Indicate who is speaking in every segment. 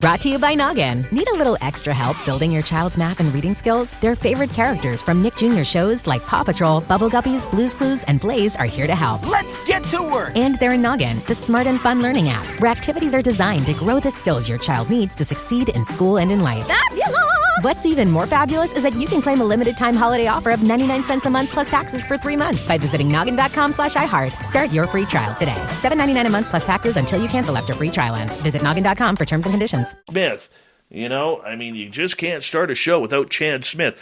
Speaker 1: Brought to you by Noggin. Need a little extra help building your child's math and reading skills? Their favorite characters from Nick Jr. shows like Paw Patrol, Bubble Guppies, Blue's Clues, and Blaze are here to help.
Speaker 2: Let's get to work!
Speaker 1: And they're in Noggin, the smart and fun learning app, where activities are designed to grow the skills your child needs to succeed in school and in life. Fabulous! What's even more fabulous is that you can claim a limited-time holiday offer of 99 cents a month plus taxes for 3 months by visiting noggin.com/iHeart. Start your free trial today. $7.99 a month plus taxes until you cancel after free trial ends. Visit noggin.com for terms and conditions.
Speaker 3: Smith. You know, I mean, you just can't start a show without Chad Smith.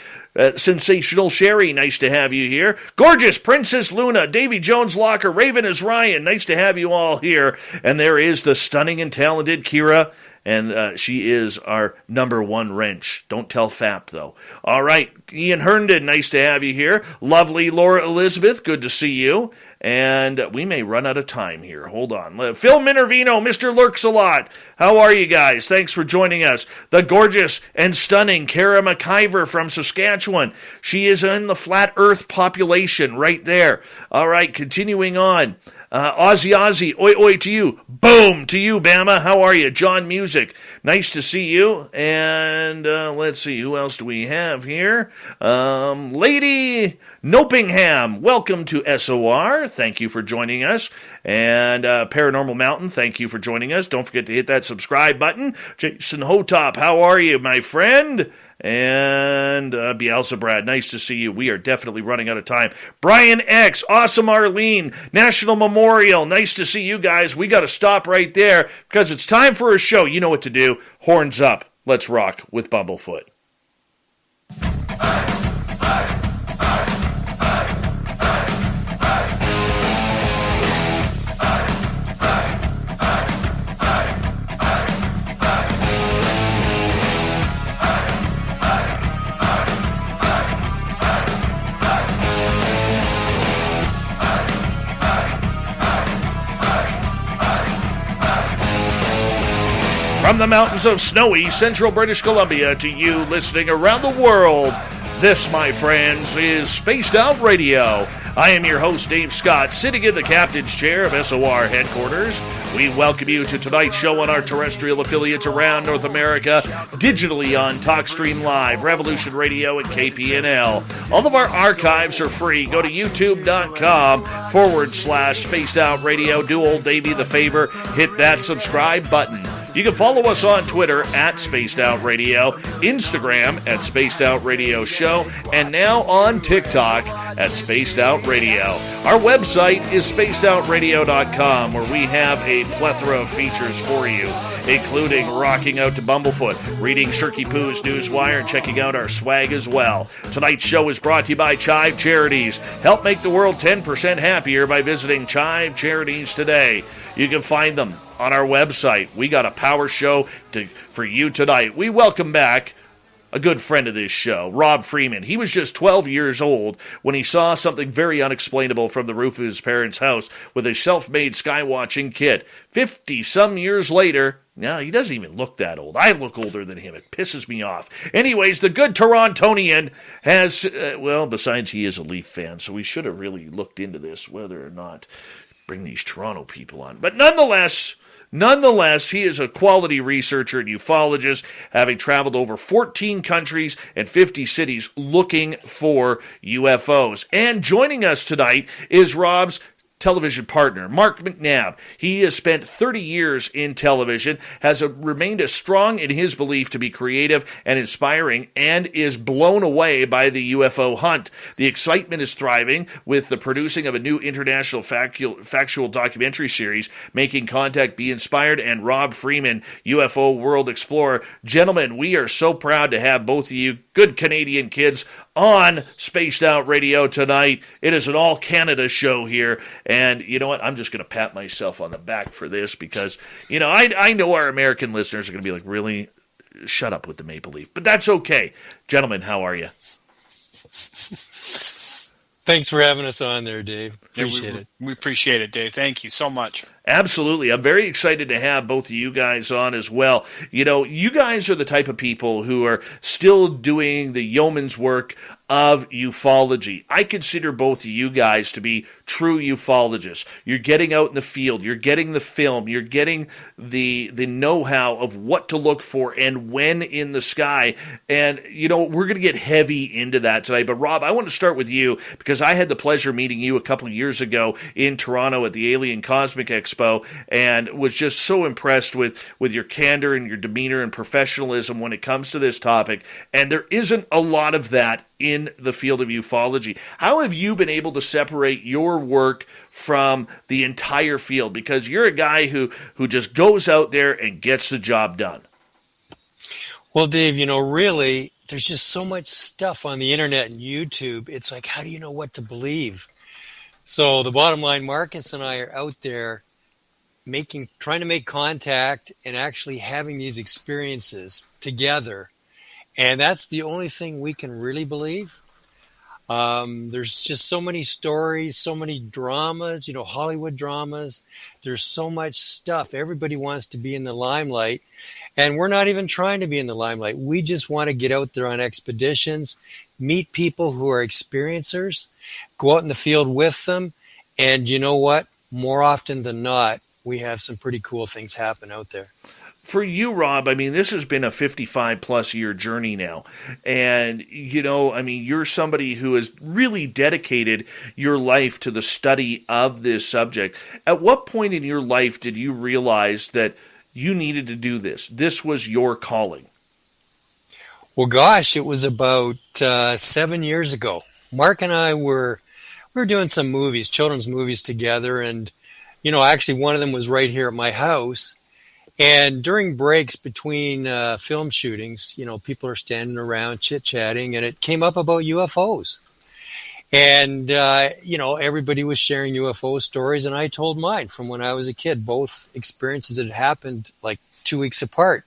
Speaker 3: Sensational Sherry, nice to have you here. Gorgeous Princess Luna, Davy Jones Locker, Raven is Ryan, nice to have you all here. And there is the stunning and talented Kira, and she is our number one wrench. Don't tell Fap, though. All right, Ian Herndon, nice to have you here. Lovely Laura Elizabeth, good to see you. And we may run out of time here. Hold on. Phil Minervino, Mr. Lurks-a-Lot. How are you guys? Thanks for joining us. The gorgeous and stunning Kara McIver from Saskatchewan. She is in the Flat Earth population right there. All right, continuing on. Ozzy, oi oi to you. Boom to you, Bama. How are you? John Music, nice to see you. And let's see, who else do we have here? Lady Nopingham, welcome to SOR. Thank you for joining us. And Paranormal Mountain, thank you for joining us. Don't forget to hit that subscribe button. Jason Hotop, how are you, my friend? And Beelzebrad, nice to see you. We are definitely running out of time. Brian X, awesome Arlene, National Memorial, nice to see you guys. We got to stop right there because it's time for a show. You know what to do. Horns up. Let's rock with Bumblefoot. From the mountains of snowy central British Columbia to you listening around the world, this, my friends, is Spaced Out Radio. I am your host, Dave Scott, sitting in the captain's chair of SOR headquarters. We welcome you to tonight's show on our terrestrial affiliates around North America, digitally on TalkStream Live, Revolution Radio, and KPNL. All of our archives are free. Go to youtube.com/Spaced Out Radio. Do old Davey the favor, hit that subscribe button. You can follow us on Twitter at Spaced Out Radio, Instagram at Spaced Out Radio Show, and now on TikTok at Spaced Out Radio. Our website is spacedoutradio.com, where we have a plethora of features for you, including rocking out to Bumblefoot, reading Shirky Poo's Newswire, and checking out our swag as well. Tonight's show is brought to you by Chive Charities. Help make the world 10% happier by visiting Chive Charities today. You can find them on our website. We got a power show for you tonight. We welcome back a good friend of this show, Rob Freeman. He was just 12 years old when he saw something very unexplainable from the roof of his parents' house with a self-made skywatching kit. 50-some years later, no, he doesn't even look that old. I look older than him. It pisses me off. Anyways, the good Torontonian has, besides he is a Leaf fan, so we should have really looked into this, whether or not bring these Toronto people on. But nonetheless, he is a quality researcher and ufologist, having traveled over 14 countries and 50 cities looking for UFOs. And joining us tonight is Rob's television partner, Mark Mcnabb. He has spent 30 years in television, has remained as strong in his belief to be creative and inspiring, and is blown away by the UFO hunt. The excitement is thriving with the producing of a new international factual documentary series, Making Contact, Be Inspired, and Rob Freeman, UFO World Explorer. Gentlemen, we are so proud to have both of you good Canadian kids on Spaced Out Radio tonight. It is an all-Canada show here, and you know what? I'm just going to pat myself on the back for this because, you know, I know our American listeners are going to be like, really? Shut up with the Maple Leaf. But that's okay. Gentlemen, how are you?
Speaker 4: Thanks for having us on there, Dave. Appreciate it.
Speaker 2: We appreciate it, Dave. Thank you so much.
Speaker 3: Absolutely. I'm very excited to have both of you guys on as well. You guys are the type of people who are still doing the yeoman's work of ufology. I consider both of you guys to be true ufologists. You're getting out in the field, you're getting the film, you're getting the know-how of what to look for and when in the sky. And, we're going to get heavy into that today. But Rob, I want to start with you because I had the pleasure of meeting you a couple of years ago in Toronto at the Alien Cosmic Expo and was just so impressed with your candor and your demeanor and professionalism when it comes to this topic. And there isn't a lot of that in the field of ufology. How have you been able to separate your work from the entire field? Because you're a guy who just goes out there and gets the job done.
Speaker 2: Well, Dave, really, there's just so much stuff on the internet and YouTube. It's like, how do you know what to believe? So the bottom line, Marcus and I are out there trying to make contact and actually having these experiences together. And that's the only thing we can really believe. There's just so many stories, so many dramas, Hollywood dramas. There's so much stuff. Everybody wants to be in the limelight. And we're not even trying to be in the limelight. We just want to get out there on expeditions, meet people who are experiencers, go out in the field with them. And you know what? More often than not, we have some pretty cool things happen out there.
Speaker 3: For you, Rob, this has been a 55-plus year journey now. And, you're somebody who has really dedicated your life to the study of this subject. At what point in your life did you realize that you needed to do this? This was your calling.
Speaker 2: Well, gosh, it was about 7 years ago. Mark and I were doing some movies, children's movies together. And, actually one of them was right here at my house. And during breaks between film shootings, people are standing around chit-chatting, and it came up about UFOs. And, everybody was sharing UFO stories, and I told mine from when I was a kid, both experiences that had happened like 2 weeks apart.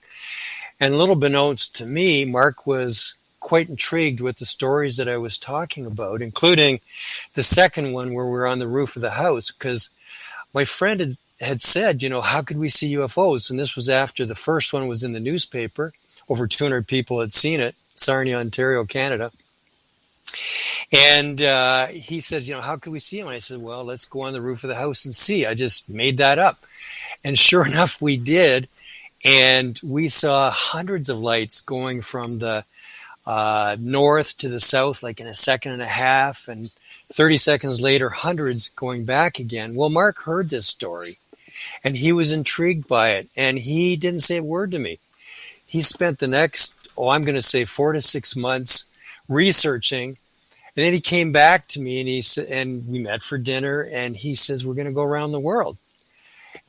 Speaker 2: And little beknownst to me, Mark was quite intrigued with the stories that I was talking about, including the second one where we're on the roof of the house, because my friend had said, how could we see UFOs? And this was after the first one was in the newspaper. Over 200 people had seen it, Sarnia, Ontario, Canada. And he says, how could we see them? And I said, well, let's go on the roof of the house and see. I just made that up. And sure enough, we did. And we saw hundreds of lights going from the north to the south, like in a second and a half. And 30 seconds later, hundreds going back again. Well, Mark heard this story. And he was intrigued by it, and he didn't say a word to me. He spent the next, 4 to 6 months researching, and then he came back to me, and he said, and we met for dinner, and he says, we're going to go around the world.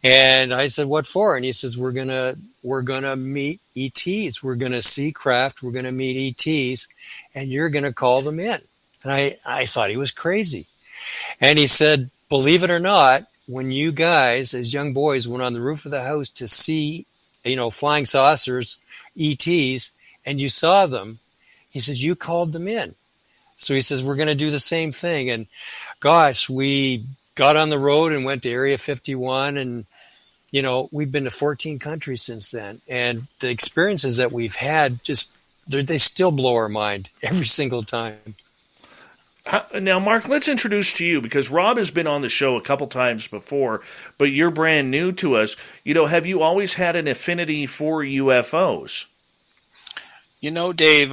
Speaker 2: And I said, what for? And he says, we're gonna meet ETs. We're going to see craft. We're going to meet ETs, and you're going to call them in. And I thought he was crazy. And he said, believe it or not, when you guys, as young boys, went on the roof of the house to see, flying saucers, ETs, and you saw them, he says, you called them in. So he says, we're going to do the same thing. And gosh, we got on the road and went to Area 51. And, we've been to 14 countries since then. And the experiences that we've had, they still blow our mind every single time.
Speaker 3: Now, Mark, let's introduce to you, because Rob has been on the show a couple times before, but you're brand new to us. Have you always had an affinity for UFOs?
Speaker 4: Dave,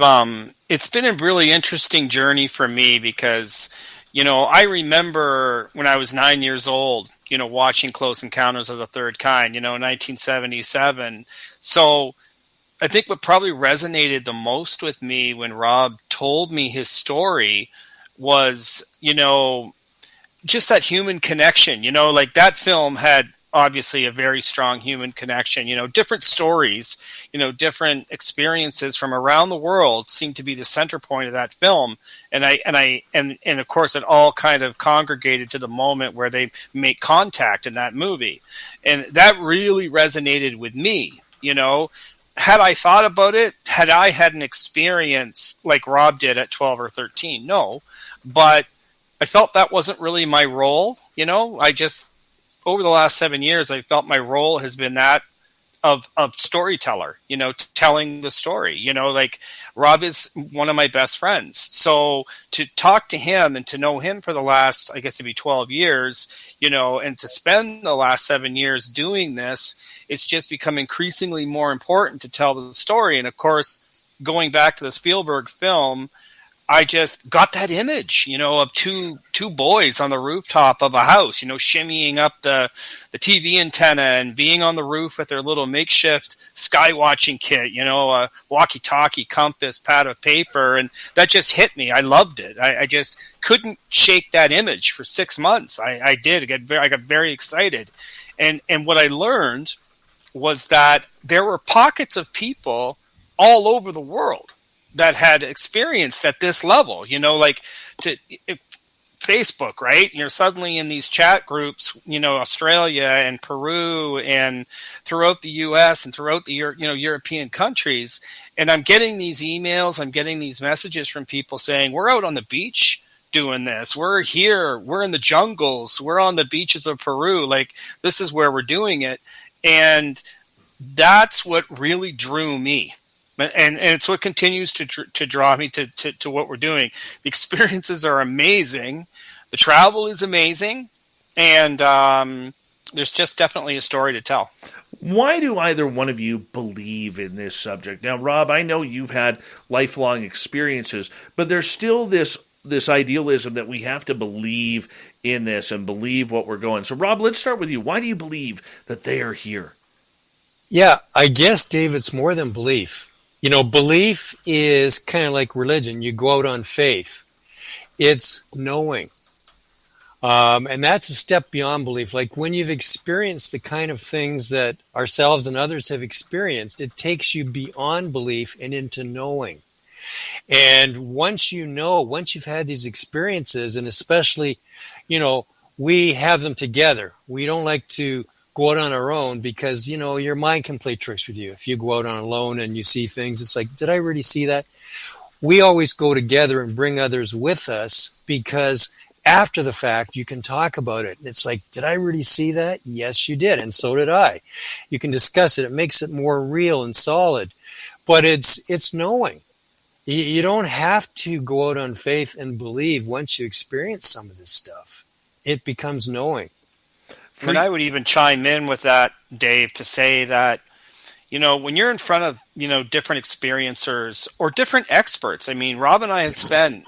Speaker 4: it's been a really interesting journey for me because, I remember when I was 9 years old, watching Close Encounters of the Third Kind, 1977. So I think what probably resonated the most with me when Rob told me his story was, just that human connection, like that film had obviously a very strong human connection, different stories, different experiences from around the world seem to be the center point of that film. And of course it all kind of congregated to the moment where they make contact in that movie. And that really resonated with me, Had I thought about it, had I had an experience like Rob did at 12 or 13? No. But I felt that wasn't really my role. over the last 7 years, I felt my role has been that of storyteller, telling the story. Like Rob is one of my best friends. So to talk to him and to know him for the last, I guess it'd be 12 years, and to spend the last 7 years doing this, it's just become increasingly more important to tell the story. And of course, going back to the Spielberg film, I just got that image, of two boys on the rooftop of a house, shimmying up the TV antenna and being on the roof with their little makeshift sky watching kit, a walkie-talkie, compass, pad of paper. And that just hit me. I loved it. I just couldn't shake that image for 6 months. I did. I got very excited. And what I learned was that there were pockets of people all over the world that had experienced at this level, like Facebook, right? You're suddenly in these chat groups, Australia and Peru and throughout the US and throughout the European countries. And I'm getting these emails, I'm getting these messages from people saying, we're out on the beach doing this. We're here. We're in the jungles. We're on the beaches of Peru. Like, this is where we're doing it. And that's what really drew me. And it's what continues to draw me to what we're doing. The experiences are amazing. The travel is amazing. And there's just definitely a story to tell.
Speaker 3: Why do either one of you believe in this subject? Now, Rob, I know you've had lifelong experiences, but there's still this idealism that we have to believe in this and believe what we're going. So, Rob, let's start with you. Why do you believe that they are here?
Speaker 2: Yeah, I guess, Dave, it's more than belief. Belief is kind of like religion. You go out on faith. It's knowing. And that's a step beyond belief. Like when you've experienced the kind of things that ourselves and others have experienced, it takes you beyond belief and into knowing. And once you've had these experiences, and especially, we have them together. We don't like to go out on our own because, your mind can play tricks with you. If you go out on alone and you see things, it's like, did I really see that? We always go together and bring others with us because after the fact, you can talk about it. And it's like, did I really see that? Yes, you did. And so did I. You can discuss it. It makes it more real and solid. But it's knowing. You don't have to go out on faith and believe once you experience some of this stuff. It becomes knowing.
Speaker 4: And I would even chime in with that, Dave, to say that, when you're in front of, different experiencers or different experts, I mean, Rob and I have spent,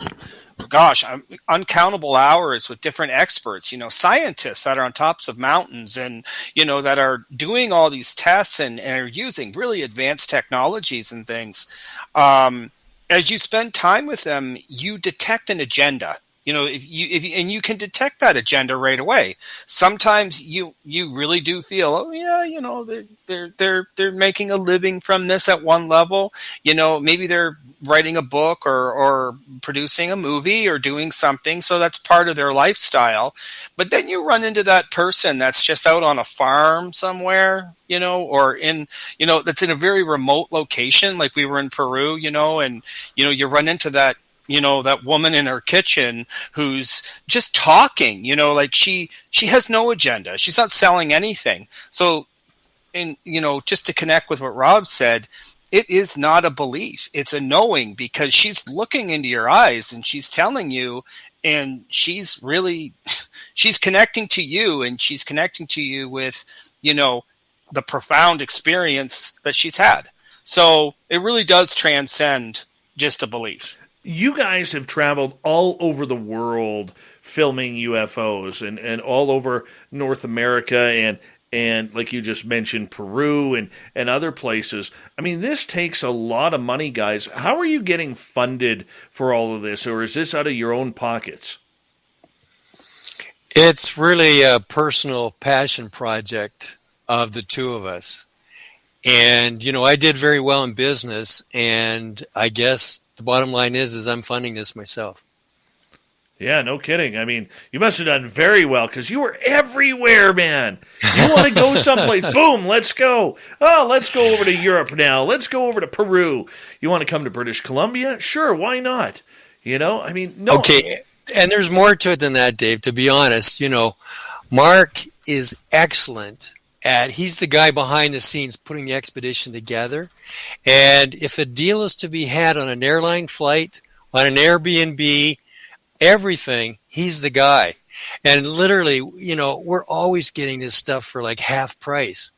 Speaker 4: uncountable hours with different experts, scientists that are on tops of mountains and, that are doing all these tests and are using really advanced technologies and things. As you spend time with them, you detect an agenda. If you can detect that agenda right away. Sometimes you really do feel, oh yeah, they're making a living from this at one level. Maybe they're writing a book or producing a movie or doing something, so that's part of their lifestyle. But then you run into that person that's just out on a farm somewhere, or in, that's in a very remote location, like we were in Peru, and you run into that. That woman in her kitchen who's just talking, like she has no agenda. She's not selling anything. So, just to connect with what Rob said, it is not a belief. It's a knowing because she's looking into your eyes and she's telling you, and she's connecting to you, and she's connecting to you with, the profound experience that she's had. So it really does transcend just a belief.
Speaker 3: You guys have traveled all over the world filming UFOs and all over North America and like you just mentioned, Peru and other places. I mean, this takes a lot of money, guys. How are you getting funded for all of this, or is this out of your own pockets?
Speaker 2: It's really a personal passion project of the two of us. And, I did very well in business, and I guess the bottom line is I'm funding this myself.
Speaker 3: Yeah, no kidding. I mean, you must have done very well because you were everywhere, man. You want to go someplace, boom, let's go. Oh, let's go over to Europe now. Let's go over to Peru. You want to come to British Columbia? Sure, why not? I mean, no.
Speaker 2: Okay, and there's more to it than that, Dave, to be honest. Mark is excellent he's the guy behind the scenes putting the expedition together. And if a deal is to be had on an airline flight, on an Airbnb, everything, he's the guy. And literally, we're always getting this stuff for like half price.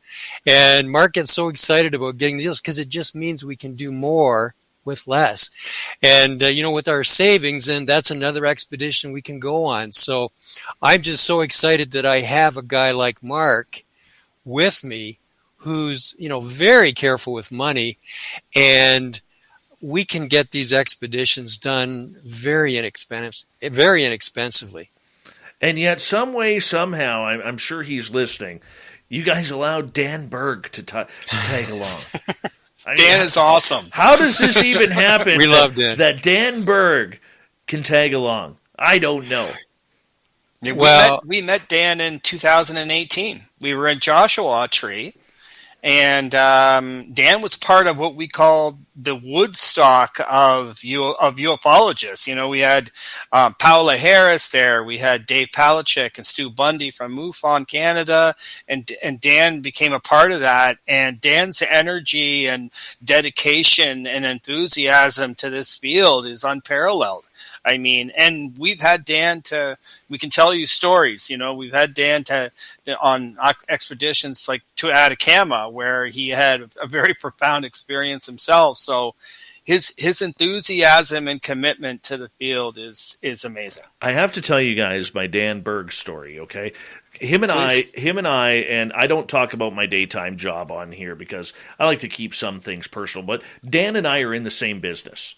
Speaker 2: And Mark gets so excited about getting deals because it just means we can do more with less. And, with our savings, and that's another expedition we can go on. So I'm just so excited that I have a guy like Mark with me who's, very careful with money, and we can get these expeditions done very inexpensively.
Speaker 3: And yet, some way, somehow, I'm sure he's listening, you guys allowed Dan Berg to tag along.
Speaker 4: Dan is awesome.
Speaker 3: How does this even happen?
Speaker 2: We love Dan.
Speaker 3: That Dan Berg can tag along. I don't know.
Speaker 4: We met Dan in 2018. We were in Joshua Tree, and Dan was part of what we called the Woodstock of ufologists. We had Paola Harris there. We had Dave Palachuk and Stu Bundy from MUFON Canada, and Dan became a part of that. And Dan's energy and dedication and enthusiasm to this field is unparalleled. And we've had Dan we can tell you stories, we've had Dan on expeditions like to Atacama where he had a very profound experience himself. So his enthusiasm and commitment to the field is amazing.
Speaker 3: I have to tell you guys my Dan Berg story, okay? Him and I, and I don't talk about my daytime job on here because I like to keep some things personal, but Dan and I are in the same business.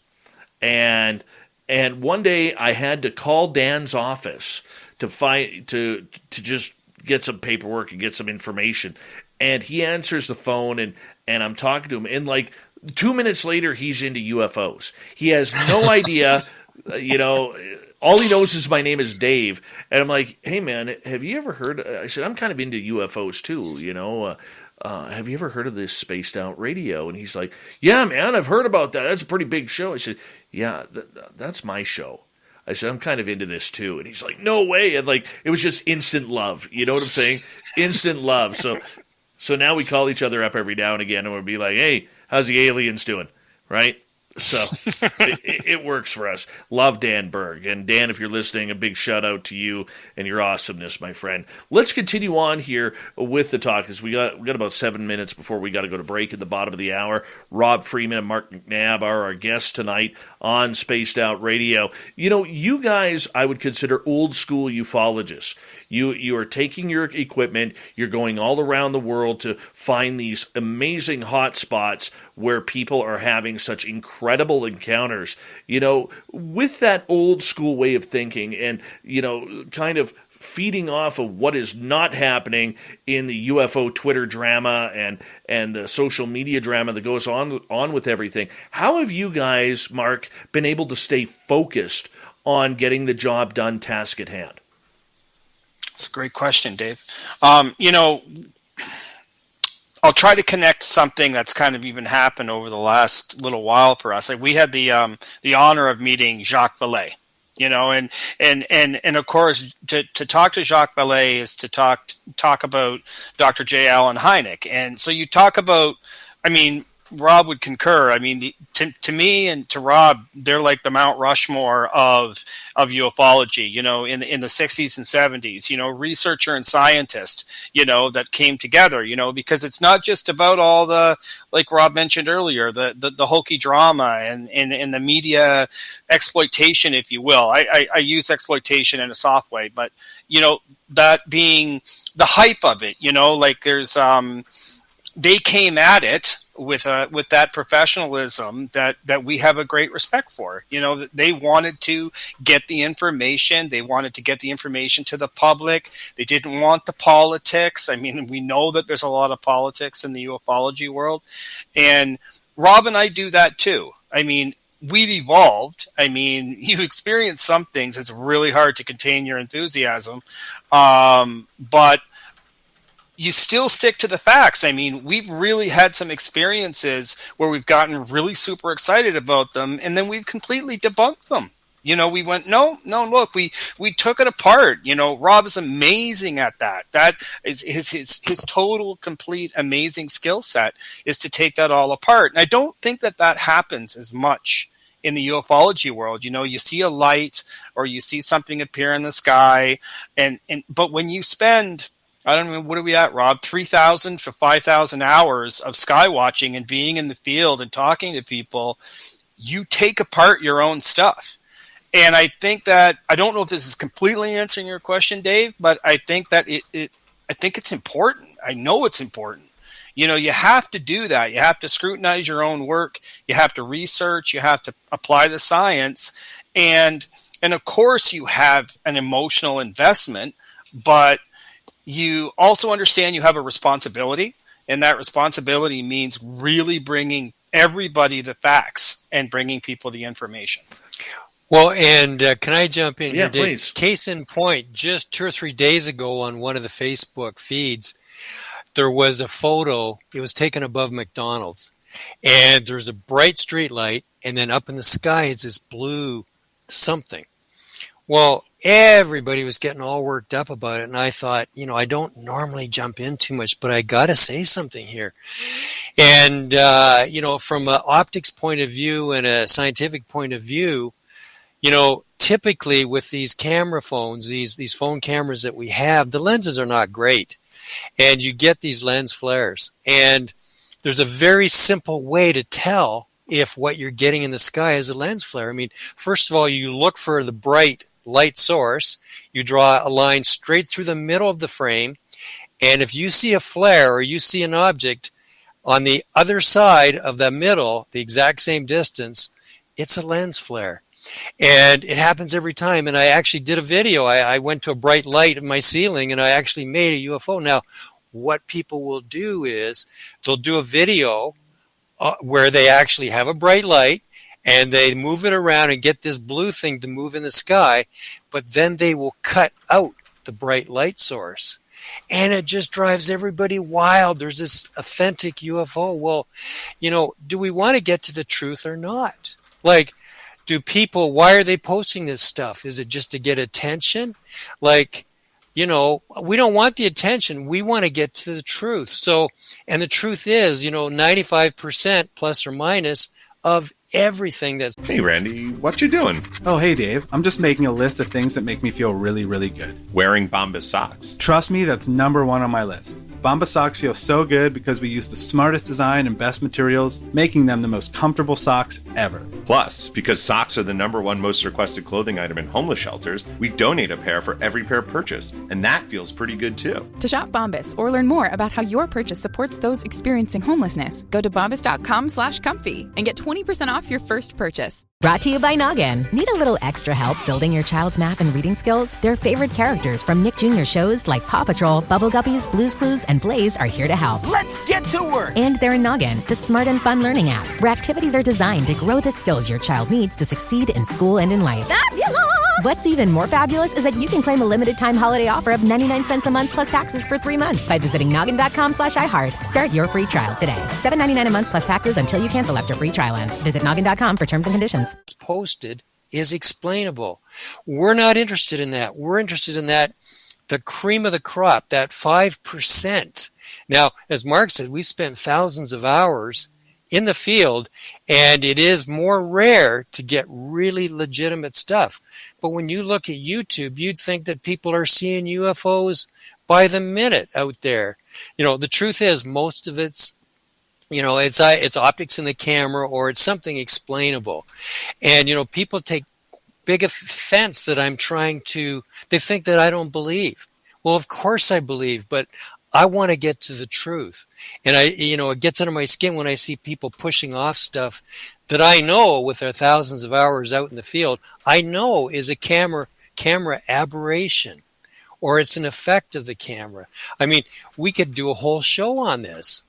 Speaker 3: And one day I had to call Dan's office to just get some paperwork and get some information. And he answers the phone, and I'm talking to him. And like 2 minutes later, he's into UFOs. He has no idea, all he knows is my name is Dave. And I'm like, hey, man, have you ever heard? I said, I'm kind of into UFOs too, have you ever heard of this Spaced Out Radio? And he's like, yeah, man, I've heard about that. That's a pretty big show. I said, yeah, that's my show. I said, I'm kind of into this too. And he's like, no way. And like, it was just instant love. You know what I'm saying? Instant love. So now we call each other up every now and again, and we'll be like, hey, how's the aliens doing? Right? So it works for us. Love Dan Berg. And Dan, if you're listening, a big shout out to you and your awesomeness, my friend. Let's continue on here with the talk, because we got about 7 minutes before we got to go to break at the bottom of the hour. Rob Freeman and Mark Mcnabb are our guests tonight on Spaced Out Radio. You guys, I would consider old school ufologists. You are taking your equipment, you're going all around the world to find these amazing hot spots where people are having such incredible encounters. With that old school way of thinking and, kind of feeding off of what is not happening in the UFO Twitter drama and the social media drama that goes on with everything. How have you guys, Mark, been able to stay focused on getting the job done, task at hand?
Speaker 4: That's a great question, Dave. I'll try to connect something that's kind of even happened over the last little while for us. Like we had the honor of meeting Jacques Vallée, and of course to talk to Jacques Vallée is to talk about Dr. J. Allen Hynek. And so you talk about, Rob would concur. To me and to Rob, they're like the Mount Rushmore of ufology. In the 60s and 70s. Researcher and scientist. That came together. Because it's not just about all the, like Rob mentioned earlier, the hokey drama and the media exploitation, if you will. I use exploitation in a soft way, but that being the hype of it. Like there's they came at it with that professionalism that we have a great respect for. They wanted to get the information. They wanted to get the information to the public. They didn't want the politics. We know that there's a lot of politics in the ufology world. And Rob and I do that too. We've evolved. You experience some things. It's really hard to contain your enthusiasm. But you still stick to the facts. We've really had some experiences where we've gotten really super excited about them, and then we've completely debunked them. We went, no, look, we took it apart. Rob is amazing at that. That is his total, complete, amazing skill set is to take that all apart. And I don't think that happens as much in the ufology world. You see a light or you see something appear in the sky, but when you spend, I don't know, what are we at, Rob? 3,000 to 5,000 hours of sky watching and being in the field and talking to people, you take apart your own stuff. And I think that, I don't know if this is completely answering your question, Dave, but I think that I think it's important. I know it's important. You have to do that. You have to scrutinize your own work. You have to research. You have to apply the science. And of course you have an emotional investment, but you also understand you have a responsibility. And that responsibility means really bringing everybody the facts and bringing people the information.
Speaker 2: Well, and can I jump in
Speaker 3: here,
Speaker 2: Dave?
Speaker 3: Please.
Speaker 2: Case in point, just 2 or 3 days ago on one of the Facebook feeds, there was a photo. It was taken above McDonald's, and there's a bright street light, and then up in the sky it's this blue something. Well, everybody was getting all worked up about it, and I thought, I don't normally jump in too much, but I got to say something here. And, from an optics point of view and a scientific point of view, typically with these camera phones, these phone cameras that we have, the lenses are not great. And you get these lens flares. And there's a very simple way to tell if what you're getting in the sky is a lens flare. I mean, first of all, you look for the bright light source. You draw a line straight through the middle of the frame. And if you see a flare or you see an object on the other side of the middle, the exact same distance, it's a lens flare. And it happens every time. And I actually did a video. I went to a bright light in my ceiling and I actually made a UFO. Now, what people will do is they'll do a video where they actually have a bright light and they move it around and get this blue thing to move in the sky, but then they will cut out the bright light source. And it just drives everybody wild. There's this authentic UFO. Well, do we want to get to the truth or not? Like, do people, why are they posting this stuff? Is it just to get attention? Like, we don't want the attention. We want to get to the truth. So, and the truth is, 95% plus or minus of everything that's...
Speaker 5: Hey, Randy, what you doing?
Speaker 6: Oh, hey, Dave. I'm just making a list of things that make me feel really, really good.
Speaker 5: Wearing Bombas socks.
Speaker 6: Trust me, that's number one on my list. Bombas socks feel so good because we use the smartest design and best materials, making them the most comfortable socks ever.
Speaker 5: Plus, because socks are the number one most requested clothing item in homeless shelters, we donate a pair for every pair purchased, and that feels pretty good too.
Speaker 7: To shop Bombas or learn more about how your purchase supports those experiencing homelessness, go to bombas.com/comfy and get 20% off your first purchase.
Speaker 1: Brought to you by Noggin. Need a little extra help building your child's math and reading skills? Their favorite characters from Nick Jr. shows like Paw Patrol, Bubble Guppies, Blue's Clues, and Blaze are here to help.
Speaker 8: Let's get to work!
Speaker 1: And they're in Noggin, the smart and fun learning app, where activities are designed to grow the skills your child needs to succeed in school and in life. Fabulous! What's even more fabulous is that you can claim a limited time holiday offer of 99 cents a month plus taxes for 3 months by visiting noggin.com/iHeart. Start your free trial today. $7.99 a month plus taxes until you cancel after free trial ends. Visit noggin.com for terms and conditions.
Speaker 2: Posted is explainable. We're not interested in that. We're interested in that, the cream of the crop, that 5%. Now, as Mark said, we've spent thousands of hours in the field, and it is more rare to get really legitimate stuff. But when you look at YouTube, you'd think that people are seeing UFOs by the minute out there. The truth is most of it's it's optics in the camera, or it's something explainable. And, people take big offense that they think that I don't believe. Well, of course I believe, but I want to get to the truth. And it gets under my skin when I see people pushing off stuff that I know with their thousands of hours out in the field, I know is a camera aberration, or it's an effect of the camera. I mean, we could do a whole show on this.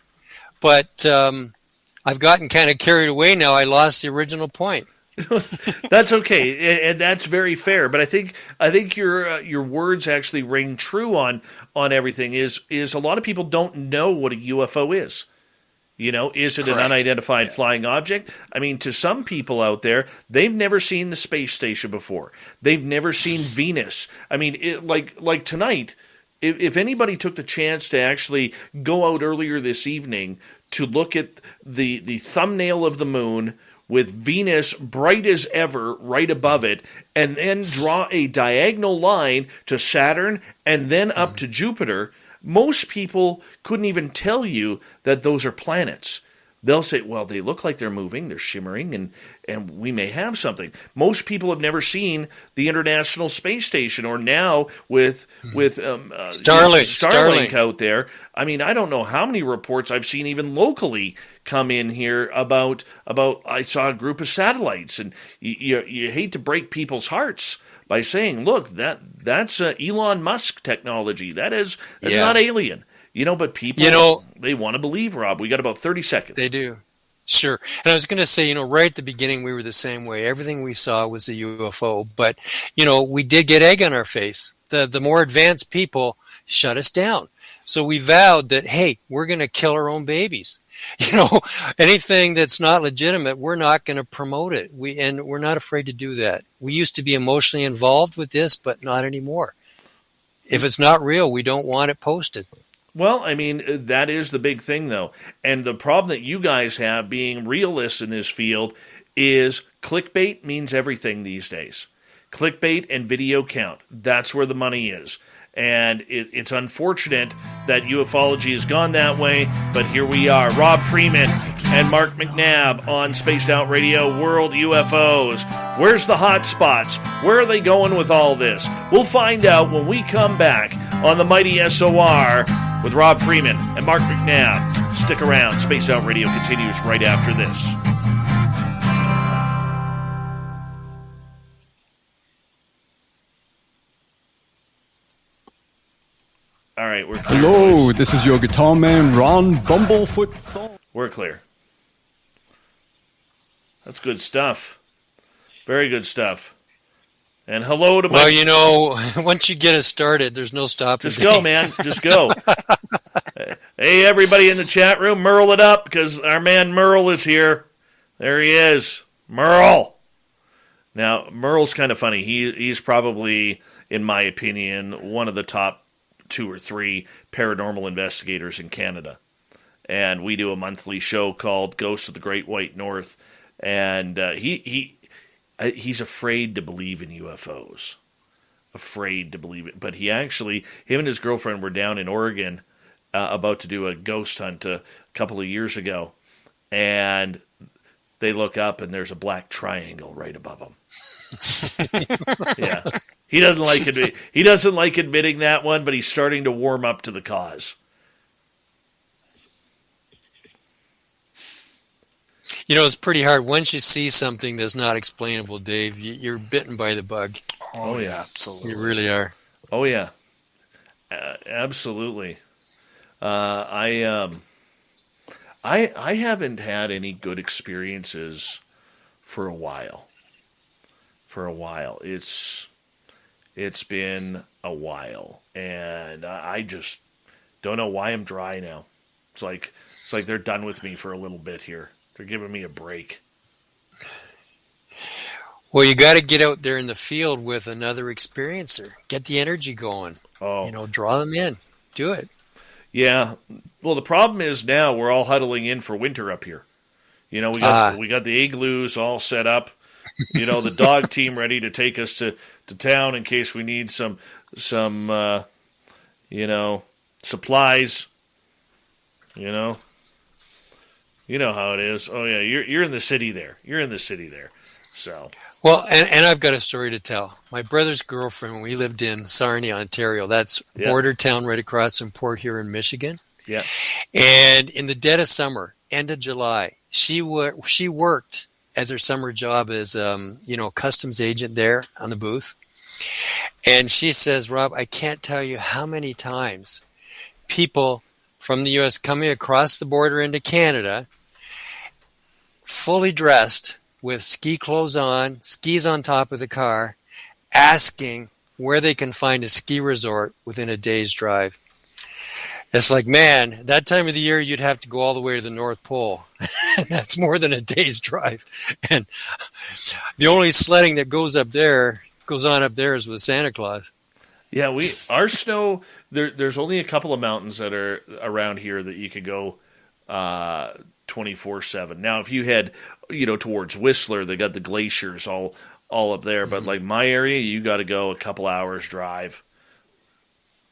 Speaker 2: But I've gotten kind of carried away now. I lost the original point.
Speaker 3: That's okay, and that's very fair. But I think your words actually ring true on everything. Is a lot of people don't know what a UFO is. Is it
Speaker 2: Correct.
Speaker 3: an unidentified flying object? I mean, to some people out there, they've never seen the space station before. They've never seen Venus. I mean, like tonight, if anybody took the chance to actually go out earlier this evening to look at the thumbnail of the moon with Venus bright as ever right above it, and then draw a diagonal line to Saturn and then up to Jupiter, most people couldn't even tell you that those are planets. They'll say, well, they look like they're moving, they're shimmering, and we may have something. Most people have never seen the International Space Station, or now with Starlink out there. I mean, I don't know how many reports I've seen even locally come in here about I saw a group of satellites, and you hate to break people's hearts by saying, look, that's Elon Musk technology. That's not alien. But people, they want to believe, Rob. We got about 30 seconds.
Speaker 2: They do. Sure. And I was going to say, right at the beginning, we were the same way. Everything we saw was a UFO. But, we did get egg on our face. The more advanced people shut us down. So we vowed that, hey, we're going to kill our own babies. Anything that's not legitimate, we're not going to promote it. And we're not afraid to do that. We used to be emotionally involved with this, but not anymore. If it's not real, we don't want it posted.
Speaker 3: Well, I mean, that is the big thing, though. And the problem that you guys have being realists in this field is clickbait means everything these days. Clickbait and video count. That's where the money is. And it's unfortunate that ufology has gone that way, but here we are. Rob Freeman and Mark Mcnabb on Spaced Out Radio, World UFOs. Where's the hot spots? Where are they going with all this? We'll find out when we come back on the mighty SOR with Rob Freeman and Mark McNabb. Stick around. Spaced Out Radio continues right after this. All right, we're clear.
Speaker 8: Hello, this is your guitar man, Ron Bumblefoot Thorne.
Speaker 3: We're clear. That's good stuff. Very good stuff. And hello to my...
Speaker 2: Well, once you get us started, there's no stopping.
Speaker 3: Just go, man. Just go. Hey, everybody in the chat room, Merle it up, because our man Merle is here. There he is. Merle. Now, Merle's kind of funny. He's probably, in my opinion, one of the top 2 or 3 paranormal investigators in Canada. And we do a monthly show called Ghosts of the Great White North. And he's afraid to believe in UFOs. Afraid to believe it. But him and his girlfriend were down in Oregon about to do a ghost hunt a couple of years ago. And they look up and there's a black triangle right above them. Yeah. He doesn't like admitting that one, but he's starting to warm up to the cause.
Speaker 2: It's pretty hard. Once you see something that's not explainable, Dave, you're bitten by the bug.
Speaker 3: Oh yeah, absolutely.
Speaker 2: You really are.
Speaker 3: Oh yeah, absolutely. I haven't had any good experiences for a while. It's been a while, and I just don't know why I'm dry now. It's like they're done with me for a little bit here. They're giving me a break.
Speaker 2: Well, you got to get out there in the field with another experiencer. Get the energy going.
Speaker 3: Oh,
Speaker 2: draw them in. Do it.
Speaker 3: Yeah. Well, the problem is now we're all huddling in for winter up here. We got the igloos all set up. The dog team ready to take us to town in case we need some supplies. You know how it is. Oh yeah, you're in the city there. So
Speaker 2: well, and I've got a story to tell. My brother's girlfriend, when we lived in Sarnia, Ontario, that's border town right across from Port Huron, Michigan.
Speaker 3: Yeah.
Speaker 2: And in the dead of summer, end of July, she worked as her summer job as customs agent there on the booth. And she says, Rob, I can't tell you how many times people from the U.S. coming across the border into Canada, fully dressed with ski clothes on, skis on top of the car, asking where they can find a ski resort within a day's drive. It's like, man, that time of the year, you'd have to go all the way to the North Pole. That's more than a day's drive. And the only sledding that goes on up there is with Santa Claus.
Speaker 3: Yeah, our snow, there's only a couple of mountains that are around here that you could go 24/7. Now, if you head, towards Whistler, they got the glaciers all up there. But like my area, you got to go a couple hours drive.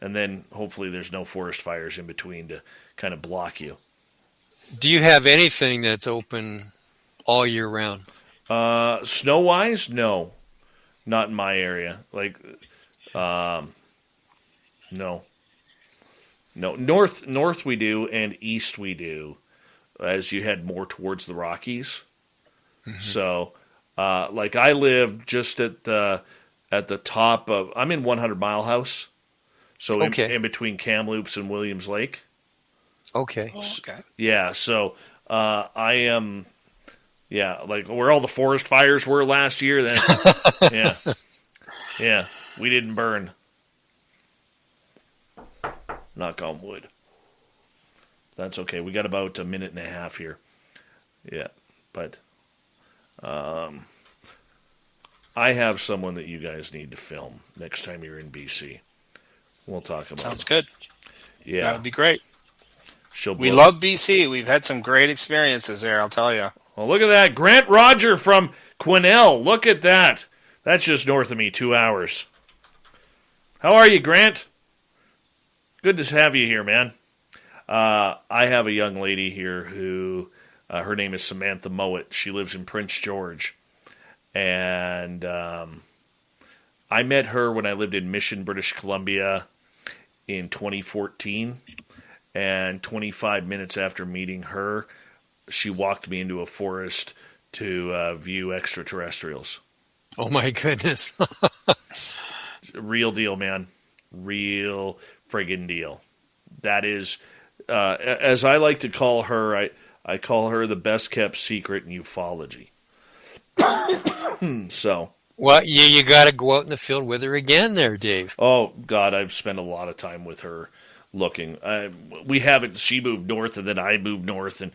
Speaker 3: And then hopefully there's no forest fires in between to kind of block you.
Speaker 2: Do you have anything that's open all year round?
Speaker 3: Snow-wise, no. Not in my area. Like, no. North we do, and east we do, as you head more towards the Rockies. Mm-hmm. So, like I live just at the top of, I'm in 100 Mile House. So in between Kamloops and Williams Lake.
Speaker 2: Okay.
Speaker 4: Okay.
Speaker 3: Yeah, so I am, like where all the forest fires were last year. Then, yeah, we didn't burn. Knock on wood. That's okay. We got about a minute and a half here. Yeah, but I have someone that you guys need to film next time you're in BC. We'll talk about it.
Speaker 4: Sounds good.
Speaker 3: Yeah.
Speaker 4: That would be great. We
Speaker 3: blow.
Speaker 4: love BC. We've had some great experiences there, I'll tell you.
Speaker 3: Well, look at that. Grant Roger from Quesnel. Look at that. That's just north of me, 2 hours. How are you, Grant? Good to have you here, man. I have a young lady here who, her name is Samantha Mowat. She lives in Prince George. And I met her when I lived in Mission, British Columbia in 2014. And 25 minutes after meeting her, she walked me into a forest to view extraterrestrials.
Speaker 2: Oh, my goodness.
Speaker 3: Real deal, man. Real friggin' deal. That is, as I like to call her, I call her the best-kept secret in ufology. So...
Speaker 2: Well, you got to go out in the field with her again there, Dave.
Speaker 3: Oh, God, I've spent a lot of time with her looking. We haven't, she moved north and then I moved north, and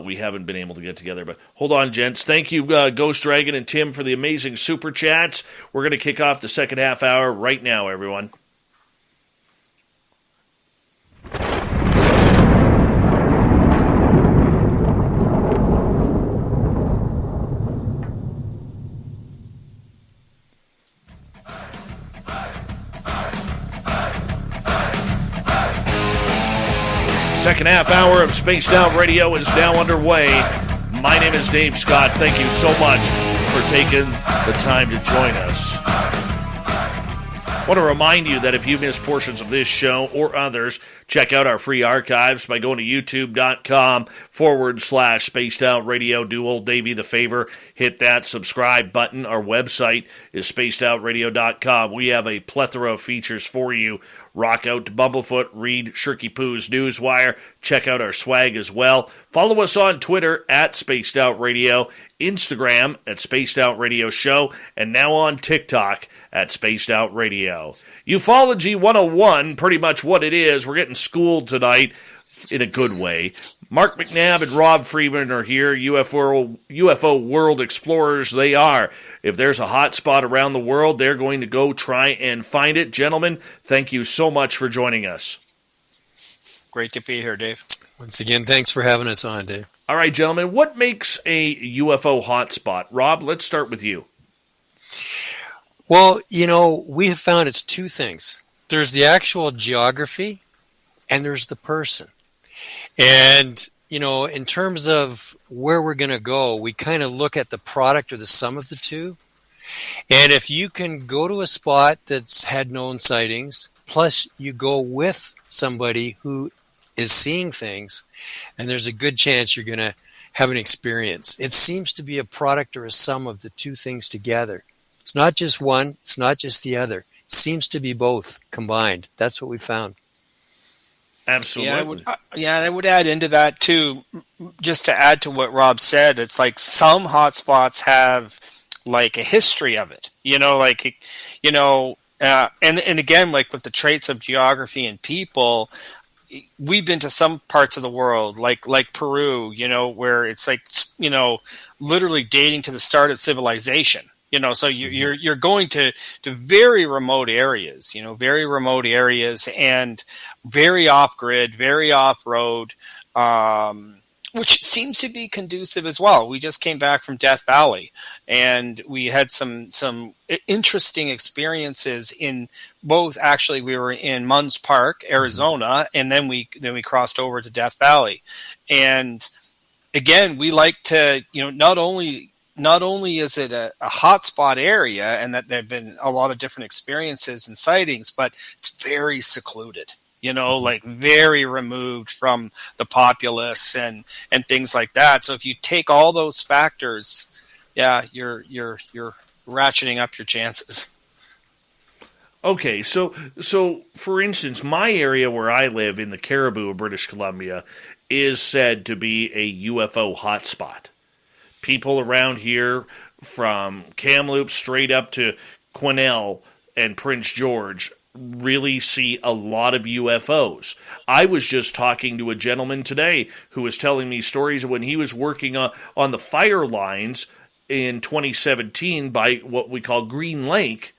Speaker 3: we haven't been able to get together. But hold on, gents. Thank you, Ghost Dragon and Tim, for the amazing super chats. We're going to kick off the second half hour right now, everyone. Second half hour of Spaced Out Radio is now underway. My name is Dave Scott. Thank you so much for taking the time to join us. I want to remind you that if you missed portions of this show or others, check out our free archives by going to youtube.com/Spaced Out Radio. Do old Davey the favor. Hit that subscribe button. Our website is spacedoutradio.com. We have a plethora of features for you. Rock out to Bumblefoot, read Shirky Poo's Newswire, check out our swag as well. Follow us on Twitter at Spaced Out Radio, Instagram at Spaced Out Radio Show, and now on TikTok at Spaced Out Radio. Ufology 101, pretty much what it is. We're getting schooled tonight in a good way. Mark Mcnabb and Rob Freeman are here, UFO world explorers they are. If there's a hot spot around the world, they're going to go try and find it. Gentlemen, thank you so much for joining us.
Speaker 4: Great to be here, Dave.
Speaker 2: Once again, thanks for having us on, Dave.
Speaker 3: All right, gentlemen, what makes a UFO hotspot? Rob, let's start with you.
Speaker 2: Well, we have found it's two things. There's the actual geography, and there's the person. And, in terms of where we're going to go, we kind of look at the product or the sum of the two. And if you can go to a spot that's had known sightings, plus you go with somebody who is seeing things, and there's a good chance you're going to have an experience. It seems to be a product or a sum of the two things together. It's not just one, it's not just the other. It seems to be both combined. That's what we found.
Speaker 3: Absolutely.
Speaker 4: Yeah, I would add into that too, just to add to what Rob said. It's like some hotspots have like a history of it, and again, like with the traits of geography and people, we've been to some parts of the world, like Peru, where it's like, literally dating to the start of civilization. So you're going to very remote areas, and very off grid, very off road, which seems to be conducive as well. We just came back from Death Valley, and we had some interesting experiences in both. Actually, we were in Munns Park, Arizona, and then we crossed over to Death Valley. And again, we like to, not only is it a hotspot area, and that there have been a lot of different experiences and sightings, but it's very secluded. Like very removed from the populace and things like that. So if you take all those factors, you're ratcheting up your chances.
Speaker 3: Okay, so for instance, my area where I live in the Cariboo of British Columbia is said to be a UFO hotspot. People around here from Kamloops straight up to Quesnel and Prince George really see a lot of UFOs. I was just talking to a gentleman today who was telling me stories of when he was working on the fire lines in 2017 by what we call Green Lake,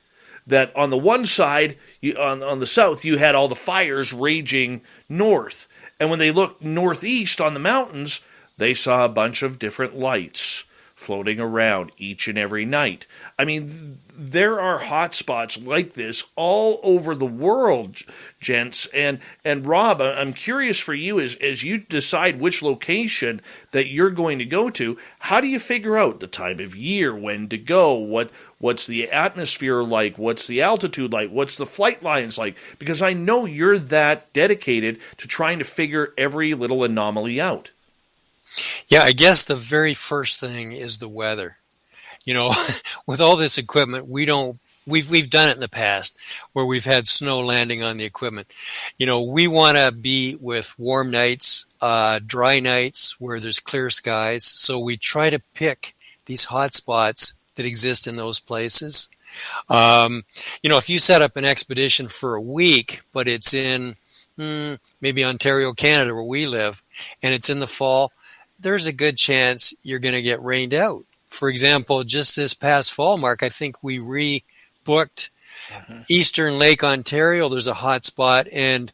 Speaker 3: that on the one side, on the south, you had all the fires raging north. And when they looked northeast on the mountains, they saw a bunch of different lights floating around each and every night. I mean, there are hot spots like this all over the world, gents. And Rob, I'm curious for you, as you decide which location that you're going to go to, how do you figure out the time of year, when to go, what's the atmosphere like, what's the altitude like, what's the flight lines like? Because I know you're that dedicated to trying to figure every little anomaly out.
Speaker 2: Yeah, I guess the very first thing is the weather. With all this equipment, we've done it in the past where we've had snow landing on the equipment. We want to be with warm nights, dry nights where there's clear skies. So we try to pick these hot spots that exist in those places. If you set up an expedition for a week, but it's in maybe Ontario, Canada, where we live, and it's in the fall, there's a good chance you're going to get rained out. For example, just this past fall, Mark, I think we rebooked Eastern Lake Ontario. There's a hot spot, and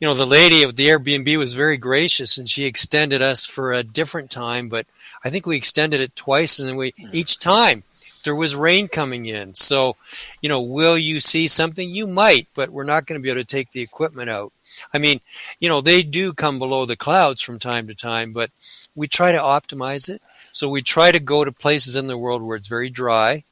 Speaker 2: the lady of the Airbnb was very gracious, and she extended us for a different time, but I think we extended it twice, and then each time there was rain coming in. So, will you see something? You might, but we're not going to be able to take the equipment out. I mean, they do come below the clouds from time to time, but we try to optimize it. So we try to go to places in the world where it's very dry.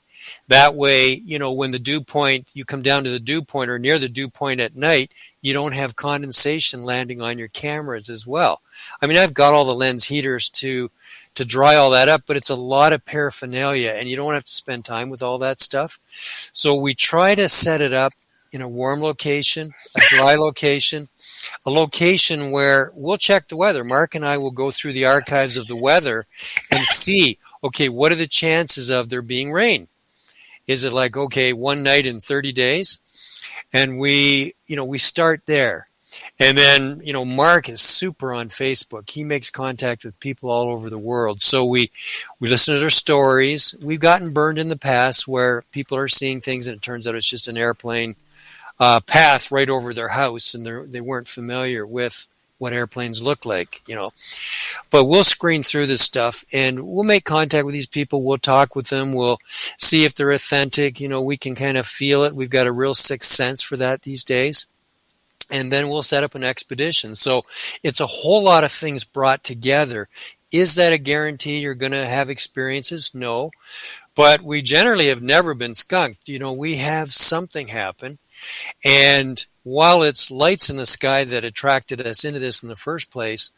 Speaker 2: That way, when the dew point, you come down to the dew point or near the dew point at night, you don't have condensation landing on your cameras as well. I mean, I've got all the lens heaters to dry all that up, but it's a lot of paraphernalia, and you don't have to spend time with all that stuff. So we try to set it up in a warm location, a dry location, a location where we'll check the weather. Mark and I will go through the archives of the weather and see, okay, what are the chances of there being rain? Is it like, okay, one night in 30 days? And we start there. And then, Mark is super on Facebook. He makes contact with people all over the world. So we listen to their stories. We've gotten burned in the past where people are seeing things and it turns out it's just an airplane path right over their house, and they weren't familiar with what airplanes look like, But we'll screen through this stuff, and we'll make contact with these people. We'll talk with them. We'll see if they're authentic. We can kind of feel it. We've got a real sixth sense for that these days. And then we'll set up an expedition. So it's a whole lot of things brought together. Is that a guarantee you're going to have experiences? No. But we generally have never been skunked. We have something happen. And while it's lights in the sky that attracted us into this in the first place,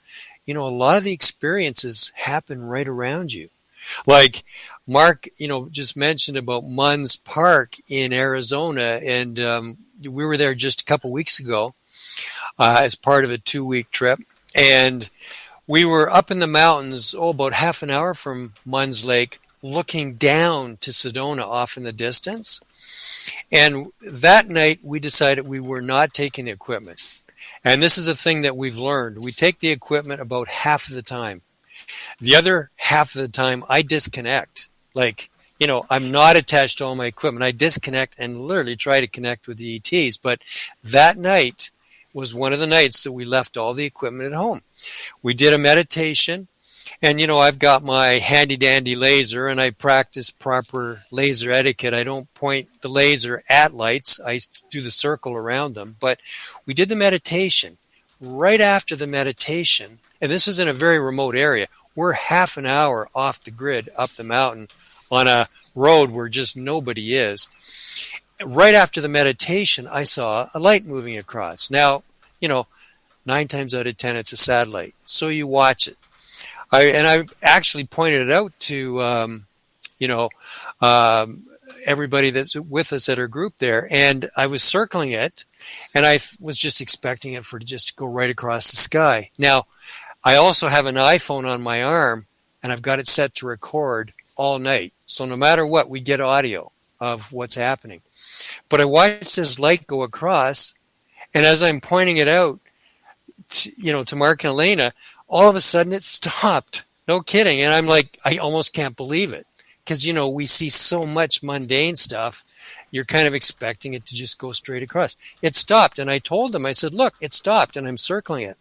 Speaker 2: a lot of the experiences happen right around you. Like Mark, just mentioned about Munns Park in Arizona, and we were there just a couple weeks ago as part of a 2-week trip. And we were up in the mountains, about half an hour from Munns Lake, looking down to Sedona off in the distance. And that night, we decided we were not taking the equipment. And this is a thing that we've learned. We take the equipment about half of the time. The other half of the time, I disconnect. Like, I'm not attached to all my equipment. I disconnect and literally try to connect with the ETs. But that night was one of the nights that we left all the equipment at home. We did a meditation. And, I've got my handy-dandy laser, and I practice proper laser etiquette. I don't point the laser at lights. I do the circle around them. But we did the meditation. Right after the meditation, and this was in a very remote area, we're half an hour off the grid up the mountain on a road where just nobody is. Right after the meditation, I saw a light moving across. Now, 9 times out of 10, it's a satellite. So you watch it. I actually pointed it out to, everybody that's with us at our group there. And I was circling it, and I was just expecting it to just go right across the sky. Now, I also have an iPhone on my arm, and I've got it set to record all night. So no matter what, we get audio of what's happening. But I watched this light go across, and as I'm pointing it out, to Mark and Elena, all of a sudden it stopped. No kidding. And I'm like, I almost can't believe it. Because, we see so much mundane stuff. You're kind of expecting it to just go straight across. It stopped. And I told them, I said, look, it stopped. And I'm circling it.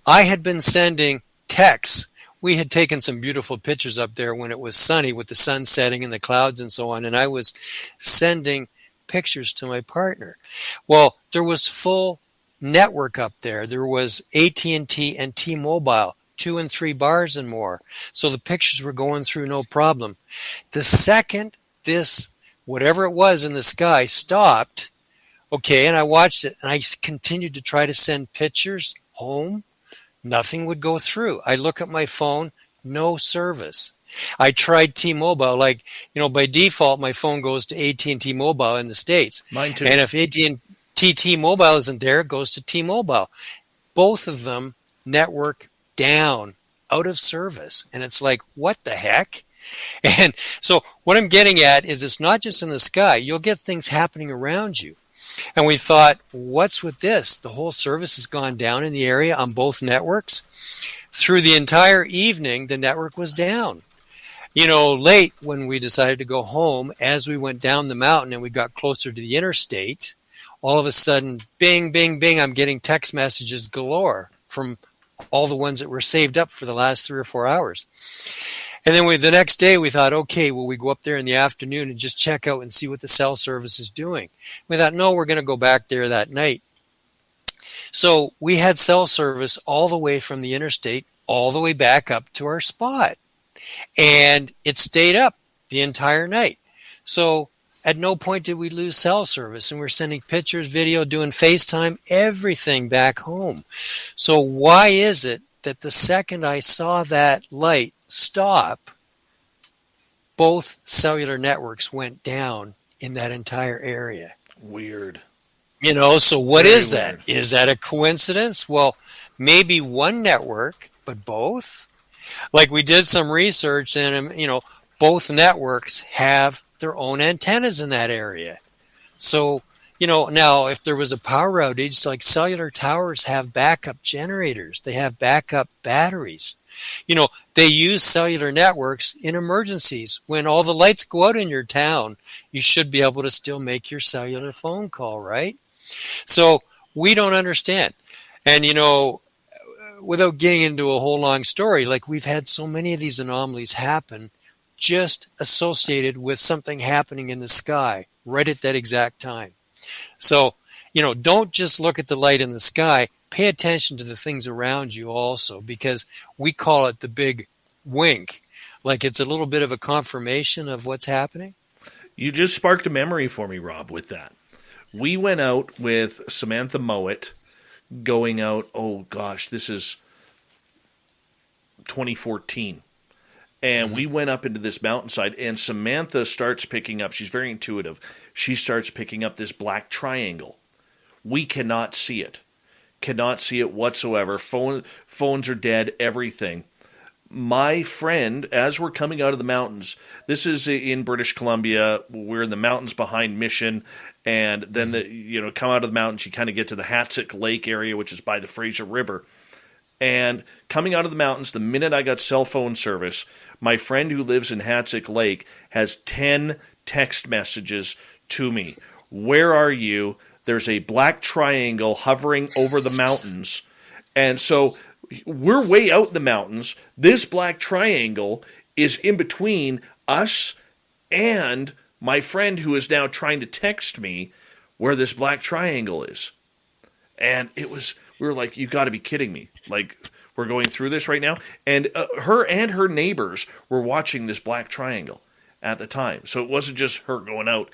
Speaker 2: I had been sending texts. We had taken some beautiful pictures up there when it was sunny with the sun setting and the clouds and so on. And I was sending pictures to my partner. Well, there was full network up there. There was AT&T and T-Mobile, 2 and 3 bars and more. So the pictures were going through no problem. The second this, whatever it was in the sky, stopped, okay, and I watched it, and I continued to try to send pictures home. Nothing would go through. I look at my phone, no service. I tried T-Mobile, by default, my phone goes to AT&T Mobile in the States.
Speaker 3: Mine too.
Speaker 2: And if T-Mobile isn't there, it goes to T-Mobile. Both of them network down, out of service. And it's like, what the heck? And so what I'm getting at is it's not just in the sky. You'll get things happening around you. And we thought, what's with this? The whole service has gone down in the area on both networks. Through the entire evening, the network was down. Late when we decided to go home, as we went down the mountain and we got closer to the interstate, all of a sudden, bing, bing, bing, I'm getting text messages galore from all the ones that were saved up for the last 3 or 4 hours. And then the next day we thought, okay, well, we go up there in the afternoon and just check out and see what the cell service is doing. We thought, no, we're going to go back there that night. So we had cell service all the way from the interstate, all the way back up to our spot. And it stayed up the entire night. So at no point did we lose cell service, and we're sending pictures, video, doing FaceTime, everything back home. So why is it that the second I saw that light stop, both cellular networks went down in that entire area?
Speaker 3: Weird.
Speaker 2: So what
Speaker 3: Very
Speaker 2: is that?
Speaker 3: weird.
Speaker 2: Is that a coincidence? Well, maybe one network, but both? Like we did some research, and, both networks have their own antennas in that area. So, now if there was a power outage, like cellular towers have backup generators, they have backup batteries. They use cellular networks in emergencies. When all the lights go out in your town, you should be able to still make your cellular phone call, right? So we don't understand. And, without getting into a whole long story, like we've had so many of these anomalies happen just associated with something happening in the sky right at that exact time. So, don't just look at the light in the sky. Pay attention to the things around you also, because we call it the big wink. Like it's a little bit of a confirmation of what's happening.
Speaker 3: You just sparked a memory for me, Rob, with that. We went out with Samantha Mowat going out, this is 2014. And we went up into this mountainside, and Samantha starts picking up, she's very intuitive, she starts picking up this black triangle. We cannot see it. Cannot see it whatsoever. Phones are dead, everything. my friend, as we're coming out of the mountains, this is in British Columbia, we're in the mountains behind Mission, and then come out of the mountains, you kind of get to the Hatzic Lake area, which is by the Fraser River. And coming out of the mountains, the minute I got cell phone service, my friend who lives in Hatzic Lake has 10 text messages to me. Where are you? There's a black triangle hovering over the mountains. And so we're way out in the mountains. This black triangle is in between us and my friend who is now trying to text me where this black triangle is. And we were like, you got to be kidding me. Like, we're going through this right now. And her and her neighbors were watching this black triangle at the time. So it wasn't just her going out.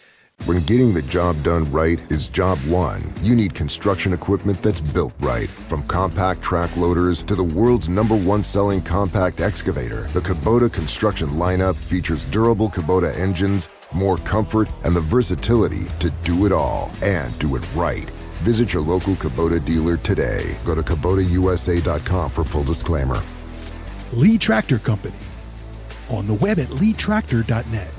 Speaker 9: When getting the job done right is job one, you need construction equipment that's built right. From compact track loaders to the world's #1 selling compact excavator, the Kubota construction lineup features durable Kubota engines, more comfort, and the versatility to do it all and do it right. Visit your local Kubota dealer today. Go to KubotaUSA.com for full disclaimer.
Speaker 10: Lee Tractor Company. On the web at leetractor.net.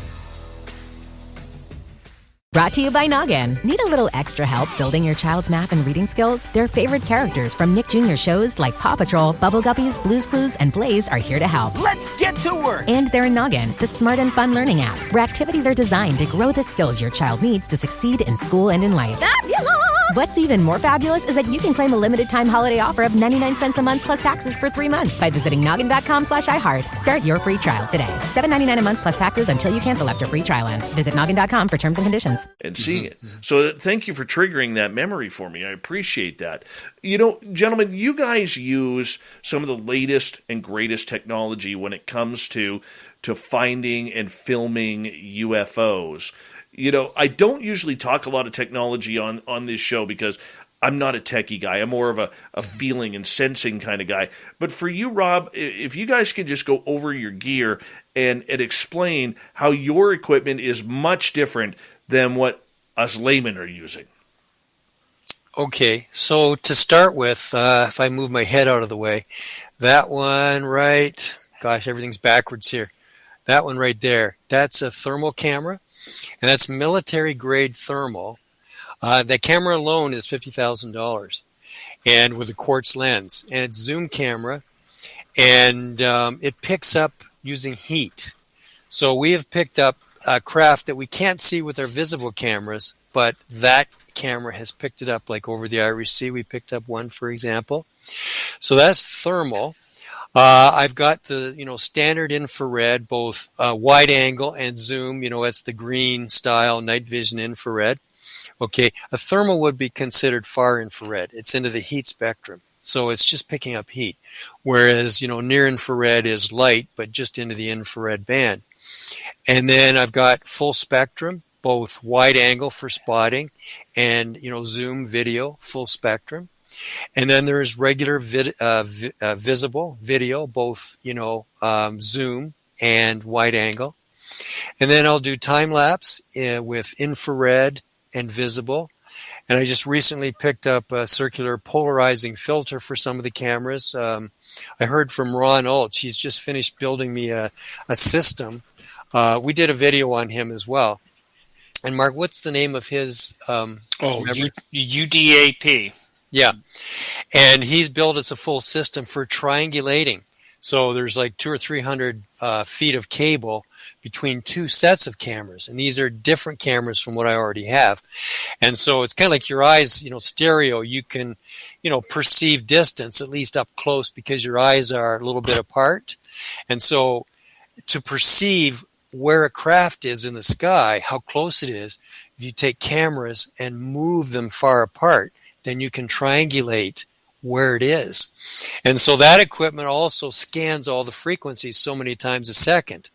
Speaker 1: Brought to you by Noggin. Need a little extra help building your child's math and reading skills? Their favorite characters from Nick Jr. shows like Paw Patrol, Bubble Guppies, Blue's Clues, and Blaze are here to help.
Speaker 10: Let's get to work!
Speaker 1: And they're in Noggin, the smart and fun learning app, where activities are designed to grow the skills your child needs to succeed in school and in life. Fabulous! What's even more fabulous is that you can claim a limited-time holiday offer of 99 cents a month plus taxes for 3 months by visiting noggin.com/iHeart. Start your free trial today. $7.99 a month plus taxes until you cancel after free trial ends. Visit noggin.com for terms and conditions.
Speaker 3: And seeing it. So thank you for triggering that memory for me. I appreciate that. Gentlemen, you guys use some of the latest and greatest technology when it comes to finding and filming UFOs. I don't usually talk a lot of technology on this show because I'm not a techie guy. I'm more of a feeling and sensing kind of guy. But for you, Rob, if you guys can just go over your gear and explain how your equipment is much different than what us laymen are using.
Speaker 2: Okay, so to start with, if I move my head out of the way, that one right, gosh, everything's backwards here. That one right there, that's a thermal camera, and that's military-grade thermal. That camera alone is $50,000, and with a quartz lens, and it's zoom camera, and it picks up using heat. So we have picked up a craft that we can't see with our visible cameras, but that camera has picked it up, like over the Irish Sea. We picked up one, for example. So that's thermal. I've got the standard infrared, both wide angle and zoom. It's the green style night vision infrared. Okay, a thermal would be considered far infrared. It's into the heat spectrum, so it's just picking up heat. Whereas near infrared is light, but just into the infrared band. And then I've got full spectrum, both wide angle for spotting and zoom video, full spectrum. And then there's regular visible video, both zoom and wide angle. And then I'll do time lapse with infrared and visible. And I just recently picked up a circular polarizing filter for some of the cameras. I heard from Ron Ulch. He's just finished building me a system. We did a video on him as well. And Mark, what's the name of his?
Speaker 4: UDAP.
Speaker 2: Yeah, and he's built us a full system for triangulating. So there's like 200 or 300 feet of cable between two sets of cameras, and these are different cameras from what I already have. And so it's kind of like your eyes, stereo. You can, perceive distance at least up close because your eyes are a little bit apart. And so to perceive where a craft is in the sky, how close it is, if you take cameras and move them far apart, then you can triangulate where it is. And so that equipment also scans all the frequencies so many times a second.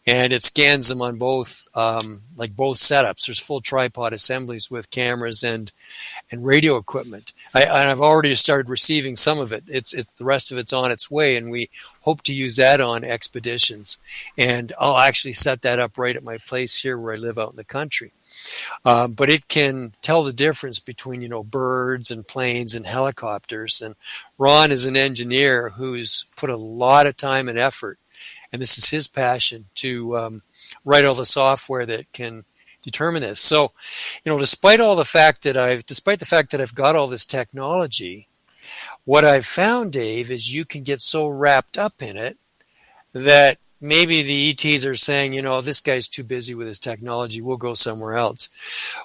Speaker 2: and it scans them on both both setups. There's full tripod assemblies with cameras and radio equipment. I've already started receiving some of it. It's the rest of it's on its way, and we hope to use that on expeditions. And I'll actually set that up right at my place here where I live out in the country. But it can tell the difference between, birds and planes and helicopters. And Ron is an engineer who's put a lot of time and effort, and this is his passion, to write all the software that can determine this. So, despite the fact that I've got all this technology, what I've found, Dave, is you can get so wrapped up in it that maybe the ETs are saying, this guy's too busy with his technology, we'll go somewhere else.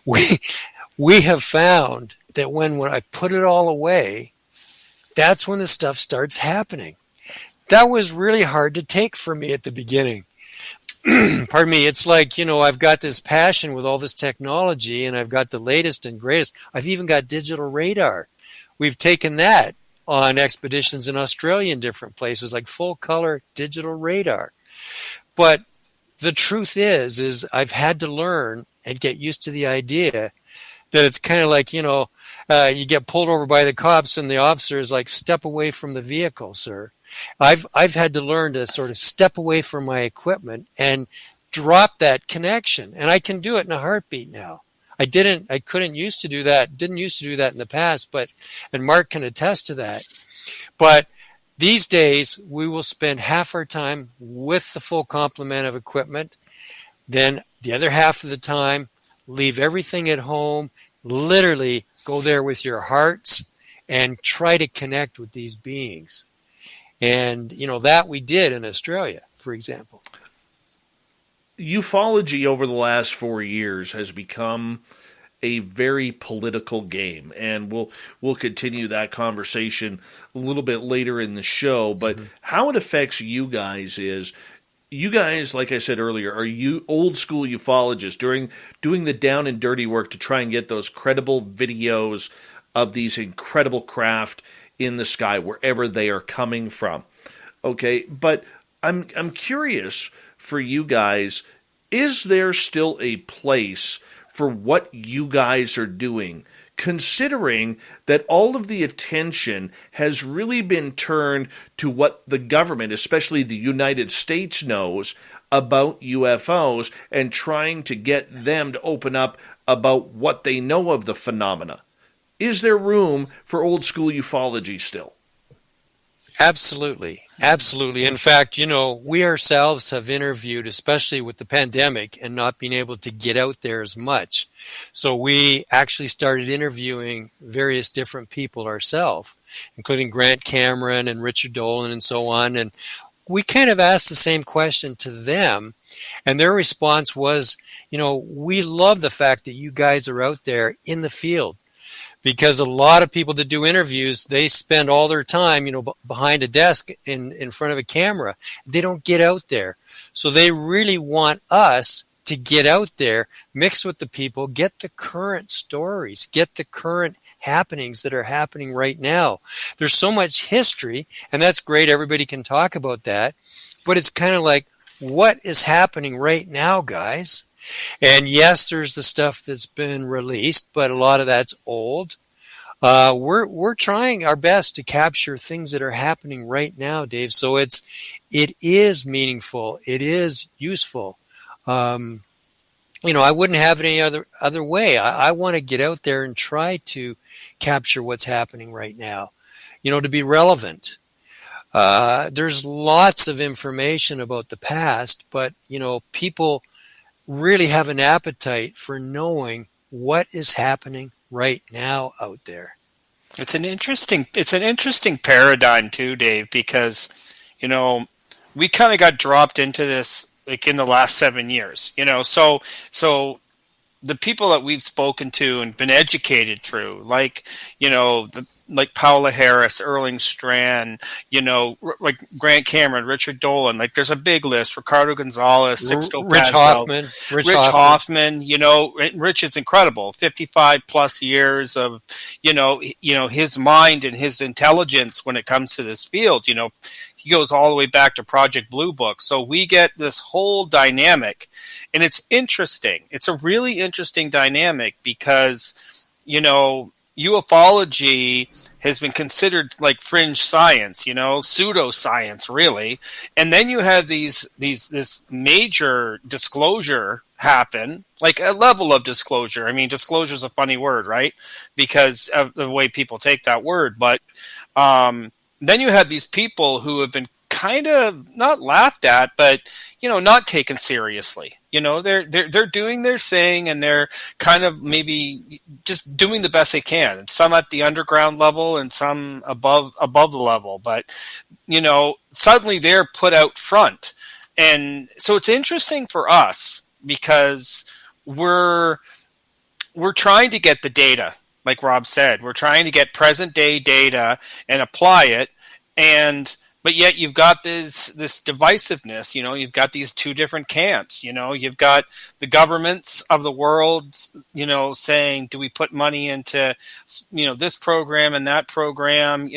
Speaker 2: We have found that when I put it all away, that's when the stuff starts happening. That was really hard to take for me at the beginning. Pardon me. It's like, I've got this passion with all this technology, and I've got the latest and greatest. I've even got digital radar. We've taken that on expeditions in Australia and different places, like full color digital radar. But the truth is I've had to learn and get used to the idea that it's kind of like, you get pulled over by the cops and the officer is like, step away from the vehicle, sir. I've had to learn to sort of step away from my equipment and drop that connection. And I can do it in a heartbeat now. I couldn't used to do that. Didn't used to do that in the past, and Mark can attest to that. But these days, we will spend half our time with the full complement of equipment. Then the other half of the time, leave everything at home, literally go there with your hearts and try to connect with these beings. And, that we did in Australia, for example.
Speaker 3: Ufology over the last 4 years has become a very political game, and we'll continue that conversation a little bit later in the show. But how it affects you guys is, you guys, like I said earlier, are you old school ufologists doing the down and dirty work to try and get those credible videos of these incredible craft in the sky wherever they are coming from. Okay, but I'm curious for you guys, is there still a place for what you guys are doing, considering that all of the attention has really been turned to what the government, especially the United States, knows about UFOs and trying to get them to open up about what they know of the phenomena? Is there room for old school ufology still?
Speaker 2: Absolutely. Absolutely. In fact, we ourselves have interviewed, especially with the pandemic and not being able to get out there as much. So we actually started interviewing various different people ourselves, including Grant Cameron and Richard Dolan and so on. And we kind of asked the same question to them. And their response was, we love the fact that you guys are out there in the field. Because a lot of people that do interviews, they spend all their time, behind a desk in front of a camera. They don't get out there. So they really want us to get out there, mix with the people, get the current stories, get the current happenings that are happening right now. There's so much history, and that's great. Everybody can talk about that. But it's kind of like, what is happening right now, guys? And yes, there's the stuff that's been released, but a lot of that's old. We're trying our best to capture things that are happening right now, Dave. So it is meaningful. It is useful. I wouldn't have it any other way. I want to get out there and try to capture what's happening right now, to be relevant. There's lots of information about the past, but, people really have an appetite for knowing what is happening right now out there.
Speaker 4: It's an interesting paradigm too, Dave, because, we kind of got dropped into this like in the last 7 years, so the people that we've spoken to and been educated through, like, like Paula Harris, Erling Strand, like Grant Cameron, Richard Dolan, like there's a big list, Ricardo Gonzalez, Sixto
Speaker 2: Rich
Speaker 4: Pascal,
Speaker 2: Rich
Speaker 4: Hoffman, Rich is incredible, 55 plus years of, his mind and his intelligence when it comes to this field, he goes all the way back to Project Blue Book. So we get this whole dynamic, and it's interesting. It's a really interesting dynamic because, ufology has been considered like fringe science, pseudoscience, really. And then you have this major disclosure happen, like a level of disclosure. I mean, disclosure is a funny word, right? Because of the way people take that word. But then you have these people who have been kind of not laughed at, but not taken seriously. They're doing their thing, and they're kind of maybe just doing the best they can. And some at the underground level, and some above the level. But suddenly they're put out front, and so it's interesting for us because we're trying to get the data, like Rob said. We're trying to get present day data and apply it, but yet you've got this divisiveness. You've got these two different camps. You've got the governments of the world, saying, do we put money into, this program and that program?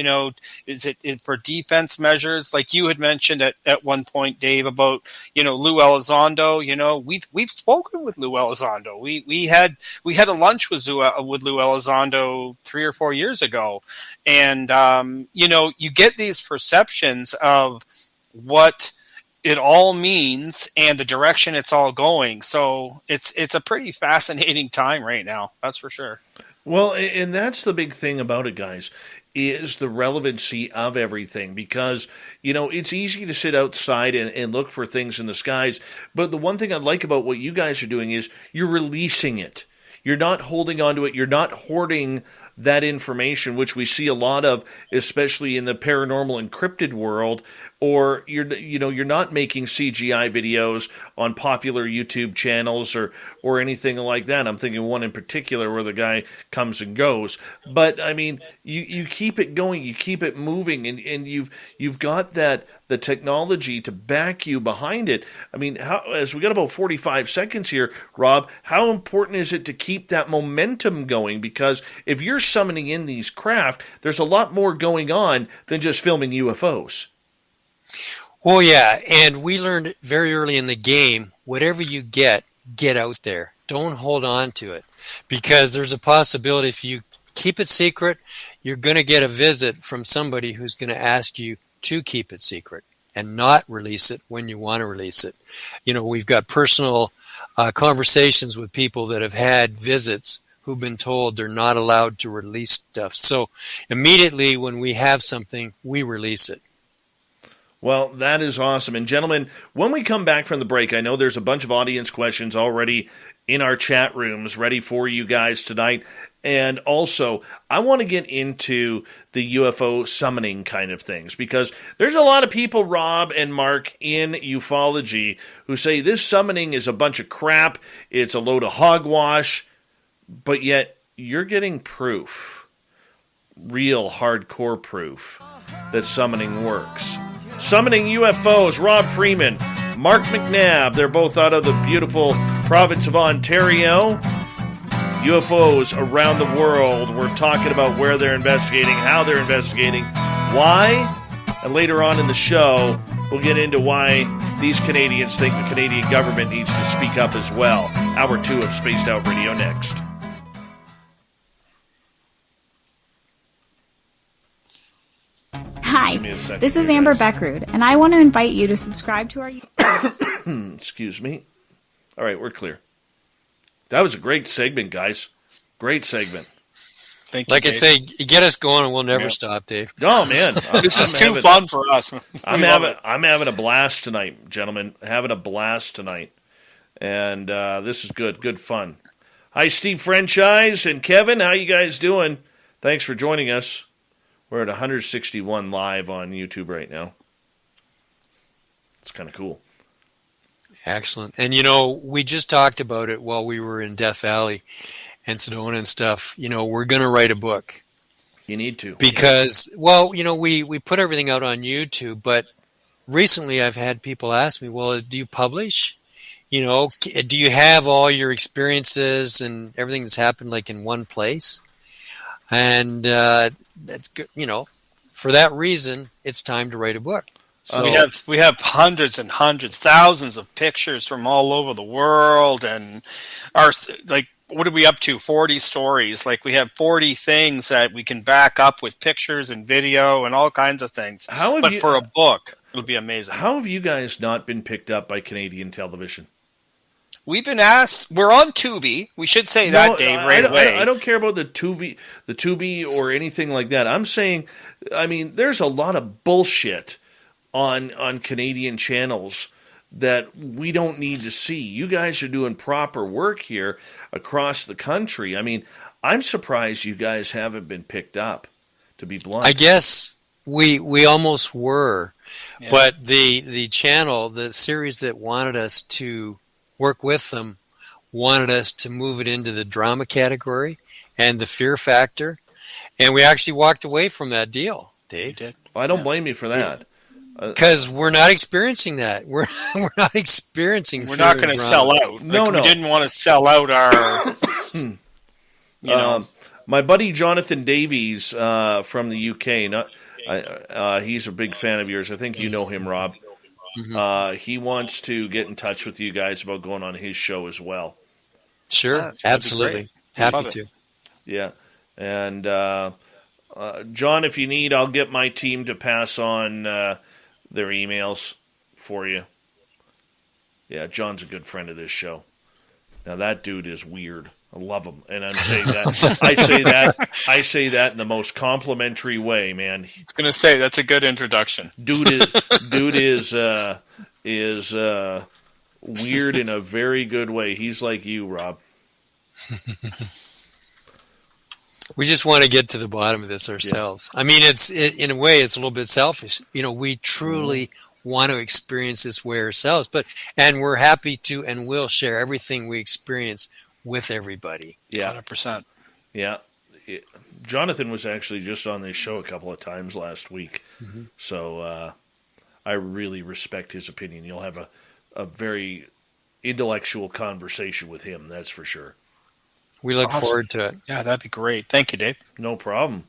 Speaker 4: Is it for defense measures? Like you had mentioned at one point, Dave, about, Lou Elizondo. We've spoken with Lou Elizondo. We had a lunch with Lou Elizondo 3 or 4 years ago. And, you get these perceptions of what it all means and the direction it's all going. So it's a pretty fascinating time right now. That's for sure.
Speaker 3: Well, and that's the big thing about it, guys, is the relevancy of everything, because, it's easy to sit outside and look for things in the skies. But the one thing I like about what you guys are doing is you're releasing it. You're not holding on to it. You're not hoarding that information, which we see a lot of, especially in the paranormal encrypted world, or you're not making CGI videos on popular YouTube channels or anything like that. I'm thinking one in particular where the guy comes and goes. But I mean, you keep it going, you keep it moving, and you've got the technology to back you behind it. I mean, as we got about 45 seconds here, Rob, how important is it to keep that momentum going? Because if you're summoning in these craft, there's a lot more going on than just filming UFOs.
Speaker 2: Well, yeah, and we learned very early in the game, whatever you get out there. Don't hold on to it, because there's a possibility if you keep it secret, you're going to get a visit from somebody who's going to ask you to keep it secret and not release it when you want to release it. We've got personal conversations with people that have had visits who've been told they're not allowed to release stuff. So immediately when we have something, we release it.
Speaker 3: Well, that is awesome. And gentlemen, when we come back from the break, I know there's a bunch of audience questions already in our chat rooms ready for you guys tonight. And also, I want to get into the UFO summoning kind of things, because there's a lot of people, Rob and Mark, in ufology who say this summoning is a bunch of crap, it's a load of hogwash, but yet you're getting proof, real hardcore proof, that summoning works. Summoning UFOs, Rob Freeman, Mark Mcnabb, they're both out of the beautiful province of Ontario. UFOs around the world. We're talking about where they're investigating, how they're investigating, why, and later on in the show, we'll get into why these Canadians think the Canadian government needs to speak up as well. Hour 2 of Spaced Out Radio next.
Speaker 11: Hi, this is Amber Beckrud, and I want to invite you to subscribe to our...
Speaker 3: Excuse me. All right, we're clear. That was a great segment, guys. Great segment.
Speaker 4: Thank you,
Speaker 2: like
Speaker 4: Dave.
Speaker 2: I say, get us going and we'll never stop, Dave.
Speaker 3: Oh, man.
Speaker 4: This is too fun for us.
Speaker 3: I'm having a blast tonight, gentlemen. Having a blast tonight. And this is good. Good fun. Hi, Steve Franchise and Kevin. How you guys doing? Thanks for joining us. We're at 161 live on YouTube right now. It's kind of cool.
Speaker 2: Excellent. And, we just talked about it while we were in Death Valley and Sedona and stuff. We're going to write a book.
Speaker 3: You need to.
Speaker 2: Because, we put everything out on YouTube, but recently I've had people ask me, well, do you publish? Do you have all your experiences and everything that's happened like in one place? And, that's good. For that reason, it's time to write a book.
Speaker 4: So we have hundreds and hundreds, thousands of pictures from all over the world, and what are we up to? 40 stories. Like, we have 40 things that we can back up with pictures and video and all kinds of things. For a book, it'll be amazing.
Speaker 3: How have you guys not been picked up by Canadian television?
Speaker 4: We've been asked. We're on Tubi. We should say that, Dave, right away.
Speaker 3: I don't care about the Tubi or anything like that. I'm saying, there's a lot of bullshit on Canadian channels that we don't need to see. You guys are doing proper work here across the country. I'm surprised you guys haven't been picked up, to be blunt.
Speaker 2: I guess we almost were, but the channel, the series that wanted us to work with them, wanted us to move it into the drama category and the fear factor, and we actually walked away from that deal, Dave.
Speaker 3: I don't blame you for that.
Speaker 2: Because we're not experiencing that. We're not experiencing.
Speaker 4: We're not going to sell out.
Speaker 3: No.
Speaker 4: We didn't want to sell out our.
Speaker 3: My buddy Jonathan Davies from the UK. He's a big fan of yours. I think you know him, Rob. Mm-hmm. He wants to get in touch with you guys about going on his show as well.
Speaker 2: Sure, absolutely, happy to.
Speaker 3: Yeah, and John, if you need, I'll get my team to pass on their emails for you. Yeah, John's a good friend of this show. Now that dude is weird. I love him, and I'm saying that. I say that in the most complimentary way, man.
Speaker 4: I was gonna say that's a good introduction.
Speaker 3: Dude is weird in a very good way. He's like you, Rob.
Speaker 2: We just want to get to the bottom of this ourselves. Yeah. In a way, it's a little bit selfish. We truly want to experience this way ourselves, and we're happy to and will share everything we experience with everybody.
Speaker 3: Yeah,
Speaker 4: 100%.
Speaker 3: Yeah, Jonathan was actually just on this show a couple of times last week, so I really respect his opinion. You'll have a very intellectual conversation with him. That's for sure.
Speaker 2: We look forward to it.
Speaker 4: Yeah, that'd be great. Thank you, Dave.
Speaker 3: No problem.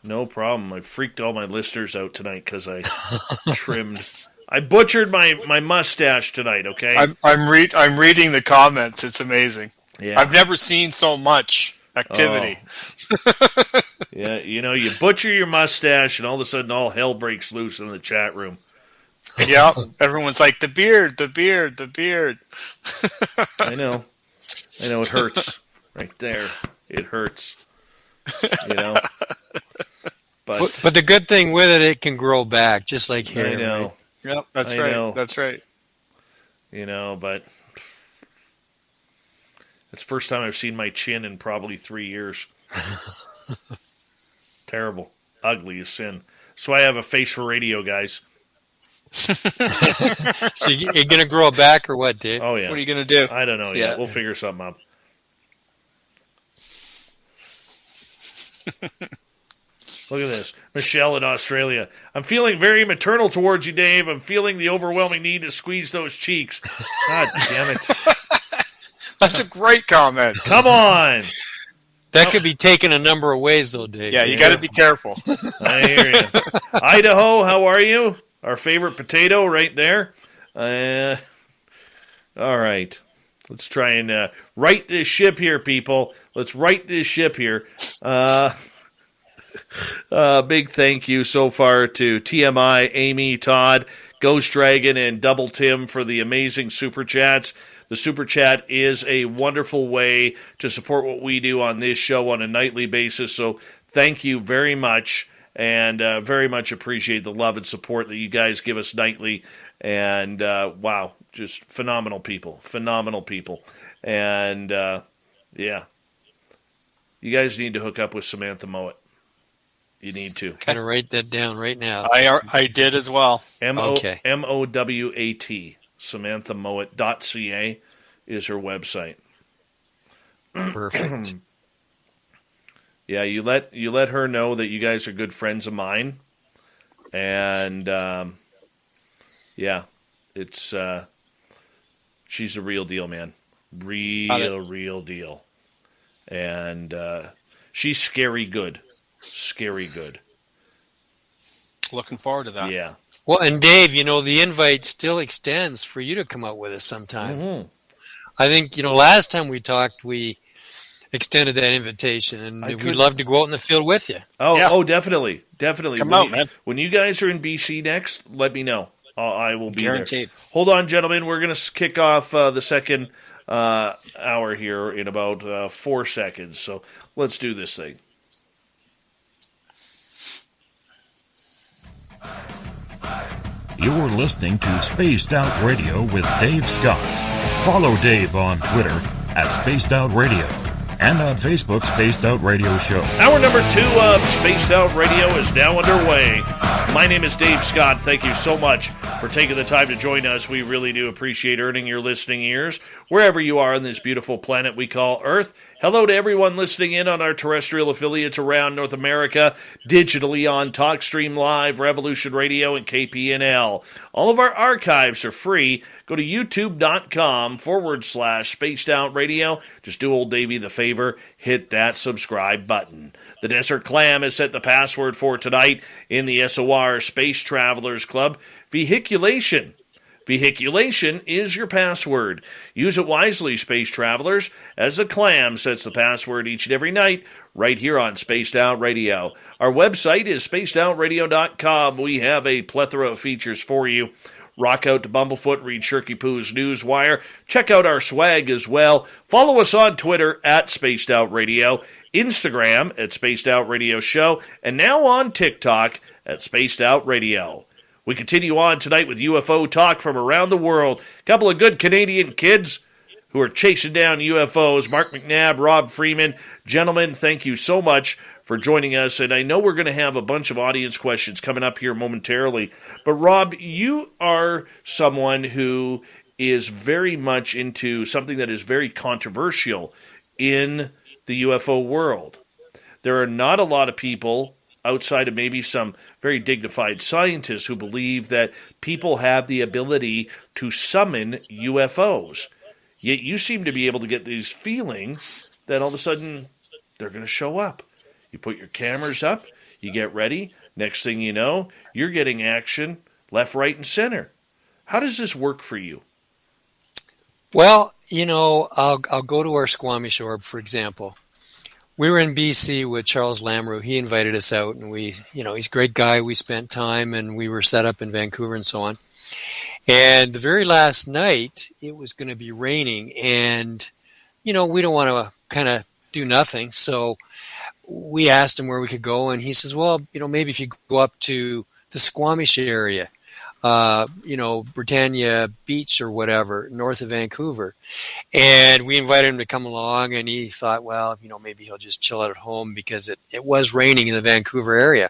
Speaker 3: I freaked all my listeners out tonight because I I butchered my mustache tonight. Okay,
Speaker 4: I'm reading the comments. It's amazing.
Speaker 3: Yeah,
Speaker 4: I've never seen so much activity.
Speaker 3: Oh. Yeah, you butcher your mustache, and all of a sudden, all hell breaks loose in the chat room.
Speaker 4: Yeah, everyone's like, the beard.
Speaker 3: I know, it hurts. Right there, it hurts. But
Speaker 2: the good thing with it can grow back, just like hair.
Speaker 3: I know.
Speaker 2: Right?
Speaker 4: Yep, that's right. That's right.
Speaker 3: But it's the first time I've seen my chin in probably 3 years. Terrible, ugly as sin. So I have a face for radio, guys.
Speaker 2: So you're gonna grow it back or what, Dave?
Speaker 3: Oh yeah.
Speaker 4: What are you gonna do?
Speaker 3: I don't know yet. We'll figure something out. Look at this. Michelle in Australia. I'm feeling very maternal towards you, Dave. I'm feeling the overwhelming need to squeeze those cheeks. God damn it.
Speaker 4: That's a great comment.
Speaker 3: Come on.
Speaker 2: That could be taken a number of ways, though, Dave.
Speaker 4: Yeah, you got to be careful.
Speaker 3: I hear you. Idaho, how are you? Our favorite potato right there. All right. Let's try and right this ship here, people. Let's right this ship here. Big thank you so far to TMI, Amy, Todd, Ghost Dragon, and Double Tim for the amazing Super Chats. The Super Chat is a wonderful way to support what we do on this show on a nightly basis. So thank you very much, and very much appreciate the love and support that you guys give us nightly. And wow, just phenomenal people. And yeah, you guys need to hook up with Samantha Mowat. You need to.
Speaker 2: Kind of write that down right now.
Speaker 4: I did as well.
Speaker 3: Mowat. SamanthaMowat.ca is her website.
Speaker 2: Perfect.
Speaker 3: Yeah, you let her know that you guys are good friends of mine, and yeah, it's she's a real deal, man. Real deal, and she's scary good. Looking forward to that.
Speaker 2: Well, and Dave, the invite still extends for you to come out with us sometime.
Speaker 3: Mm-hmm.
Speaker 2: I think, last time we talked, we extended that invitation, and we'd love to go out in the field with you.
Speaker 3: Oh, definitely.
Speaker 4: Come out, man.
Speaker 3: When you guys are in BC next, let me know. I will be
Speaker 4: guaranteed.
Speaker 3: There. Hold on, gentlemen. We're going to kick off the second hour here in about 4 seconds. So let's do this thing.
Speaker 12: You're listening to Spaced Out Radio with Dave Scott. Follow Dave on Twitter at Spaced Out Radio and on Facebook, Spaced Out Radio Show.
Speaker 3: Hour number 2 of Spaced Out Radio is now underway. My name is Dave Scott. Thank you so much for taking the time to join us. We really do appreciate earning your listening ears wherever you are on this beautiful planet we call Earth. Hello to everyone listening in on our terrestrial affiliates around North America, digitally on TalkStream Live, Revolution Radio, and KPNL. All of our archives are free. Go to youtube.com/Spaced Out Radio. Just do old Davey the favor, hit that subscribe button. The Desert Clam has set the password for tonight in the SOR Space Travelers Club. Vehiculation. Vehiculation is your password. Use it wisely, space travelers, as the Clam sets the password each and every night right here on Spaced Out Radio. Our website is spacedoutradio.com. We have a plethora of features for you. Rock out to Bumblefoot, read Shirky Poo's Newswire. Check out our swag as well. Follow us on Twitter at Spaced Out Radio, Instagram at Spaced Out Radio Show, and now on TikTok at Spaced Out Radio. We continue on tonight with UFO talk from around the world. A couple of good Canadian kids who are chasing down UFOs. Mark Mcnabb, Rob Freeman. Gentlemen, thank you so much for joining us. And I know we're going to have a bunch of audience questions coming up here momentarily. But Rob, you are someone who is very much into something that is very controversial in the UFO world. There are not a lot of people outside of maybe some very dignified scientists who believe that people have the ability to summon UFOs. Yet you seem to be able to get these feelings that all of a sudden they're going to show up. You put your cameras up, you get ready, next thing you know, you're getting action left, right, and center. How does this work for you?
Speaker 2: Well, I'll go to our Squamish Orb, for example. We were in BC with Charles Lamrew. He invited us out, and he's a great guy. We spent time, and we were set up in Vancouver and so on. And the very last night, it was going to be raining, and, we don't want to kind of do nothing. So we asked him where we could go, and he says, well, maybe if you go up to the Squamish area, Britannia Beach or whatever, north of Vancouver. And we invited him to come along, and he thought, well, maybe he'll just chill out at home because it was raining in the Vancouver area.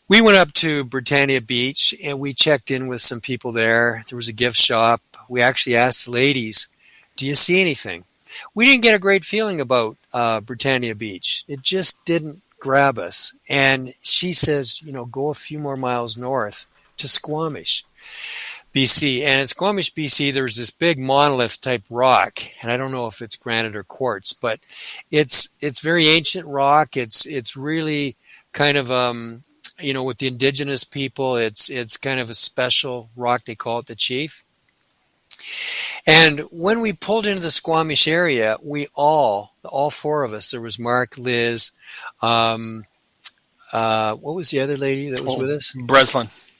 Speaker 2: We went up to Britannia Beach, and we checked in with some people there. There was a gift shop. We actually asked the ladies, do you see anything? We didn't get a great feeling about Britannia Beach. It just didn't grab us. And she says, go a few more miles north to Squamish, BC. And at Squamish, BC, there's this big monolith-type rock, and I don't know if it's granite or quartz, but it's very ancient rock. It's really kind of with the indigenous people, it's kind of a special rock. They call it the Chief. And when we pulled into the Squamish area, we all four of us, there was Mark, Liz, what was the other lady that was with us?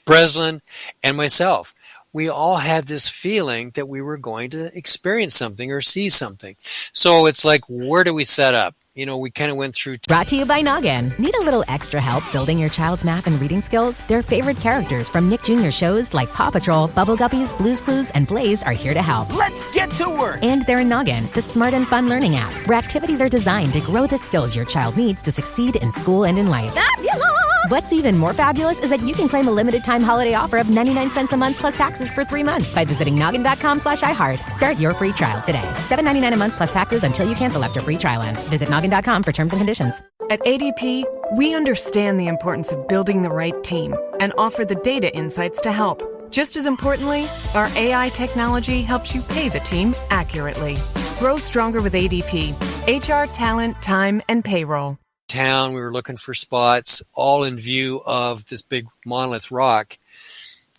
Speaker 2: Breslin, and myself. We all had this feeling that we were going to experience something or see something. So it's like, where do we set up? We kind of went through...
Speaker 1: Brought to you by Noggin. Need a little extra help building your child's math and reading skills? Their favorite characters from Nick Jr. shows like Paw Patrol, Bubble Guppies, Blue's Clues, and Blaze are here to help.
Speaker 13: Let's get to work!
Speaker 1: And they're in Noggin, the smart and fun learning app, where activities are designed to grow the skills your child needs to succeed in school and in life. Fabulous! What's even more fabulous is that you can claim a limited-time holiday offer of 99 cents a month plus taxes for 3 months by visiting noggin.com/iHeart. Start your free trial today. $7.99 a month plus taxes until you cancel after free trial ends. Visit noggin.com for terms and conditions.
Speaker 14: At ADP, we understand the importance of building the right team and offer the data insights to help. Just as importantly, our AI technology helps you pay the team accurately. Grow stronger with ADP. HR, talent, time, and payroll.
Speaker 2: Town, we were looking for spots, all in view of this big monolith rock.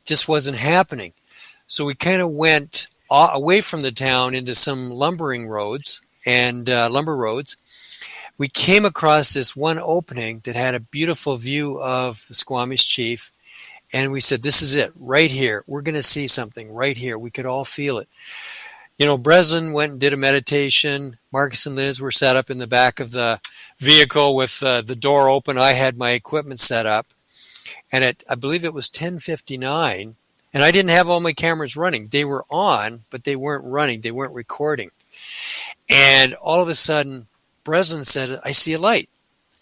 Speaker 2: just wasn't happening. So we kind of went away from the town into some lumbering roads and lumber roads. We came across this one opening that had a beautiful view of the Squamish Chief, and we said, this is it, right here. We're going to see something right here. We could all feel it. Breslin went and did a meditation. Marcus and Liz were set up in the back of the vehicle with the door open. I had my equipment set up, and I believe it was 10:59, and I didn't have all my cameras running. They were on, but they weren't running. They weren't recording. And all of a sudden, Breslin said, I see a light.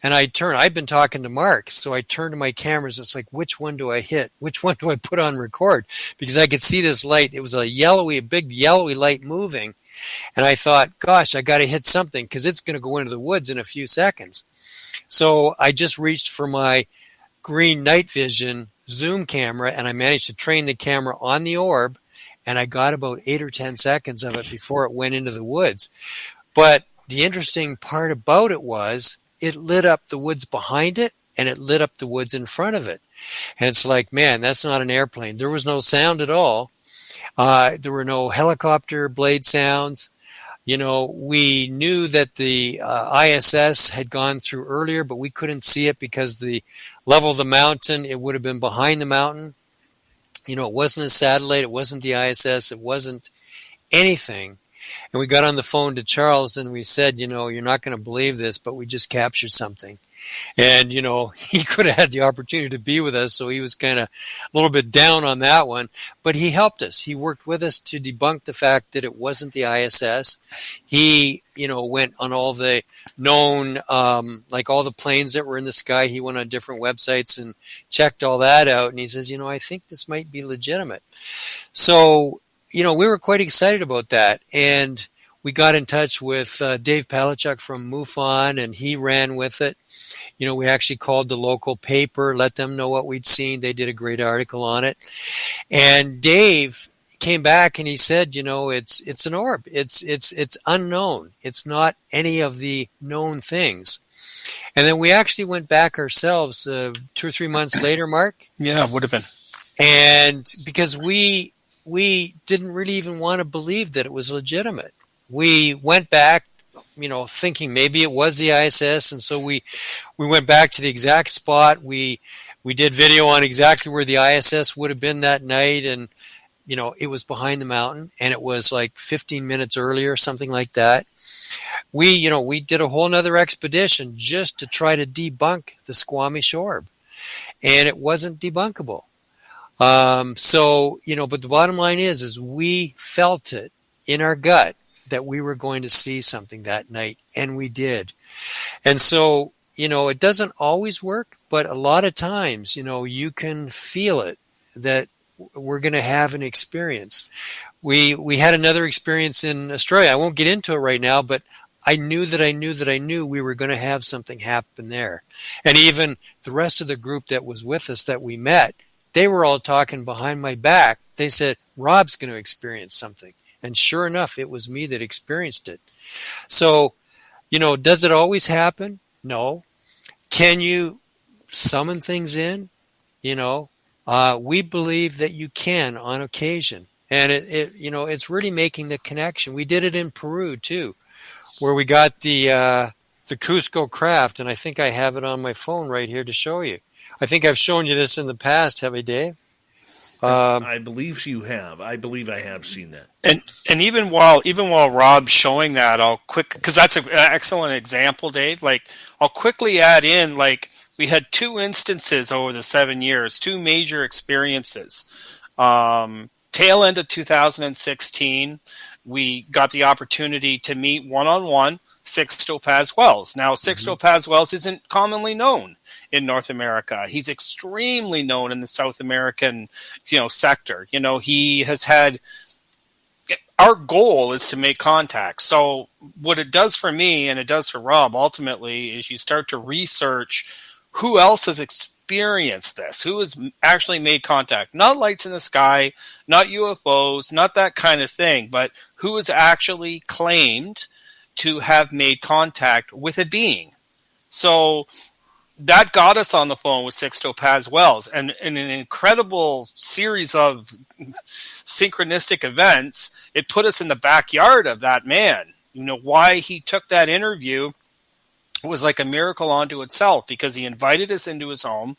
Speaker 2: And I turned. I'd been talking to Mark, so I turned to my cameras. It's like, which one do I hit? Which one do I put on record? Because I could see this light. It was a big yellowy light moving. And I thought, gosh, I got to hit something because it's going to go into the woods in a few seconds. So I just reached for my green night vision zoom camera, and I managed to train the camera on the orb, and I got about 8 or 10 seconds of it before it went into the woods. But the interesting part about it was it lit up the woods behind it, and it lit up the woods in front of it. And it's like, man, that's not an airplane. There was no sound at all. There were no helicopter blade sounds. We knew that the ISS had gone through earlier, but we couldn't see it because the level of the mountain, it would have been behind the mountain. It wasn't a satellite. It wasn't the ISS. It wasn't anything. And we got on the phone to Charles and we said, you're not going to believe this, but we just captured something. And, he could have had the opportunity to be with us, so he was kind of a little bit down on that one. But he helped us. He worked with us to debunk the fact that it wasn't the ISS. He, went on all the known, like all the planes that were in the sky. He went on different websites and checked all that out. And he says, I think this might be legitimate. So, we were quite excited about that. And we got in touch with Dave Palachuk from MUFON, and he ran with it. We actually called the local paper, let them know what we'd seen. They did a great article on it. And Dave came back and he said, it's an orb. It's unknown. It's not any of the known things. And then we actually went back ourselves 2 or 3 months later, Mark.
Speaker 4: Yeah, would have been.
Speaker 2: And because we didn't really even want to believe that it was legitimate. We went back, thinking maybe it was the ISS, and so we went back to the exact spot. We did video on exactly where the ISS would have been that night, and it was behind the mountain, and it was like 15 minutes earlier, something like that. We did a whole nother expedition just to try to debunk the Squamish orb, and it wasn't debunkable. But the bottom line is we felt it in our gut that we were going to see something that night, and we did. And so, it doesn't always work, but a lot of times, you can feel it that we're going to have an experience. We had another experience in Australia. I won't get into it right now, but I knew we were going to have something happen there. And even the rest of the group that was with us that we met, they were all talking behind my back. They said, Rob's going to experience something. And sure enough, it was me that experienced it. So, does it always happen? No. Can you summon things in? We believe that you can on occasion. And it's really making the connection. We did it in Peru too, where we got the Cusco craft, and I think I have it on my phone right here to show you. I think I've shown you this in the past, have I, Dave?
Speaker 3: I believe you have. I believe I have seen that.
Speaker 4: And even while Rob's showing that, because that's an excellent example, Dave. I'll quickly add in, we had 2 instances over the 7 years, 2 major experiences. Tail end of 2016, we got the opportunity to meet one-on-one Sixto Paz Wells. Now, Sixto Paz Wells isn't commonly known in North America. He's extremely known in the South American, sector. He has had. Our goal is to make contact. So what it does for me and it does for Rob ultimately is you start to research who else has experienced this, who has actually made contact. Not lights in the sky, not UFOs, not that kind of thing, but who has actually claimed to have made contact with a being. So that got us on the phone with Sixto Paz Wells, and in an incredible series of synchronistic events, it put us in the backyard of that man. Why he took that interview was like a miracle unto itself, because he invited us into his home.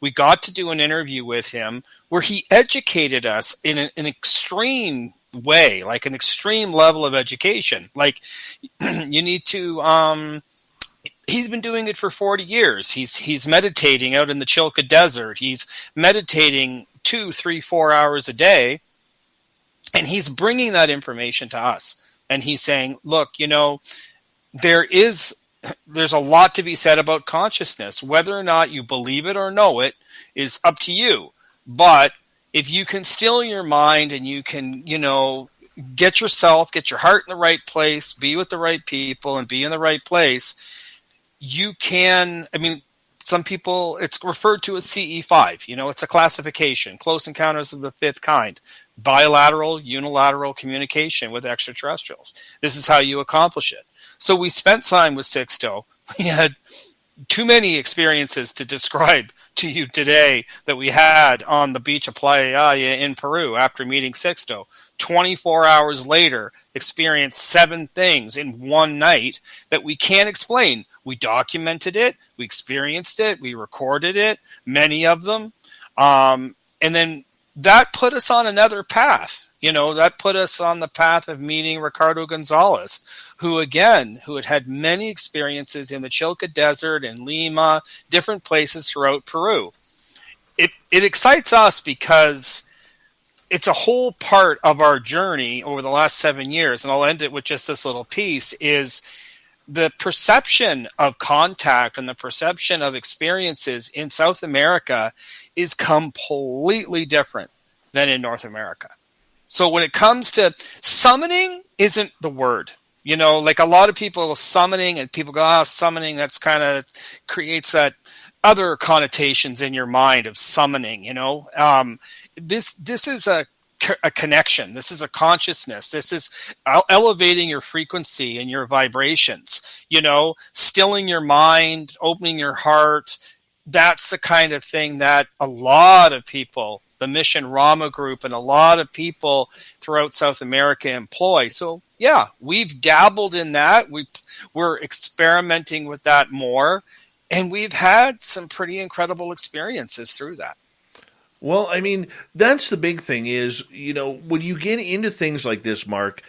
Speaker 4: We got to do an interview with him where he educated us in an extreme way, like an extreme level of education. Like, you need to, he's been doing it for 40 years. He's meditating out in the Chilka Desert. He's meditating 2, 3, 4 hours a day. And he's bringing that information to us. And he's saying, look, there's a lot to be said about consciousness. Whether or not you believe it or know it is up to you. But if you can still your mind and you can, get your heart in the right place, be with the right people and be in the right place, you can, some people, it's referred to as CE5. It's a classification, close encounters of the fifth kind, bilateral, unilateral communication with extraterrestrials. This is how you accomplish it. So we spent time with Sixto. We had too many experiences to describe to you today that we had on the beach of Playa in Peru after meeting Sixto. 24 hours later, experienced 7 things in one night that we can't explain. We documented it, we experienced it, we recorded it, many of them. And then that put us on another path. That put us on the path of meeting Ricardo Gonzalez, who had many experiences in the Chilca Desert and Lima, different places throughout Peru. It excites us because it's a whole part of our journey over the last 7 years, and I'll end it with just this little piece, is the perception of contact and the perception of experiences in South America is completely different than in North America. So when it comes to summoning, isn't the word. Like a lot of people summoning, and people go, summoning, that's kind of creates that other connotations in your mind of summoning, This is a connection. This is a consciousness. This is elevating your frequency and your vibrations, stilling your mind, opening your heart. That's the kind of thing that a lot of people, the Mission Rama group, and a lot of people throughout South America employ. So yeah, we've dabbled in that. We're experimenting with that more, and we've had some pretty incredible experiences through that.
Speaker 3: Well, that's the big thing is, when you get into things like this, Mark,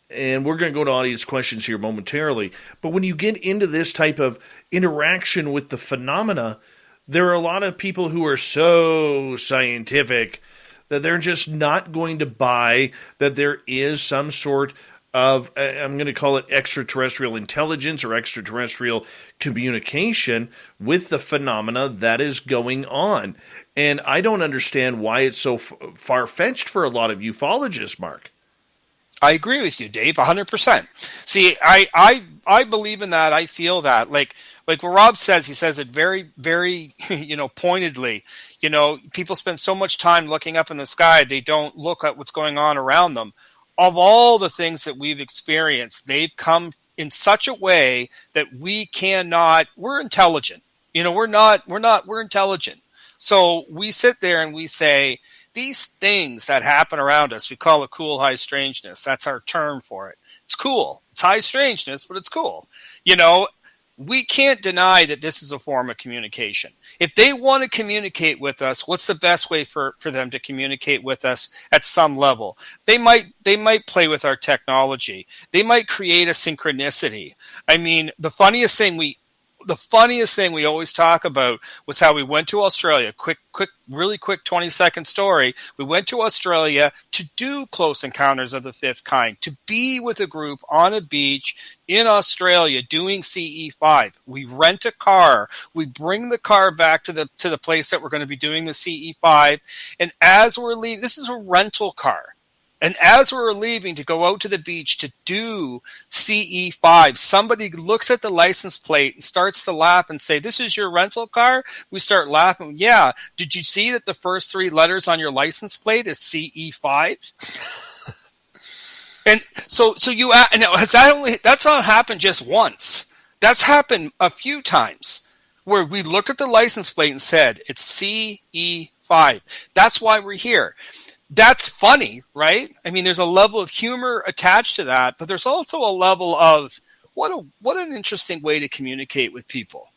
Speaker 3: and we're going to go to audience questions here momentarily, but when you get into this type of interaction with the phenomena, there are a lot of people who are so scientific that they're just not going to buy that there is some sort of, I'm going to call it extraterrestrial intelligence or extraterrestrial communication with the phenomena that is going on. And I don't understand why it's so far-fetched for a lot of ufologists, Mark.
Speaker 4: I agree with you, Dave, 100%. See, I believe in that. I feel that. Like what Rob says, he says it very, very, pointedly. People spend so much time looking up in the sky, they don't look at what's going on around them. Of all the things that we've experienced, they've come in such a way that we're intelligent. We're intelligent. So we sit there and we say, these things that happen around us, we call it cool, high strangeness. That's our term for it. It's cool. It's high strangeness, but it's cool. We can't deny that this is a form of communication. If they want to communicate with us, what's the best way for them to communicate with us at some level? They might play with our technology. They might create a synchronicity. The funniest thing we always talk about was how we went to Australia. Really quick 20-second story. We went to Australia to do Close Encounters of the Fifth Kind, to be with a group on a beach in Australia doing CE5. We rent a car. We bring the car back to the place that we're going to be doing the CE5. And as we're leaving, this is a rental car. And as we're leaving to go out to the beach to do CE5, somebody looks at the license plate and starts to laugh and say, "This is your rental car?" We start laughing. "Yeah. Did you see that the first 3 letters on your license plate is CE5? And so that's not happened just once. That's happened a few times. where we looked at the license plate and said, it's CE5. That's why we're here. That's funny, right? I mean, there's a level of humor attached to that, but there's also a level of what an interesting way to communicate with people.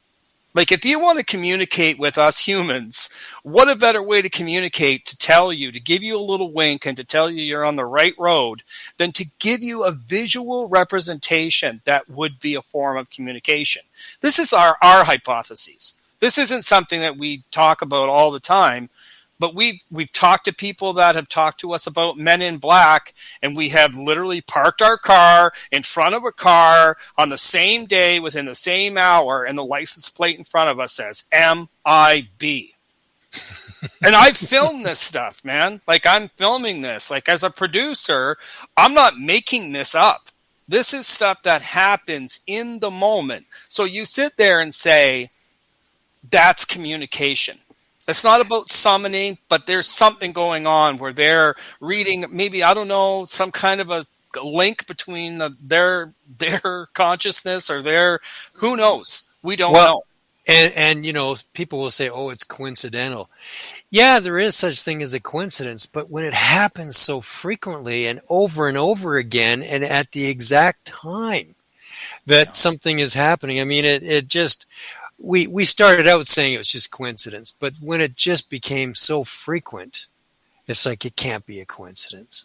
Speaker 4: Like, if you want to communicate with us humans, what a better way to communicate, to tell you, to give you a little wink and to tell you you're on the right road than to give you a visual representation that would be a form of communication. This is our hypotheses. This isn't something that we talk about all the time, but we've talked to people that have talked to us about Men in Black, and we have literally parked our car in front of a car on the same day within the same hour, and the license plate in front of us says MIB. And I filmed this stuff, man. Like, I'm filming this. Like, as a producer, I'm not making this up. This is stuff that happens in the moment. So you sit there and say, that's communication. It's not about summoning, but there's something going on where they're reading, maybe, I don't know, some kind of a link between their consciousness or their, who knows? We don't know.
Speaker 2: And you know, people will say, oh, it's coincidental. Yeah, there is such thing as a coincidence, but when it happens so frequently and over again and at the exact time that something is happening, I mean, it just... We started out saying it was just coincidence, but when it just became so frequent, it's like it can't be a coincidence.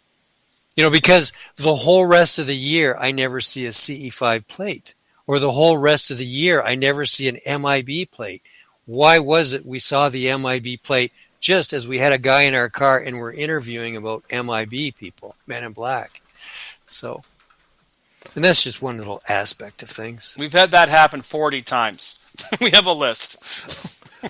Speaker 2: You know, because the whole rest of the year, I never see a CE5 plate, or the whole rest of the year, I never see an MIB plate. Why was it we saw the MIB plate just as we had a guy in our car and we're interviewing about MIB people, Men in Black? So, and that's just one little aspect of things.
Speaker 4: We've had that happen 40 times. We have a list.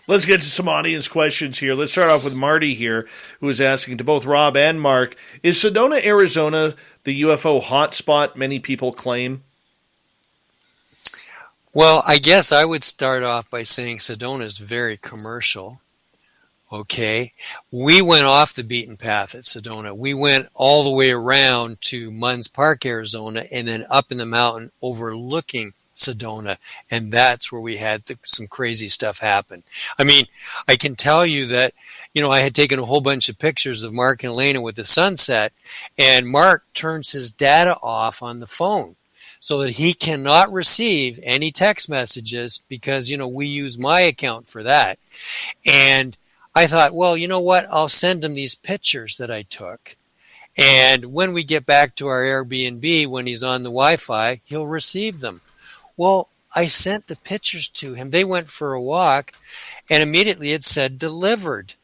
Speaker 3: Let's get to some audience questions here. Let's start off with Marty here, who is asking to both Rob and Mark, is Sedona, Arizona the UFO hotspot many people claim?
Speaker 2: Well, I guess I would start off by saying Sedona is very commercial. Okay. We went off the beaten path at Sedona. We went all the way around to Munns Park, Arizona, and then up in the mountain overlooking Sedona, and that's where we had some crazy stuff happen. I mean, I can tell you that, you know, I had taken a whole bunch of pictures of Mark and Elena with the sunset, and Mark turns his data off on the phone so that he cannot receive any text messages because, you know, we use my account for that. And I thought, well, you know what? I'll send him these pictures that I took. And when we get back to our Airbnb, when he's on the Wi-Fi, he'll receive them. Well, I sent the pictures to him. They went for a walk, and immediately it said delivered.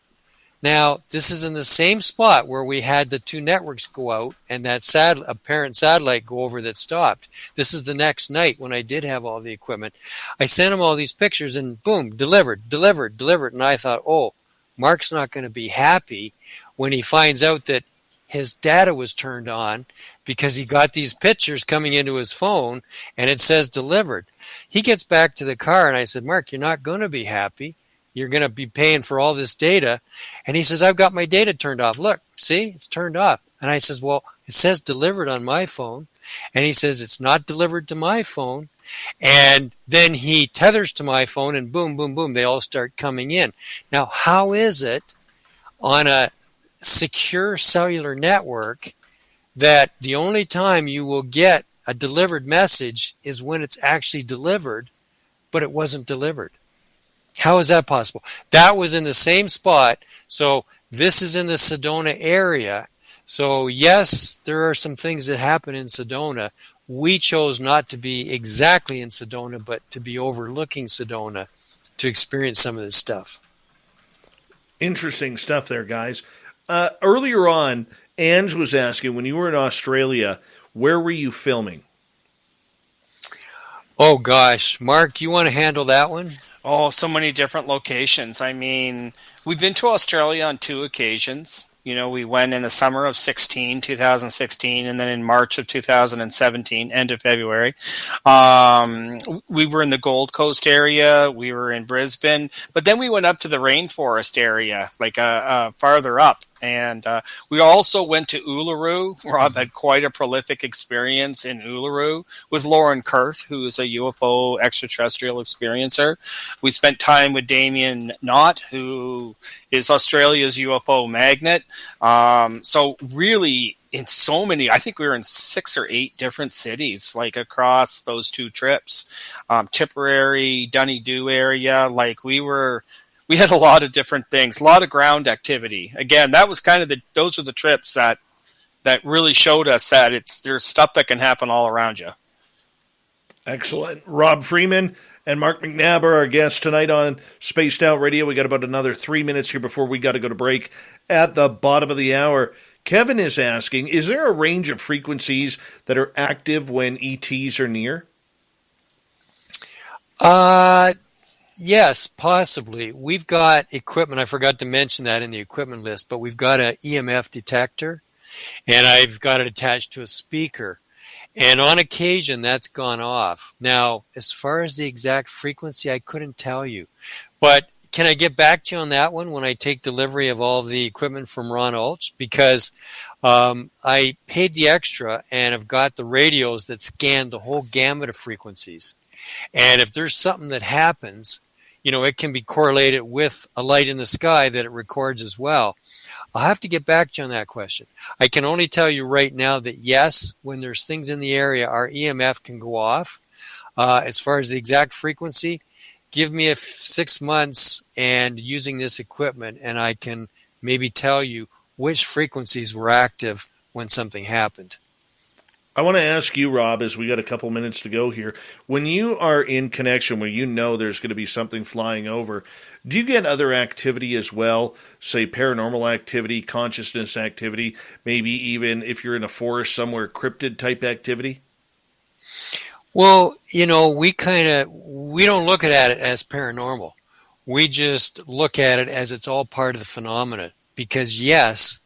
Speaker 2: Now, this is in the same spot where we had the two networks go out and that apparent satellite go over that stopped. This is the next night when I did have all the equipment. I sent him all these pictures, and boom, delivered. And I thought, oh, Mark's not going to be happy when he finds out that his data was turned on because he got these pictures coming into his phone and it says delivered. He gets back to the car and I said, Mark, you're not going to be happy. You're going to be paying for all this data. And he says, I've got my data turned off. Look, see, it's turned off. And I says, well, it says delivered on my phone. And he says, it's not delivered to my phone. And then he tethers to my phone and boom, boom, boom, they all start coming in. Now, how is it on a secure cellular network that the only time you will get a delivered message is when it's actually delivered, but it wasn't delivered? How is that possible? That was in the same spot. So this is in the Sedona area. So yes, there are some things that happen in Sedona. We chose not to be exactly in Sedona, but to be overlooking Sedona to experience some of this stuff.
Speaker 3: Interesting stuff there, guys. Earlier on, Ange was asking, when you were in Australia, where were you filming?
Speaker 2: Oh, gosh. Mark, you want to handle that one?
Speaker 4: Oh, so many different locations. I mean, we've been to Australia on 2 occasions. You know, we went in the summer of 2016, and then in March of 2017, end of February. We were in the Gold Coast area. We were in Brisbane. But then we went up to the rainforest area, like farther up. And we also went to Uluru. Rob had quite a prolific experience in Uluru with Lauren Kurth, who is a UFO extraterrestrial experiencer. We spent time with Damien Knott, who is Australia's UFO magnet. So really, in so many, I think we were in 6 or 8 different cities, like across those 2 trips. Tipperary, Dunedoo area, like we had a lot of different things, a lot of ground activity. Again, that was kind of those are the trips that really showed us that there's stuff that can happen all around you.
Speaker 3: Excellent. Rob Freeman and Mark Mcnabb are our guests tonight on Spaced Out Radio. We got about another 3 minutes here before we got to go to break at the bottom of the hour. Kevin is asking, is there a range of frequencies that are active when ETs are near?
Speaker 2: Yes, possibly. We've got equipment. I forgot to mention that in the equipment list, but we've got an EMF detector, and I've got it attached to a speaker. And on occasion, that's gone off. Now, as far as the exact frequency, I couldn't tell you. But can I get back to you on that one when I take delivery of all the equipment from Ron Ulch? Because I paid the extra and have got the radios that scan the whole gamut of frequencies. And if there's something that happens, it can be correlated with a light in the sky that it records as well. I'll have to get back to you on that question. I can only tell you right now that yes, when there's things in the area, our EMF can go off. As far as the exact frequency, give me 6 months and using this equipment, and I can maybe tell you which frequencies were active when something happened.
Speaker 3: I want to ask you, Rob, as we got a couple minutes to go here, when you are in connection where there's going to be something flying over, do you get other activity as well, say paranormal activity, consciousness activity, maybe even if you're in a forest somewhere, cryptid type activity?
Speaker 2: Well, we don't look at it as paranormal. We just look at it as it's all part of the phenomena. Because yes,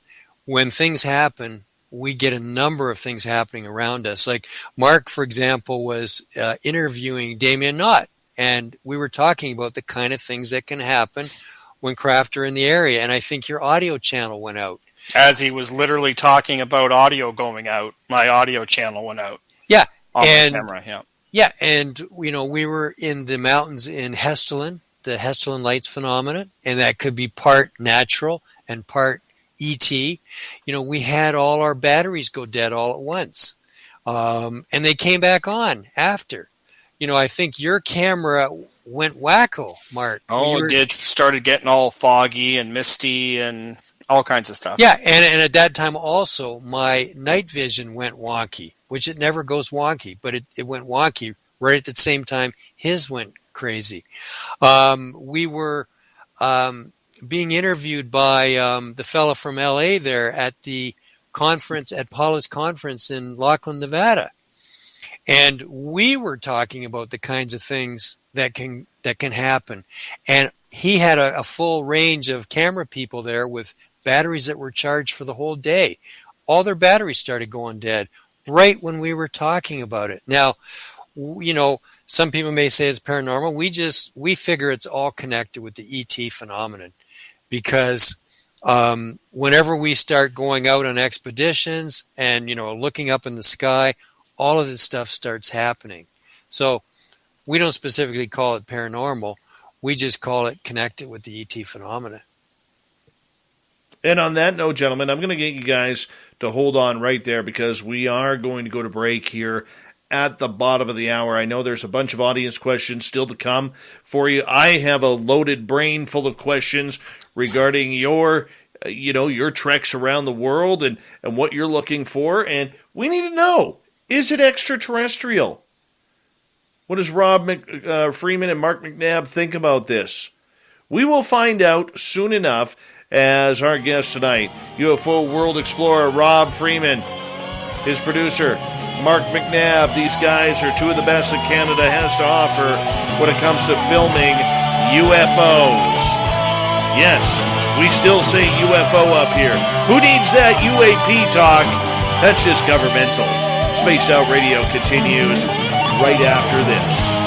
Speaker 2: when things happen, we get a number of things happening around us. Like Mark, for example, was interviewing Damien Knott, and we were talking about the kind of things that can happen when craft are in the area. And I think your audio channel went out.
Speaker 4: As he was literally talking about audio going out, my audio channel went out.
Speaker 2: Yeah.
Speaker 4: On my camera, yeah.
Speaker 2: Yeah, and we were in the mountains in Hesselen, the Hesselen Lights phenomenon, and that could be part natural and part ET. We had all our batteries go dead all at once, and they came back on after. I think your camera went wacko, Mark.
Speaker 4: Oh, it did. Started getting all foggy and misty and all kinds of stuff.
Speaker 2: Yeah, and at that time also, my night vision went wonky, which it never goes wonky, but it went wonky right at the same time his went crazy. We were being interviewed by the fellow from LA there at the conference, at Paula's conference in Laughlin, Nevada. And we were talking about the kinds of things that can happen. And he had a full range of camera people there with batteries that were charged for the whole day. All their batteries started going dead right when we were talking about it. Now, some people may say it's paranormal. We figure it's all connected with the ET phenomenon. Because whenever we start going out on expeditions and, looking up in the sky, all of this stuff starts happening. So we don't specifically call it paranormal. We just call it connected with the ET phenomena.
Speaker 3: And on that note, gentlemen, I'm going to get you guys to hold on right there because we are going to go to break here at the bottom of the hour. I know there's a bunch of audience questions still to come for you. I have a loaded brain full of questions regarding your treks around the world and what you're looking for. And we need to know, is it extraterrestrial? What does Rob Freeman and Mark Mcnabb think about this? We will find out soon enough as our guest tonight, UFO World Explorer Rob Freeman, his producer, Mark Mcnabb. These guys are two of the best that Canada has to offer when it comes to filming UFOs. Yes, we still say UFO up here. Who needs that UAP talk? That's just governmental. Spaced Out Radio continues right after this.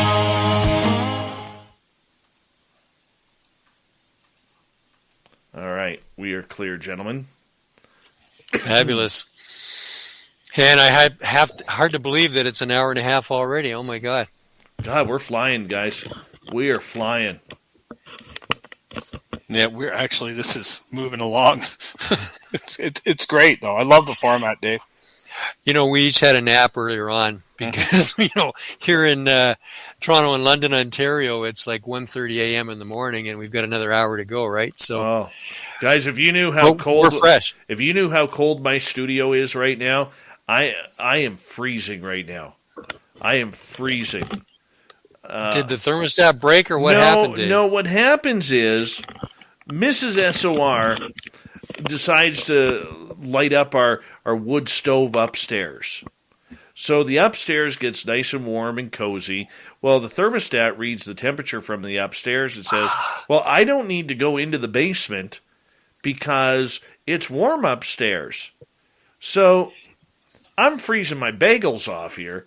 Speaker 3: All right, we are clear, gentlemen.
Speaker 2: Fabulous. And I had hard to believe that it's an hour and a half already. Oh my God.
Speaker 3: God, we're flying, guys. We are flying.
Speaker 4: Yeah, this is moving along. It's great though. I love the format, Dave.
Speaker 2: We each had a nap earlier on because, here in Toronto and London, Ontario, it's like 1:30 a.m. in the morning, and we've got another hour to go, right? So,
Speaker 3: guys, if you knew how cold
Speaker 2: we're fresh.
Speaker 3: If you knew how cold my studio is right now, I am freezing right now. I am freezing.
Speaker 2: Did the thermostat break, or what happened, Dave?
Speaker 3: No, what happens is Mrs. SOR decides to light up our wood stove upstairs. So the upstairs gets nice and warm and cozy. Well, the thermostat reads the temperature from the upstairs and says, well, I don't need to go into the basement because it's warm upstairs. So I'm freezing my bagels off here.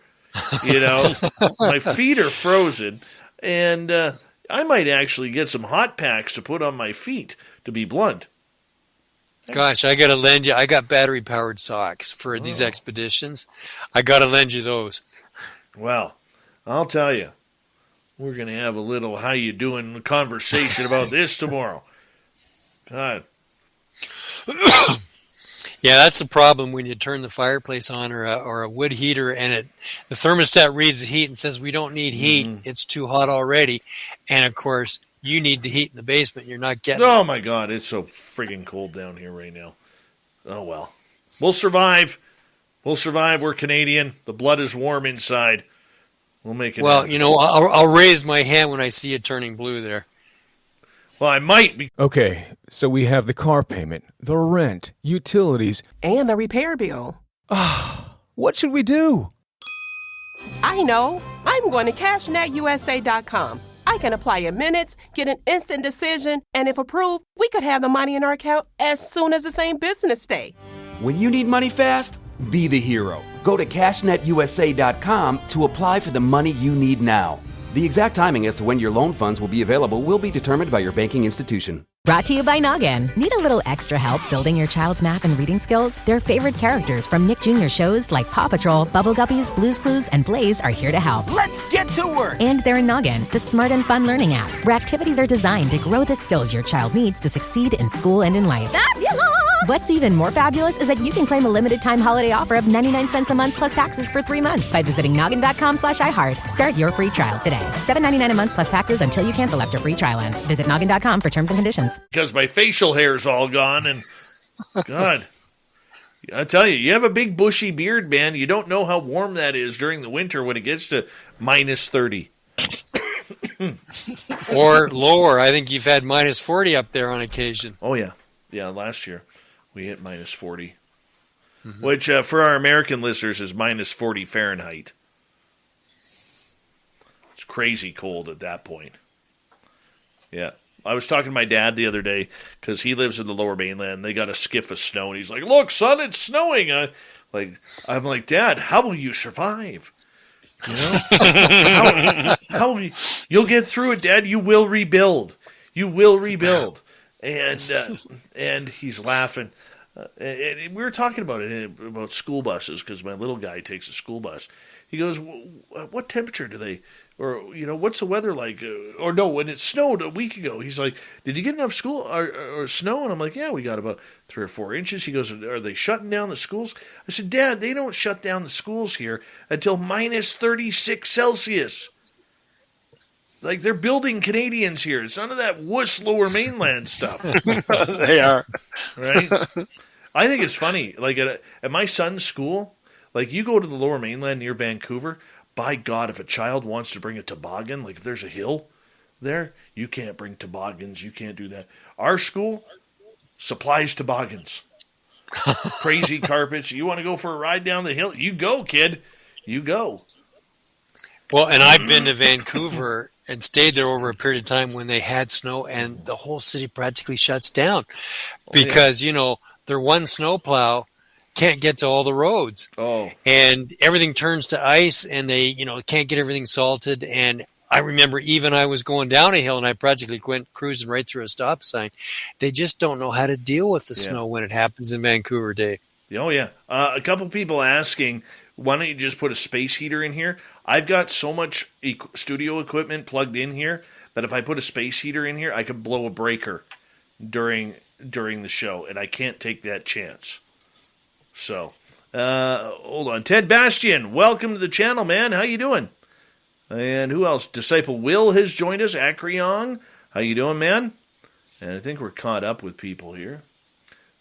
Speaker 3: My feet are frozen, and I might actually get some hot packs to put on my feet, to be blunt.
Speaker 2: Gosh, I got to lend you. I got battery-powered socks for these expeditions. I got to lend you those.
Speaker 3: Well, I'll tell you, we're going to have a little how you doing conversation about this tomorrow. God.
Speaker 2: Yeah, that's the problem when you turn the fireplace on or a wood heater and the thermostat reads the heat and says we don't need heat. It's too hot already. And, of course, you need the heat in the basement. You're not getting
Speaker 3: Oh, my God. It's so friggin' cold down here right now. Oh, well. We'll survive. We'll survive. We're Canadian. The blood is warm inside. We'll make it.
Speaker 2: Well, I'll raise my hand when I see it turning blue there.
Speaker 3: Well, I might be.
Speaker 8: Okay, so we have the car payment, the rent, utilities,
Speaker 13: and the repair bill.
Speaker 8: What should we do?
Speaker 13: I know. I'm going to CashNetUSA.com. I can apply in minutes, get an instant decision, and if approved, we could have the money in our account as soon as the same business day.
Speaker 15: When you need money fast, be the hero. Go to CashNetUSA.com to apply for the money you need now. The exact timing as to when your loan funds will be available will be determined by your banking institution.
Speaker 1: Brought to you by Noggin. Need a little extra help building your child's math and reading skills? Their favorite characters from Nick Jr. shows like Paw Patrol, Bubble Guppies, Blue's Clues, and Blaze are here to help.
Speaker 13: Let's get to work!
Speaker 1: And they're in Noggin, the smart and fun learning app, where activities are designed to grow the skills your child needs to succeed in school and in life. Fabulous! What's even more fabulous is that you can claim a limited time holiday offer of 99 cents a month plus taxes for 3 months by visiting noggin.com/iHeart. Start your free trial today. $7.99 a month plus taxes until you cancel after free trial ends. Visit noggin.com for terms and conditions.
Speaker 3: Because my facial hair's all gone, and God, I tell you, you have a big bushy beard, man. You don't know how warm that is during the winter when it gets to minus 30.
Speaker 2: Or lower. I think you've had minus 40 up there on occasion.
Speaker 3: Oh, yeah. Yeah, last year we hit minus 40, which for our American listeners is minus 40 Fahrenheit. It's crazy cold at that point. Yeah. I was talking to my dad the other day because he lives in the Lower Mainland. They got a skiff of snow, and he's like, "Look, son, it's snowing." I'm like, "Dad, how will you survive? How you'll get through it, Dad. You will rebuild. You will rebuild." And he's laughing. And we were talking about school buses because my little guy takes a school bus. He goes, "What temperature do they?" Or, what's the weather like? Or no, when it snowed a week ago, he's like, "Did you get enough school or snow?" And I'm like, "Yeah, we got about 3 or 4 inches." He goes, "Are they shutting down the schools?" I said, "Dad, they don't shut down the schools here until minus 36 Celsius. Like, they're building Canadians here. It's none of that wuss Lower Mainland stuff."
Speaker 4: They are.
Speaker 3: Right? I think it's funny. Like, at my son's school, like, you go to the Lower Mainland near Vancouver, by God, if a child wants to bring a toboggan, like if there's a hill there, you can't bring toboggans. You can't do that. Our school supplies toboggans. Crazy carpets. You want to go for a ride down the hill? You go, kid. You go.
Speaker 2: Well, and I've been to Vancouver and stayed there over a period of time when they had snow, and the whole city practically shuts down because, their one snowplow can't get to all the roads.
Speaker 3: Oh.
Speaker 2: And everything turns to ice, and they, can't get everything salted. And I remember even I was going down a hill, and I practically went cruising right through a stop sign. They just don't know how to deal with the snow when it happens in Vancouver, Dave.
Speaker 3: Oh, yeah. A couple people asking, why don't you just put a space heater in here? I've got so much studio equipment plugged in here that if I put a space heater in here, I could blow a breaker during the show, and I can't take that chance. So, hold on. Ted Bastian, welcome to the channel, man. How you doing? And who else? Disciple Will has joined us. Akriong, how you doing, man? And I think we're caught up with people here.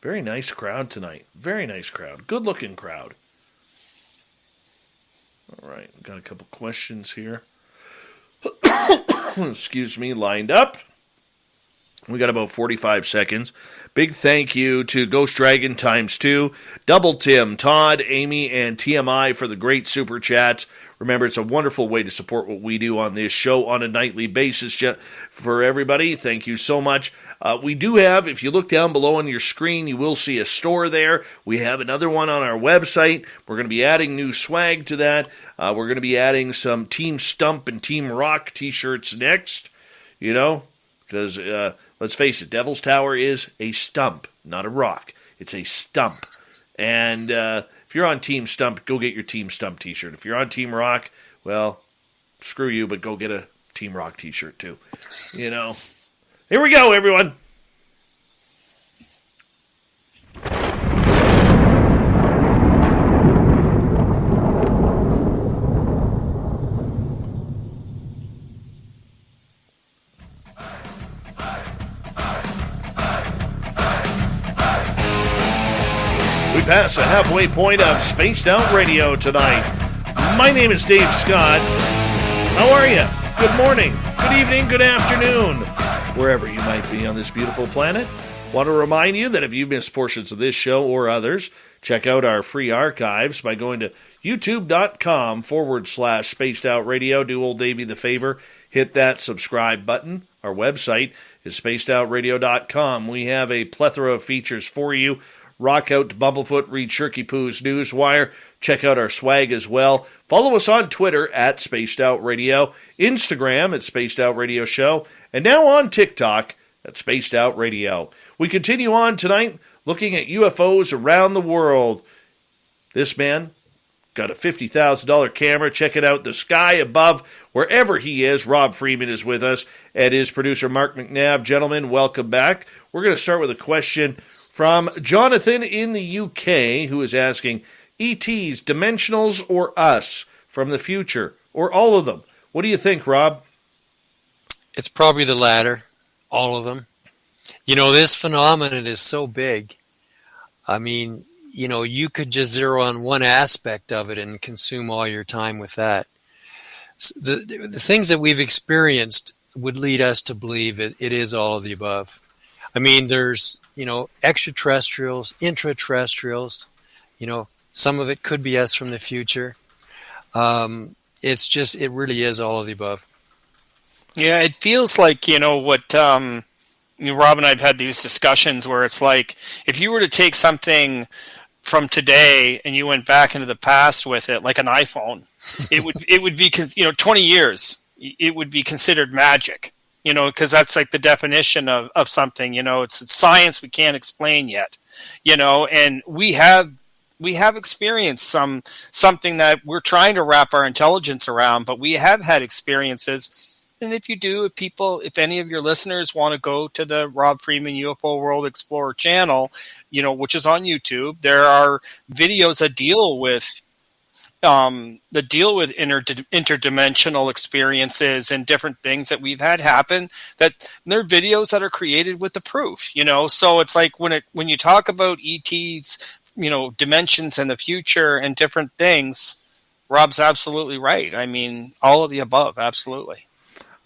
Speaker 3: Very nice crowd tonight. Very nice crowd. Good-looking crowd. All right, got a couple questions here. Excuse me, lined up. We got about 45 seconds. Big thank you to Ghost Dragon ×2, Double Tim, Todd, Amy, and TMI for the great super chats. Remember, it's a wonderful way to support what we do on this show on a nightly basis. For everybody, thank you so much. We do have, if you look down below on your screen, you will see a store there. We have another one on our website. We're going to be adding new swag to that. We're going to be adding some Team Stump and Team Rock t-shirts next, because let's face it, Devil's Tower is a stump, not a rock. It's a stump. And if you're on Team Stump, go get your Team Stump t-shirt. If you're on Team Rock, well, screw you, but go get a Team Rock t-shirt too. Here we go, everyone. We pass the halfway point of Spaced Out Radio tonight. My name is Dave Scott. How are you? Good morning, good evening, good afternoon, wherever you might be on this beautiful planet. Want to remind you that if you missed portions of this show or others, check out our free archives by going to youtube.com/Spaced Out Radio. Do old Davey the favor, hit that subscribe button. Our website is spacedoutradio.com. We have a plethora of features for you. Rock out to Bumblefoot, read Shirky Poo's Newswire. Check out our swag as well. Follow us on Twitter at Spaced Out Radio, Instagram at Spaced Out Radio Show, and now on TikTok at Spaced Out Radio. We continue on tonight looking at UFOs around the world. This man got a $50,000 camera checking out the sky above wherever he is. Rob Freeman is with us, and his producer Mark Mcnabb. Gentlemen, welcome back. We're going to start with a question from Jonathan in the UK, who is asking, ETs, dimensionals, or us from the future, or all of them? What do you think, Rob?
Speaker 2: It's probably the latter, all of them. This phenomenon is so big. I mean, you could just zero on one aspect of it and consume all your time with that. The things that we've experienced would lead us to believe it is all of the above. I mean, there's, extraterrestrials, intraterrestrials, some of it could be us from the future. It really is all of the above.
Speaker 4: Yeah, it feels like, what Rob and I have had these discussions where it's like, if you were to take something from today and you went back into the past with it, like an iPhone, it would be, 20 years, it would be considered magic. Because that's like the definition of something, it's science we can't explain yet, and we have experienced something that we're trying to wrap our intelligence around, but we have had experiences. And if any of your listeners want to go to the Rob Freeman UFO World Explorer channel, which is on YouTube, there are videos that deal with interdimensional experiences and different things that we've had happen, that they're videos that are created with the proof, so it's like when you talk about ETs, dimensions in the future and different things, Rob's absolutely right. I mean, all of the above, absolutely.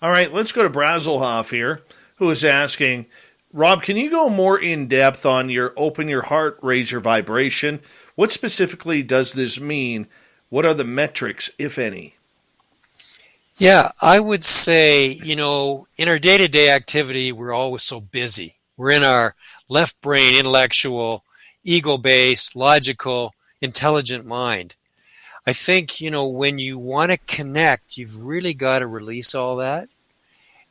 Speaker 3: All right, let's go to Brazelhoff here, who is asking, Rob, can you go more in depth on your open your heart, raise your vibration? What specifically does this mean? What are the metrics, if any?
Speaker 2: Yeah, I would say, in our day-to-day activity, we're always so busy. We're in our left brain, intellectual, ego-based, logical, intelligent mind. I think, when you want to connect, you've really got to release all that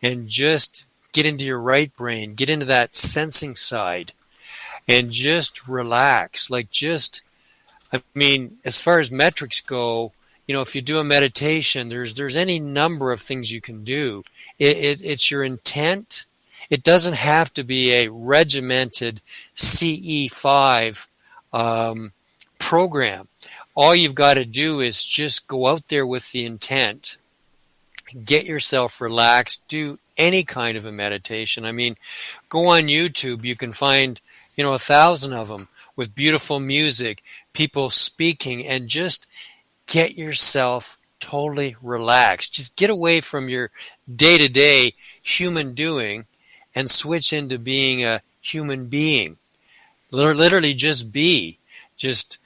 Speaker 2: and just get into your right brain, get into that sensing side. and just relax. I mean, as far as metrics go, if you do a meditation, there's any number of things you can do. It's your intent. It doesn't have to be a regimented CE5 program. All you've got to do is just go out there with the intent, get yourself relaxed, do any kind of a meditation. I mean, go on YouTube. You can find, 1,000 of them with beautiful music, people speaking, and just get yourself totally relaxed. Just get away from your day-to-day human doing and switch into being a human being. Literally just be. Just,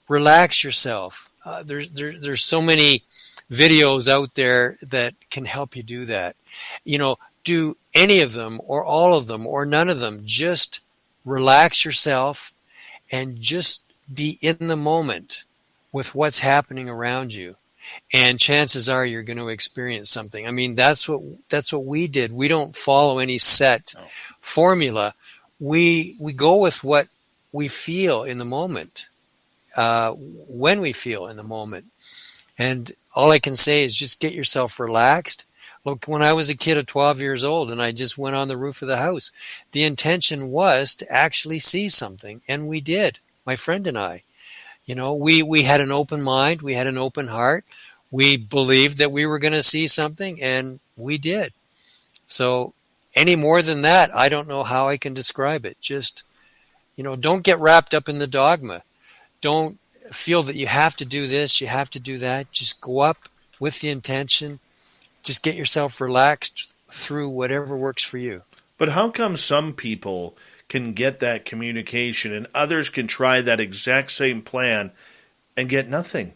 Speaker 2: relax yourself. There's so many videos out there that can help you do that. Do any of them or all of them or none of them. Just relax yourself and just be in the moment with what's happening around you. And chances are you're going to experience something. I mean, that's what we did. We don't follow any set formula. We go with what we feel in the moment, when we feel in the moment. And all I can say is just get yourself relaxed. Look, when I was a kid of 12 years old and I just went on the roof of the house, the intention was to actually see something, and we did, my friend and I. We had an open mind, we had an open heart, we believed that we were going to see something, and we did. So any more than that, I don't know how I can describe it. Just, don't get wrapped up in the dogma. Don't feel that you have to do this, you have to do that. Just go up with the intention. Just get yourself relaxed through whatever works for you.
Speaker 3: But how come some people can get that communication and others can try that exact same plan and get nothing?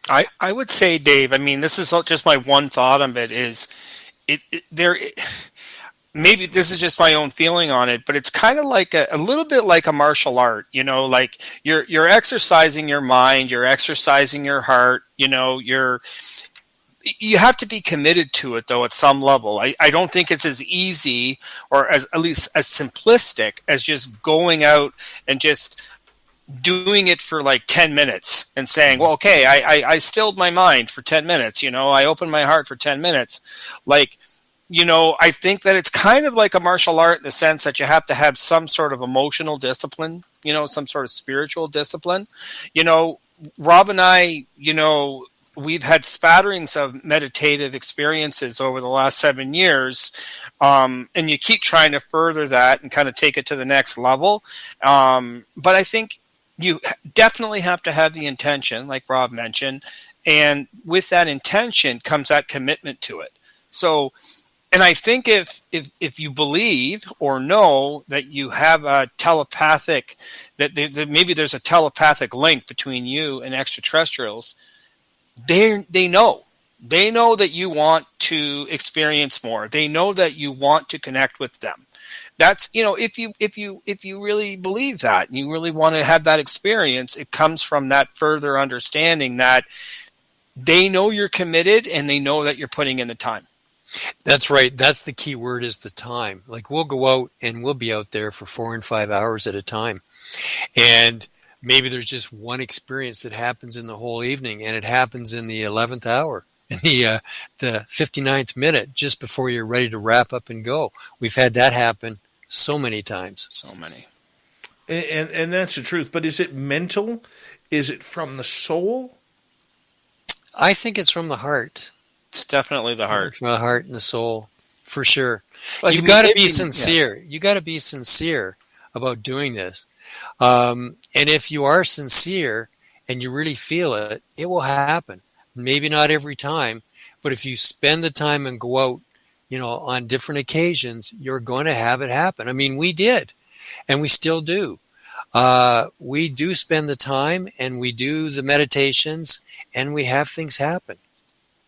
Speaker 4: I would say, Dave, I mean, this is just my one thought of it is maybe this is just my own feeling on it, but it's kind of like a little bit like a martial art, like you're exercising your mind, you're exercising your heart, you have to be committed to it, though, at some level. I don't think it's as easy or at least as simplistic as just going out and just doing it for like 10 minutes and saying, well, okay, I stilled my mind for 10 minutes. I opened my heart for 10 minutes. I think that it's kind of like a martial art in the sense that you have to have some sort of emotional discipline, some sort of spiritual discipline. Rob and I, we've had spatterings of meditative experiences over the last 7 years, and you keep trying to further that and kind of take it to the next level. But I think you definitely have to have the intention, like Rob mentioned, and with that intention comes that commitment to it. So, and I think if you believe or know that you have a telepathic, that maybe there's a telepathic link between you and extraterrestrials, they know that you want to experience more. They know that you want to connect with them. That's, if you really believe that and you really want to have that experience, it comes from that further understanding that they know you're committed and they know that you're putting in the time.
Speaker 2: That's right. That's the key word, is the time. Like, we'll go out and we'll be out there for 4 and 5 hours at a time. And maybe there's just one experience that happens in the whole evening, and it happens in the 11th hour, in the 59th minute, just before you're ready to wrap up and go. We've had that happen so many times.
Speaker 4: So many.
Speaker 3: And that's the truth. But is it mental? Is it from the soul?
Speaker 2: I think it's from the heart.
Speaker 4: It's definitely the heart.
Speaker 2: From the heart and the soul, for sure.
Speaker 4: Well,
Speaker 2: You've got to be sincere. Yeah. You got to be sincere about doing this. And if you are sincere and you really feel it, it will happen. Maybe not every time, but if you spend the time and go out, on different occasions, you're going to have it happen. I mean, we did, and we still do. We do spend the time, and we do the meditations, and we have things happen.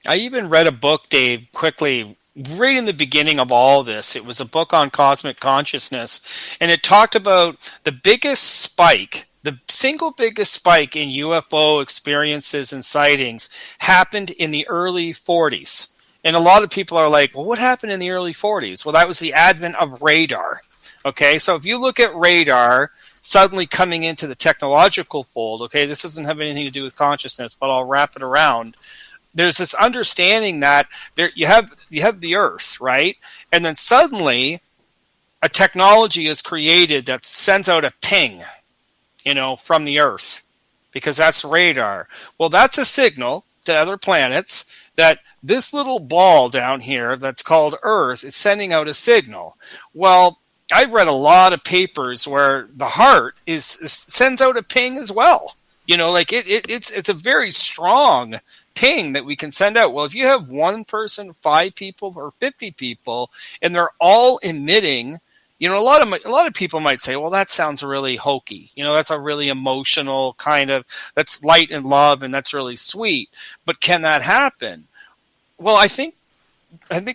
Speaker 4: I even read a book, Dave, quickly, right in the beginning of all this. It was a book on cosmic consciousness, and it talked about the biggest spike, the single biggest spike in UFO experiences and sightings happened in the early 40s. And a lot of people are like, well, what happened in the early 40s? Well, that was the advent of radar. Okay, so if you look at radar suddenly coming into the technological fold, okay, this doesn't have anything to do with consciousness, but I'll wrap it around. There's this understanding that you have the Earth, right? And then suddenly a technology is created that sends out a ping, from the Earth, because that's radar. Well, that's a signal to other planets that this little ball down here that's called Earth is sending out a signal. Well, I read a lot of papers where the heart sends out a ping as well. It's a very strong ping that we can send out. Well, if you have one person, 5 people, or 50 people, and they're all emitting, a lot of people might say, well, that sounds really hokey. That's a really emotional kind of, that's light and love, and that's really sweet. But can that happen? Well, I think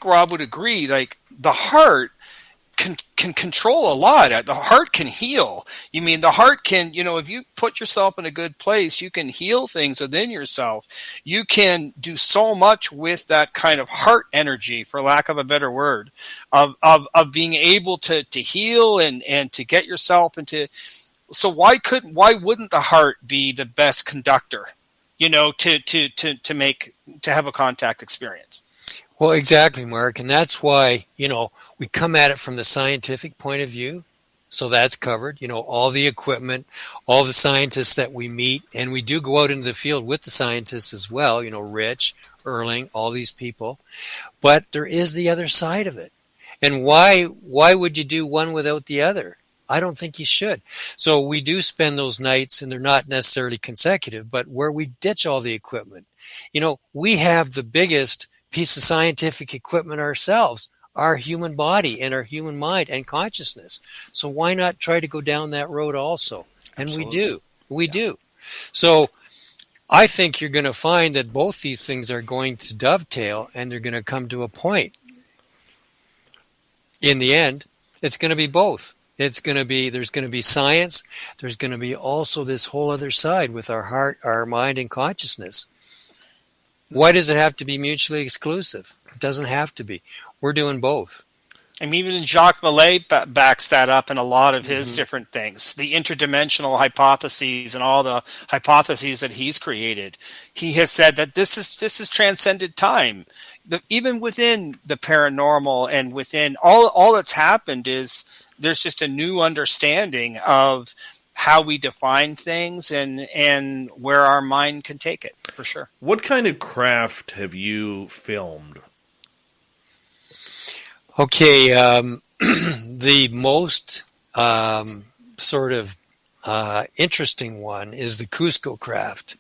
Speaker 4: Rob would agree. Like, the heart can control a lot. The heart can heal. The heart can, if you put yourself in a good place, you can heal things within yourself. You can do so much with that kind of heart energy, for lack of a better word, of being able to heal and to get yourself into. So why wouldn't the heart be the best conductor, to have a contact experience?
Speaker 2: Well, exactly, Mark. And that's why, we come at it from the scientific point of view. So that's covered, all the equipment, all the scientists that we meet. And we do go out into the field with the scientists as well, Rich, Erling, all these people. But there is the other side of it. And why would you do one without the other? I don't think you should. So we do spend those nights, and they're not necessarily consecutive, but where we ditch all the equipment. We have the biggest piece of scientific equipment ourselves, our human body and our human mind and consciousness. So why not try to go down that road also? And
Speaker 4: Absolutely.
Speaker 2: we do. So I think you're going to find that both these things are going to dovetail, and they're going to come to a point. In the end, it's going to be both. There's going to be science. There's going to be also this whole other side with our heart, our mind, and consciousness. Why does it have to be mutually exclusive? It doesn't have to be. We're doing both.
Speaker 4: And even Jacques Vallée backs that up in a lot of his different things. The interdimensional hypotheses and all the hypotheses that he's created. He has said that this is transcended time. Even within the paranormal and within all that's happened is there's just a new understanding of how we define things and where our mind can take it, for sure.
Speaker 3: What kind of craft have you filmed?
Speaker 2: Okay, the most interesting one is the Cusco craft.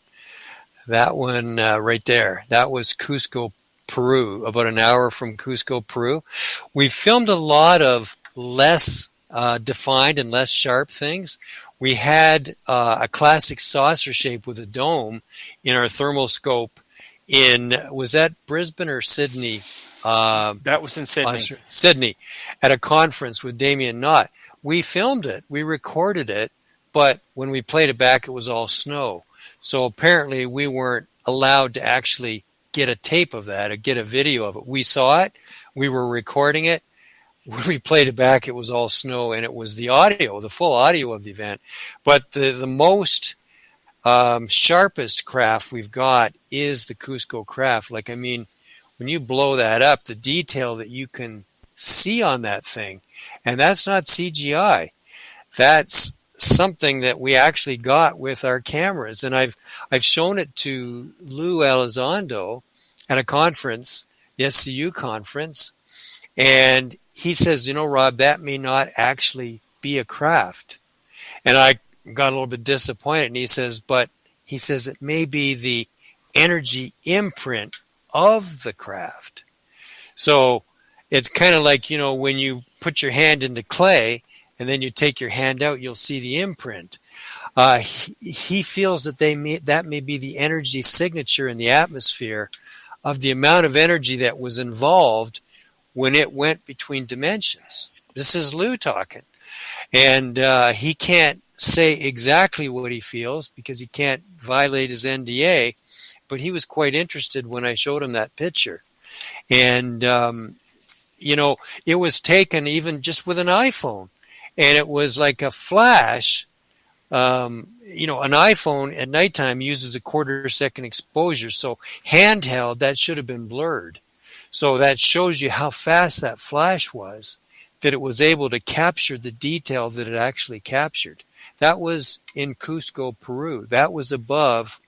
Speaker 2: That one right there, that was Cusco, Peru, about an hour from Cusco, Peru. We filmed a lot of less defined and less sharp things. We had a classic saucer shape with a dome in our thermoscope was that Brisbane or Sydney?
Speaker 4: That was in Sydney.
Speaker 2: Sydney, at a conference with Damien Knott. We filmed it. We recorded it, but when we played it back, it was all snow. So apparently we weren't allowed to actually get a tape of that or get a video of it. We saw it. We were recording it. When we played it back, it was all snow, and it was the audio, the full audio of the event. But the most sharpest craft we've got is the Cusco craft. When you blow that up, the detail that you can see on that thing, and that's not CGI. That's something that we actually got with our cameras. And I've shown it to Lou Elizondo at a conference, the SCU conference, and he says, Rob, that may not actually be a craft. And I got a little bit disappointed, and he says it may be the energy imprint of the craft. So it's kind of like, when you put your hand into clay and then you take your hand out, you'll see the imprint. He feels that that may be the energy signature in the atmosphere of the amount of energy that was involved when it went between dimensions. This is Lou talking. And he can't say exactly what he feels because he can't violate his NDA, but he was quite interested when I showed him that picture. And, it was taken even just with an iPhone. and it was like a flash. You know, an iPhone at nighttime uses a 1/4 second exposure, so handheld, that should have been blurred. So that shows you how fast that flash was, that it was able to capture the detail that it actually captured. That was in Cusco, Peru. That was above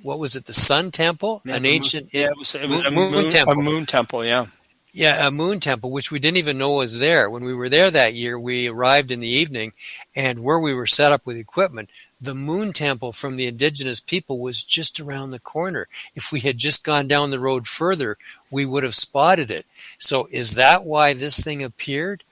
Speaker 2: what was it? The Sun Temple, an ancient
Speaker 4: it was a
Speaker 2: moon temple.
Speaker 4: A moon temple, yeah.
Speaker 2: Yeah, a moon temple, which we didn't even know was there. When we were there that year, we arrived in the evening, and where we were set up with equipment, the moon temple from the indigenous people was just around the corner. If we had just gone down the road further, we would have spotted it. So is that why this thing appeared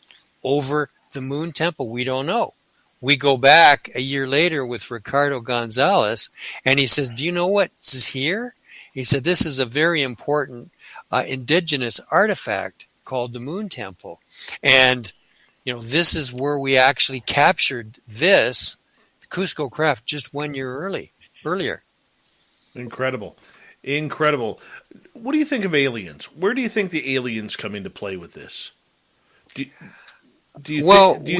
Speaker 2: over the moon temple? We don't know. We go back a year later with Ricardo Gonzalez, and he says, do you know what's here? He said, this is a very important indigenous artifact called the Moon Temple. And, you know, this is where we actually captured this Cusco craft just 1 year earlier.
Speaker 3: Incredible. What do you think of aliens? Where do you think the aliens come into play with this? Do you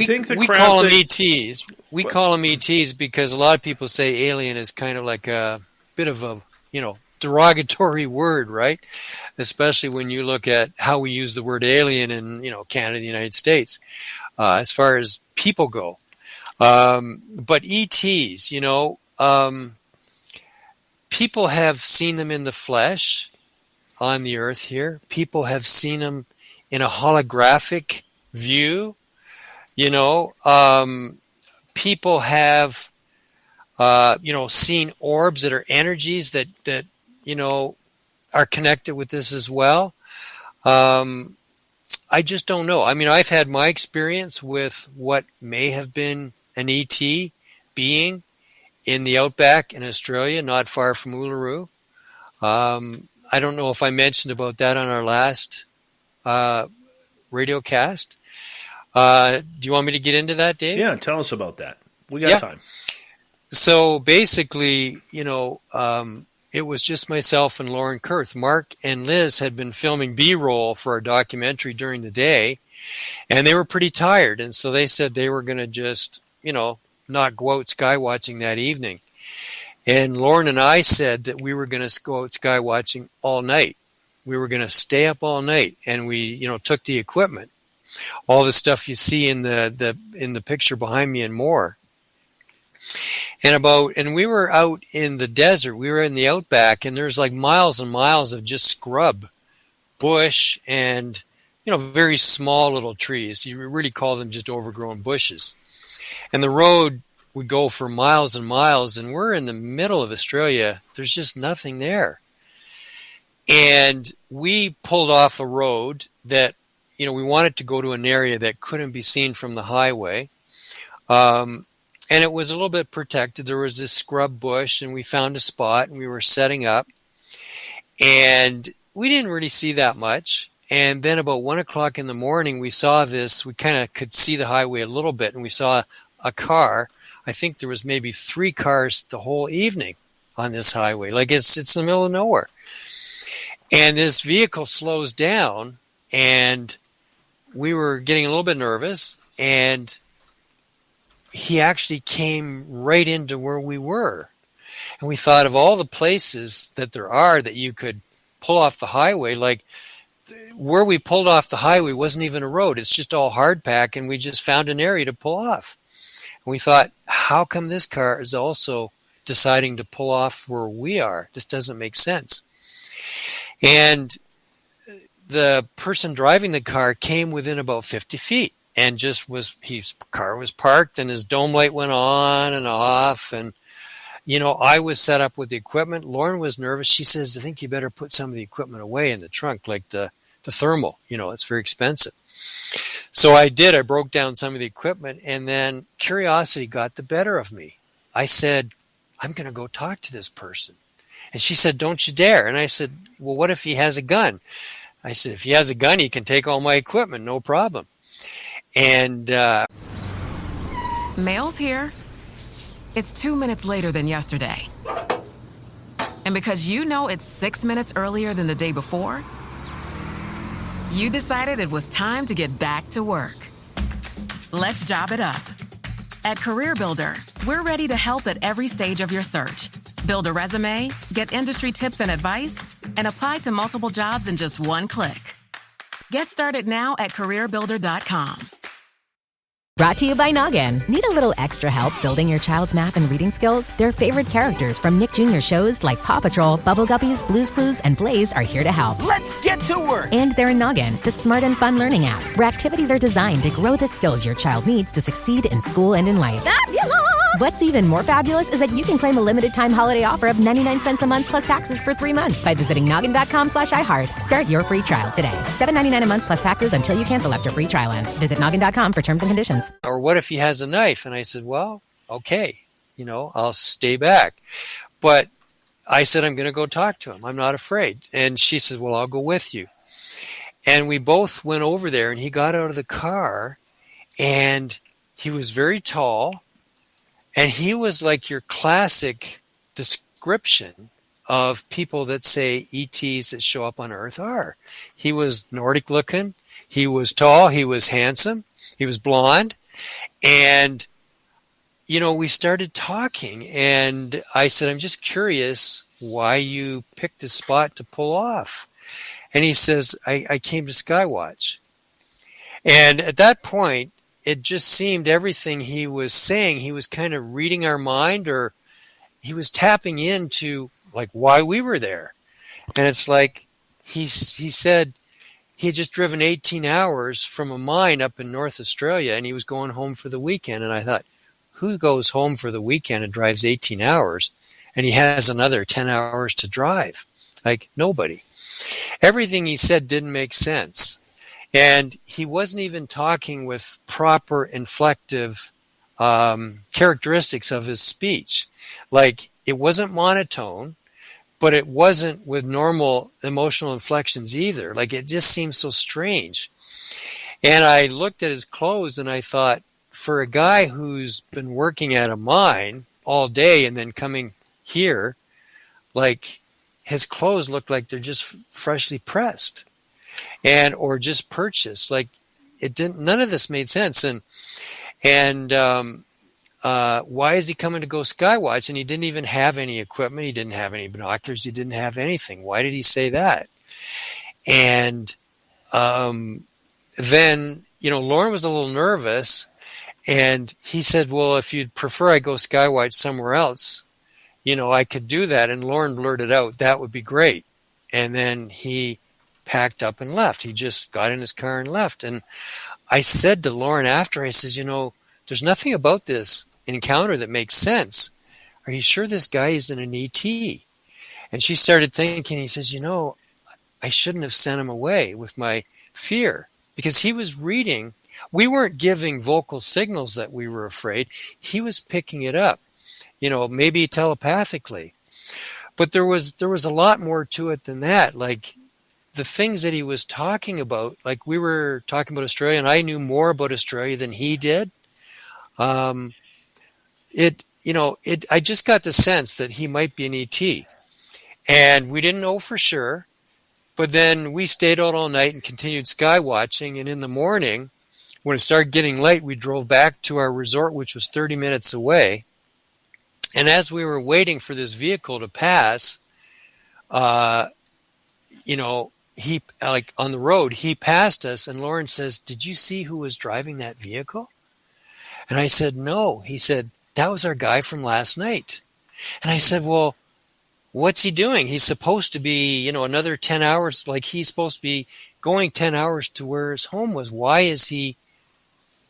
Speaker 3: think the
Speaker 2: we
Speaker 3: craft
Speaker 2: call them ETs. We call them ETs because a lot of people say alien is kind of like a bit of a, you know, derogatory word, right? Especially when you look at how we use the word alien in, you know, Canada, the United States, as far as people go. But ETs, you know, people have seen them in the flesh on the earth here. People have seen them in a holographic view. You know, people have, you know, seen orbs that are energies that, you know, are connected with this as well. I just don't know. I mean, I've had my experience with what may have been an ET being in the outback in Australia, not far from Uluru. I don't know if I mentioned about that on our last radio cast. Do you want me to get into that, Dave?
Speaker 3: Yeah, tell us about that. We got time.
Speaker 2: So basically, you know, it was just myself and Lauren Kurth. Mark and Liz had been filming B-roll for our documentary during the day, and they were pretty tired. And so they said they were going to just, you know, not go out sky watching that evening. And Lauren and I said that we were going to go out sky watching all night. We were going to stay up all night, and we, you know, took the equipment, all the stuff you see in the picture behind me and more. And we were out in the desert. We were in the outback, and there's like miles and miles of just scrub, bush, and, you know, very small little trees. You really call them just overgrown bushes. And the road would go for miles and miles, and we're in the middle of Australia. There's just nothing there. And we pulled off a road that, you know, we wanted to go to an area that couldn't be seen from the highway. And it was a little bit protected. There was this scrub bush, and we found a spot, and we were setting up. And we didn't really see that much. And then about 1 o'clock in the morning, we saw this. We kind of could see the highway a little bit, and we saw a car. I think there was maybe 3 cars the whole evening on this highway. Like it's in the middle of nowhere. And this vehicle slows down, and we were getting a little bit nervous, and he actually came right into where we were. And we thought of all the places that there are that you could pull off the highway. Like where we pulled off the highway wasn't even a road. It's just all hardpack, and we just found an area to pull off. And we thought, how come this car is also deciding to pull off where we are? This doesn't make sense. And the person driving the car came within about 50 feet. And just his car was parked, and his dome light went on and off. And, you know, I was set up with the equipment. Lauren was nervous. She says, I think you better put some of the equipment away in the trunk, like the thermal. You know, it's very expensive. So I did. I broke down some of the equipment, and then curiosity got the better of me. I said, I'm going to go talk to this person. And she said, don't you dare. And I said, well, what if he has a gun? I said, if he has a gun, he can take all my equipment, no problem. And
Speaker 16: mail's here. It's 2 minutes later than yesterday. And because you know it's 6 minutes earlier than the day before, you decided it was time to get back to work. Let's job it up. At CareerBuilder, we're ready to help at every stage of your search. Build a resume, get industry tips and advice, and apply to multiple jobs in just one click. Get started now at CareerBuilder.com.
Speaker 1: Brought to you by Noggin. Need a little extra help building your child's math and reading skills? Their favorite characters from Nick Jr. shows like Paw Patrol, Bubble Guppies, Blue's Clues, and Blaze are here to help.
Speaker 17: Let's get to work!
Speaker 1: And they're in Noggin, the smart and fun learning app, where activities are designed to grow the skills your child needs to succeed in school and in life. Fabulous! What's even more fabulous is that you can claim a limited time holiday offer of 99 cents a month plus taxes for 3 months by visiting noggin.com/iHeart. Start your free trial today. $7.99 a month plus taxes until you cancel after free trial ends. Visit noggin.com for terms and conditions.
Speaker 2: Or what if he has a knife? And I said, well, okay, I'll stay back. But I said, I'm going to go talk to him. I'm not afraid. And she said, well, I'll go with you. And we both went over there, and he got out of the car, and he was very tall, and he was like your classic description of people that say ETs that show up on Earth are. He was Nordic looking, he was tall, he was handsome, he was blonde, and we started talking, and I said, I'm just curious why you picked a spot to pull off. And he says, I came to Skywatch. And at that point, it just seemed everything he was saying, he was kind of reading our mind, or he was tapping into like why we were there. And it's like he said he had just driven 18 hours from a mine up in North Australia, and he was going home for the weekend. And I thought, who goes home for the weekend and drives 18 hours and he has another 10 hours to drive? Like, nobody. Everything he said didn't make sense. And he wasn't even talking with proper inflective characteristics of his speech. Like, it wasn't monotone, but it wasn't with normal emotional inflections either. Like, it just seemed so strange. And I looked at his clothes and I thought, for a guy who's been working at a mine all day and then coming here, like, his clothes look like they're just freshly pressed. Or just purchased. Like, none of this made sense. And why is he coming to go skywatch? And he didn't even have any equipment. He didn't have any binoculars. He didn't have anything. Why did he say that? And then, Lauren was a little nervous, and he said, well, if you'd prefer I go skywatch somewhere else, I could do that. And Lauren blurted out, that would be great. And then he packed up and left. He just got in his car and left. And I said to Lauren after, I says, there's nothing about this encounter that makes sense. Are you sure this guy isn't an ET? And she started thinking, he says, I shouldn't have sent him away with my fear, because he was reading. We weren't giving vocal signals that we were afraid. He was picking it up, maybe telepathically. But there was a lot more to it than that. Like, the things that he was talking about, like we were talking about Australia, and I knew more about Australia than he did. I just got the sense that he might be an ET, and we didn't know for sure. But then we stayed out all night and continued sky watching. And in the morning, when it started getting late, we drove back to our resort, which was 30 minutes away. And as we were waiting for this vehicle to pass, he, like on the road, he passed us, and Lauren says, did you see who was driving that vehicle? And I said, no. He said, that was our guy from last night. And I said, well, what's he doing? He's supposed to be, another 10 hours, like he's supposed to be going 10 hours to where his home was. Why is he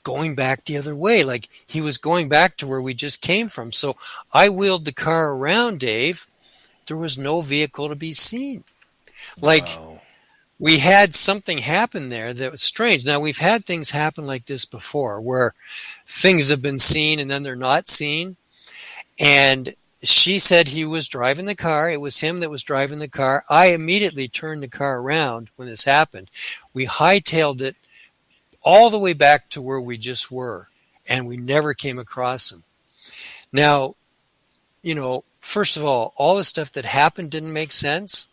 Speaker 2: going back the other way? Like, he was going back to where we just came from. So I wheeled the car around, Dave. There was no vehicle to be seen. Like, wow. We had something happen there that was strange. Now, we've had things happen like this before, where things have been seen and then they're not seen. And she said he was driving the car. It was him that was driving the car. I immediately turned the car around when this happened. We hightailed it all the way back to where we just were, and we never came across him. Now, first of all the stuff that happened didn't make sense.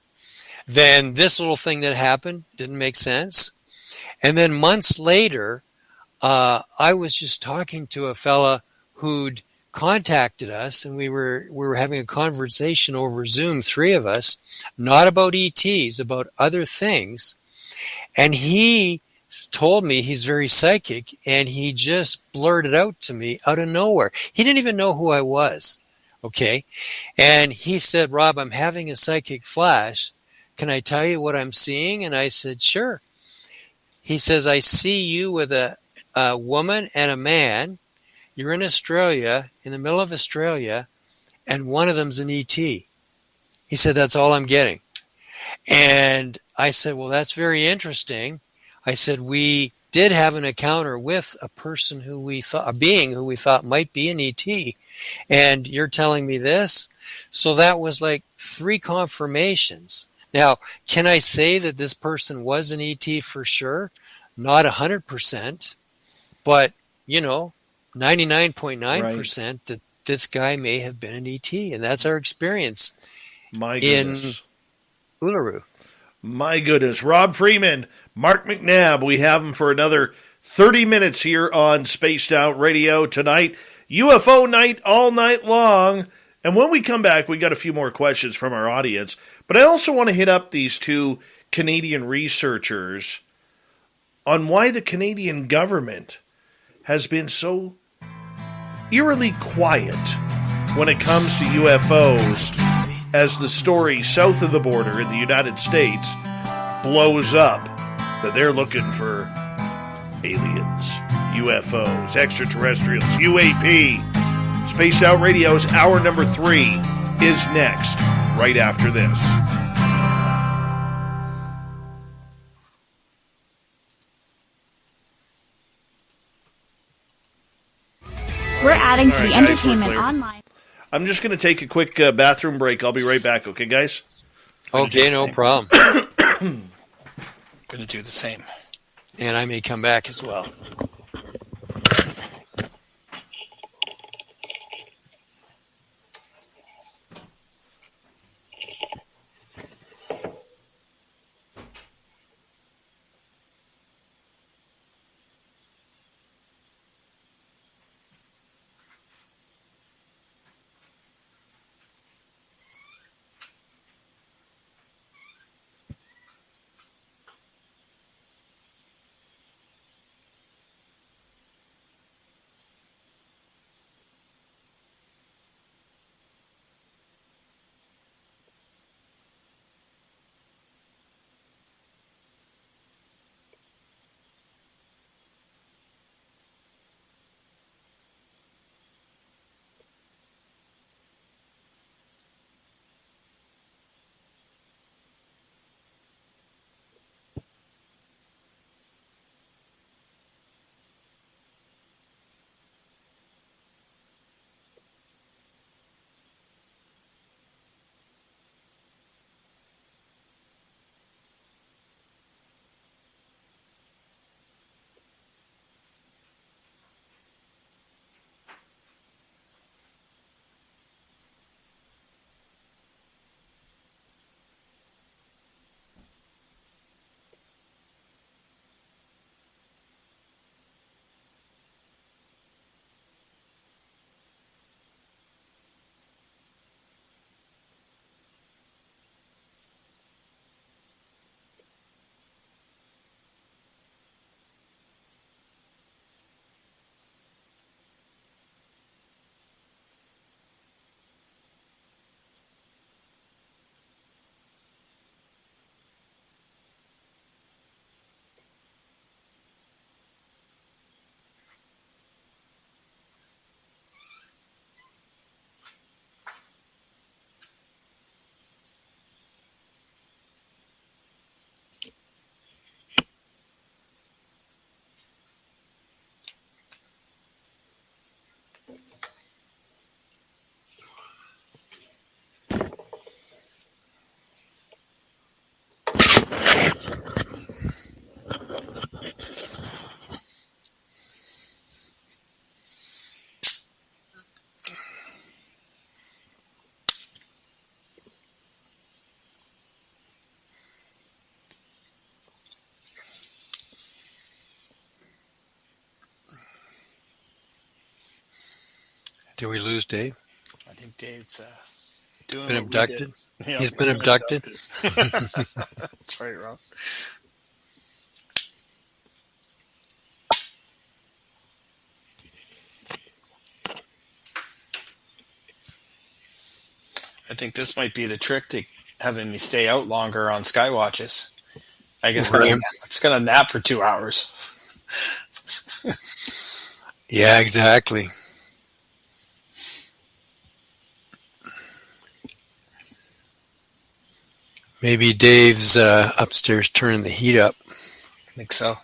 Speaker 2: Then this little thing that happened didn't make sense. And then months later, I was just talking to a fella who'd contacted us, and we were having a conversation over Zoom, three of us, not about ETs, about other things. And he told me he's very psychic, and he just blurted out to me out of nowhere. He didn't even know who I was. Okay. And he said, Rob, I'm having a psychic flash. Can I tell you what I'm seeing? And I said, sure. He says, I see you with a woman and a man. You're in Australia, in the middle of Australia, and one of them's an ET. He said, that's all I'm getting. And I said, well, that's very interesting. I said, we did have an encounter with a person who we thought, a being who we thought might be an ET. And you're telling me this? So that was like 3 confirmations. Now, can I say that this person was an ET for sure? Not 100%, but, 99.9% that this guy may have been an ET. And that's our experience in Uluru.
Speaker 3: My goodness. Rob Freeman, Mark Mcnabb, we have him for another 30 minutes here on Spaced Out Radio tonight. UFO night all night long. And when we come back, we got a few more questions from our audience. But I also want to hit up these 2 Canadian researchers on why the Canadian government has been so eerily quiet when it comes to UFOs as the story south of the border in the United States blows up that they're looking for aliens, UFOs, extraterrestrials, UAP. Spaced Out Radio's hour number 3 is next, right after this.
Speaker 11: We're adding to
Speaker 3: All right,
Speaker 11: the
Speaker 3: guys,
Speaker 11: entertainment
Speaker 3: we're clear.
Speaker 11: online.
Speaker 3: I'm just going to take a quick bathroom break. I'll be right back, okay, guys?
Speaker 2: Okay, no problem.
Speaker 4: Going to do the same.
Speaker 2: And I may come back as well. Did we lose Dave?
Speaker 4: I think Dave's doing
Speaker 2: Been
Speaker 4: what
Speaker 2: abducted?
Speaker 4: we did. Yeah,
Speaker 2: He's been abducted?
Speaker 4: That's right, Rob. I think this might be the trick to having me stay out longer on sky watches. I guess it's going to nap for 2 hours.
Speaker 2: Yeah, exactly. Maybe Dave's upstairs turning the heat up.
Speaker 4: I think so.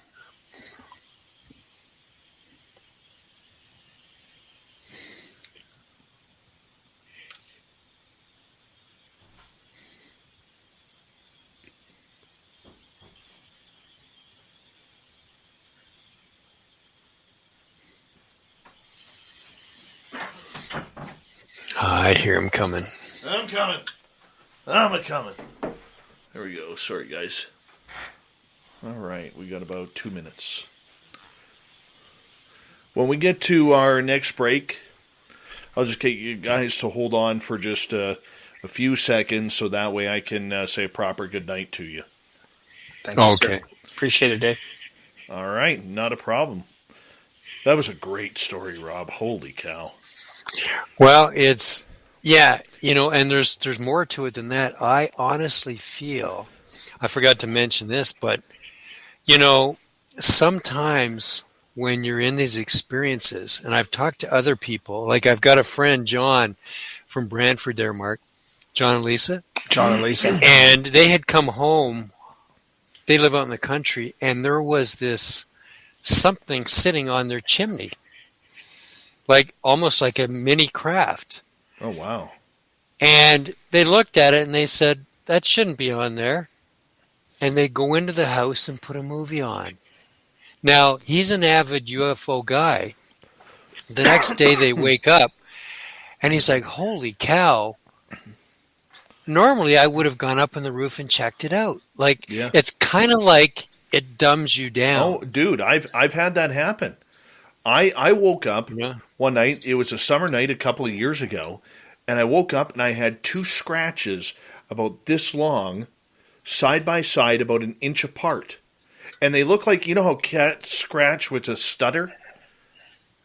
Speaker 2: I hear him coming.
Speaker 3: I'm coming. I'm coming. There we go. Sorry, guys. All right, we got about 2 minutes. When we get to our next break, I'll just get you guys to hold on for just a few seconds so that way I can say a proper good night to you.
Speaker 4: Thank you, sir. Appreciate it, Dave.
Speaker 3: All right, not a problem. That was a great story, Rob. Holy cow.
Speaker 2: Well, it's, yeah, and there's more to it than that. I honestly feel, I forgot to mention this, but, sometimes when you're in these experiences, and I've talked to other people, like I've got a friend, John, from Brantford there, Mark, John and Lisa.
Speaker 4: John and Lisa.
Speaker 2: And they had come home, they live out in the country, and there was this something sitting on their chimney. Like almost like a mini craft.
Speaker 3: Oh, wow.
Speaker 2: And they looked at it and they said, that shouldn't be on there. And they go into the house and put a movie on. Now, he's an avid UFO guy. The next day they wake up and he's like, holy cow. Normally I would have gone up on the roof and checked it out. Like, It's kind of like it dumbs you down.
Speaker 3: Oh, dude, I've had that happen. I woke up one night, it was a summer night a couple of years ago, and I woke up and I had 2 scratches about this long, side by side, about an inch apart. And they look like, how cats scratch with a stutter?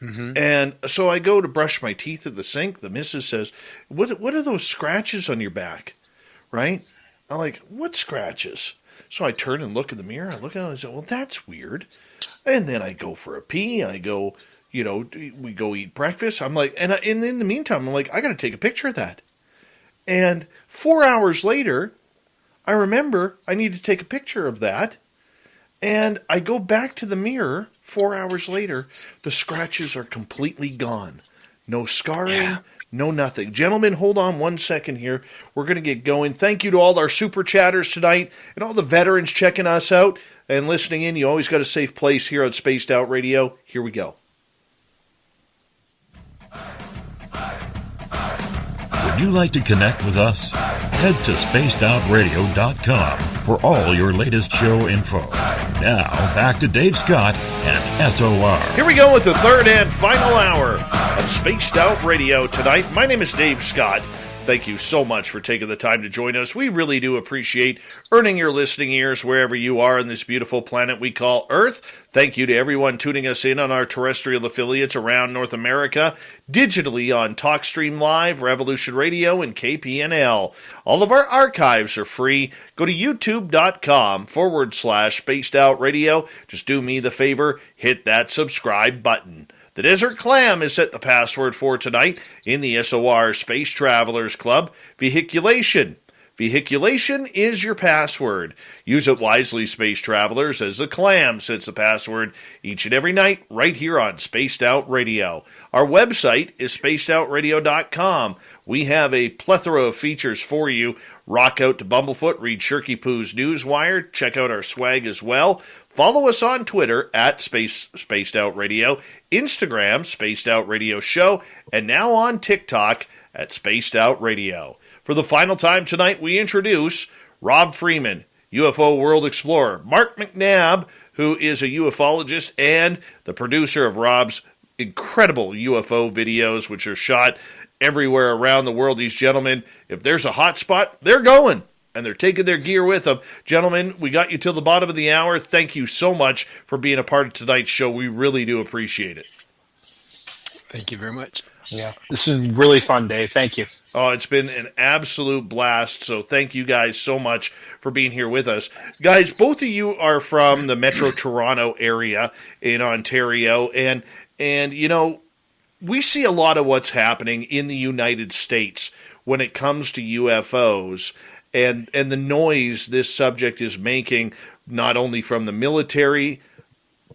Speaker 3: Mm-hmm. And so I go to brush my teeth at the sink. The missus says, what are those scratches on your back? Right? I'm like, what scratches? So I turn and look in the mirror. I look at it and I say, well, that's weird. And then I go for a pee. I go, we go eat breakfast. I'm like, and in the meantime, I'm like, I got to take a picture of that. And 4 hours later, I remember I need to take a picture of that. And I go back to the mirror 4 hours later. The scratches are completely gone. No scarring, no nothing. Gentlemen, hold on 1 second here. We're going to get going. Thank you to all our super chatters tonight and all the veterans checking us out and listening in. You always got a safe place here on Spaced Out Radio. Here we go.
Speaker 12: Would you like to connect with us? Head to spacedoutradio.com for all your latest show info. Now, back to Dave Scott and SOR.
Speaker 3: Here we go with the third and final hour of Spaced Out Radio tonight. My name is Dave Scott. Thank you so much for taking the time to join us. We really do appreciate earning your listening ears wherever you are on this beautiful planet we call Earth. Thank you to everyone tuning us in on our terrestrial affiliates around North America, digitally on TalkStream Live, Revolution Radio, and KPNL. All of our archives are free. Go to youtube.com/Spaced Out Radio. Just do me the favor, hit that subscribe button. The Desert Clam is set the password for tonight in the SOR Space Travelers Club. Vehiculation. Vehiculation is your password. Use it wisely, Space Travelers, as the Clam sets the password each and every night right here on Spaced Out Radio. Our website is spacedoutradio.com. We have a plethora of features for you. Rock out to Bumblefoot, read Shirky Poo's Newswire, check out our swag as well. Follow us on Twitter at Spaced Out Radio, Instagram, Spaced Out Radio Show, and now on TikTok at Spaced Out Radio. For the final time tonight, we introduce Rob Freeman, UFO World Explorer, Mark Mcnabb, who is a ufologist and the producer of Rob's incredible UFO videos, which are shot everywhere around the world. These gentlemen, if there's a hot spot, they're going. And they're taking their gear with them. Gentlemen, we got you till the bottom of the hour. Thank you so much for being a part of tonight's show. We really do appreciate it.
Speaker 2: Thank you very much.
Speaker 4: Yeah, this is a really fun day. Thank you.
Speaker 3: Oh, it's been an absolute blast. So thank you guys so much for being here with us. Guys, both of you are from the Metro Toronto area in Ontario. And you know, we see a lot of what's happening in the United States when it comes to UFOs and the noise this subject is making, not only from the military,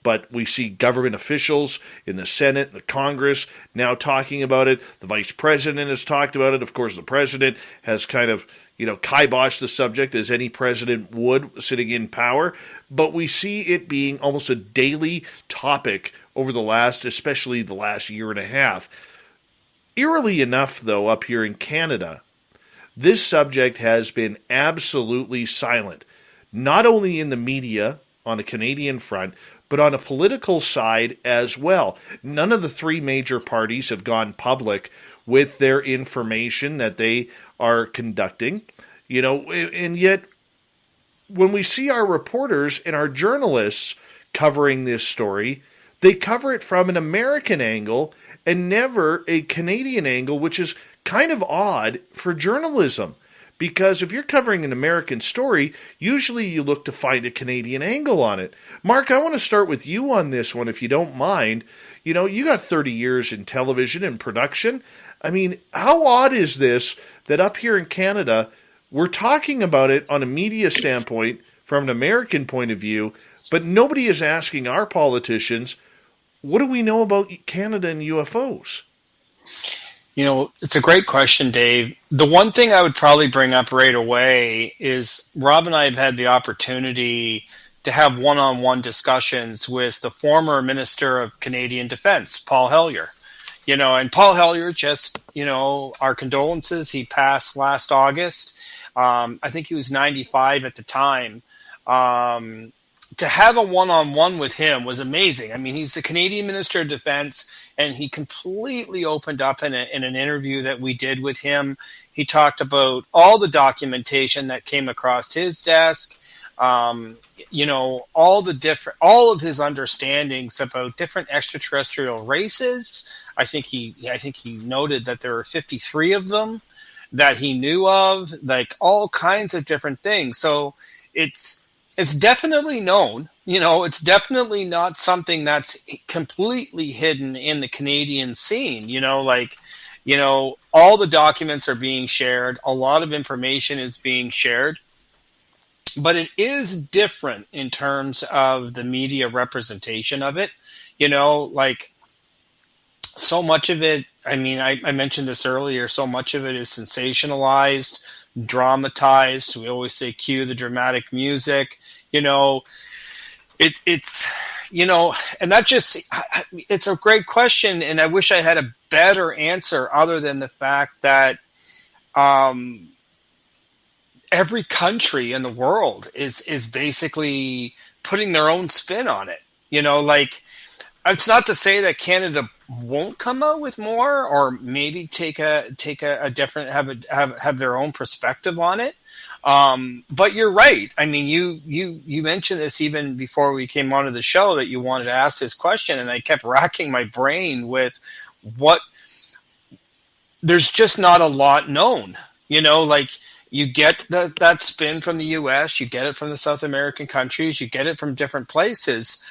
Speaker 3: but we see government officials in the Senate, the Congress now talking about it. The Vice President has talked about it. Of course, the President has kind of, kiboshed the subject as any president would sitting in power. But we see it being almost a daily topic over especially the last year and a half. Eerily enough, though, up here in Canada, this subject has been absolutely silent, not only in the media on the Canadian front, but on a political side as well. None of the three major parties have gone public with their information that they are conducting, and yet when we see our reporters and our journalists covering this story, they cover it from an American angle and never a Canadian angle, which is kind of odd for journalism. Because if you're covering an American story, usually you look to find a Canadian angle on it. Mark, I want to start with you on this one, if you don't mind. You got 30 years in television and production. I mean, how odd is this that up here in Canada, we're talking about it on a media standpoint from an American point of view, but nobody is asking our politicians, what do we know about Canada and UFOs?
Speaker 4: It's a great question, Dave. The one thing I would probably bring up right away is Rob and I have had the opportunity to have one-on-one discussions with the former Minister of Canadian Defence, Paul Hellyer. And Paul Hellyer just, our condolences. He passed last August. I think he was 95 at the time. To have a one-on-one with him was amazing. I mean, he's the Canadian Minister of Defence, and he completely opened up in an interview that we did with him. He talked about all the documentation that came across his desk, all of his understandings about different extraterrestrial races. I think he noted that there were 53 of them that he knew of, like all kinds of different things. So it's definitely known. It's definitely not something that's completely hidden in the Canadian scene. All the documents are being shared. A lot of information is being shared. But it is different in terms of the media representation of it. So much of it, I mentioned this earlier, so much of it is sensationalized, dramatized. We always say cue the dramatic music. It's and that just, it's a great question, and I wish I had a better answer other than the fact that every country in the world is basically putting their own spin on it. It's not to say that Canada won't come out with more, or maybe take a different, have their own perspective on it. But you're right. I mean, you mentioned this even before we came onto the show, that you wanted to ask this question, and I kept racking my brain with there's just not a lot known. You get that spin from the U.S., you get it from the South American countries, you get it from different places.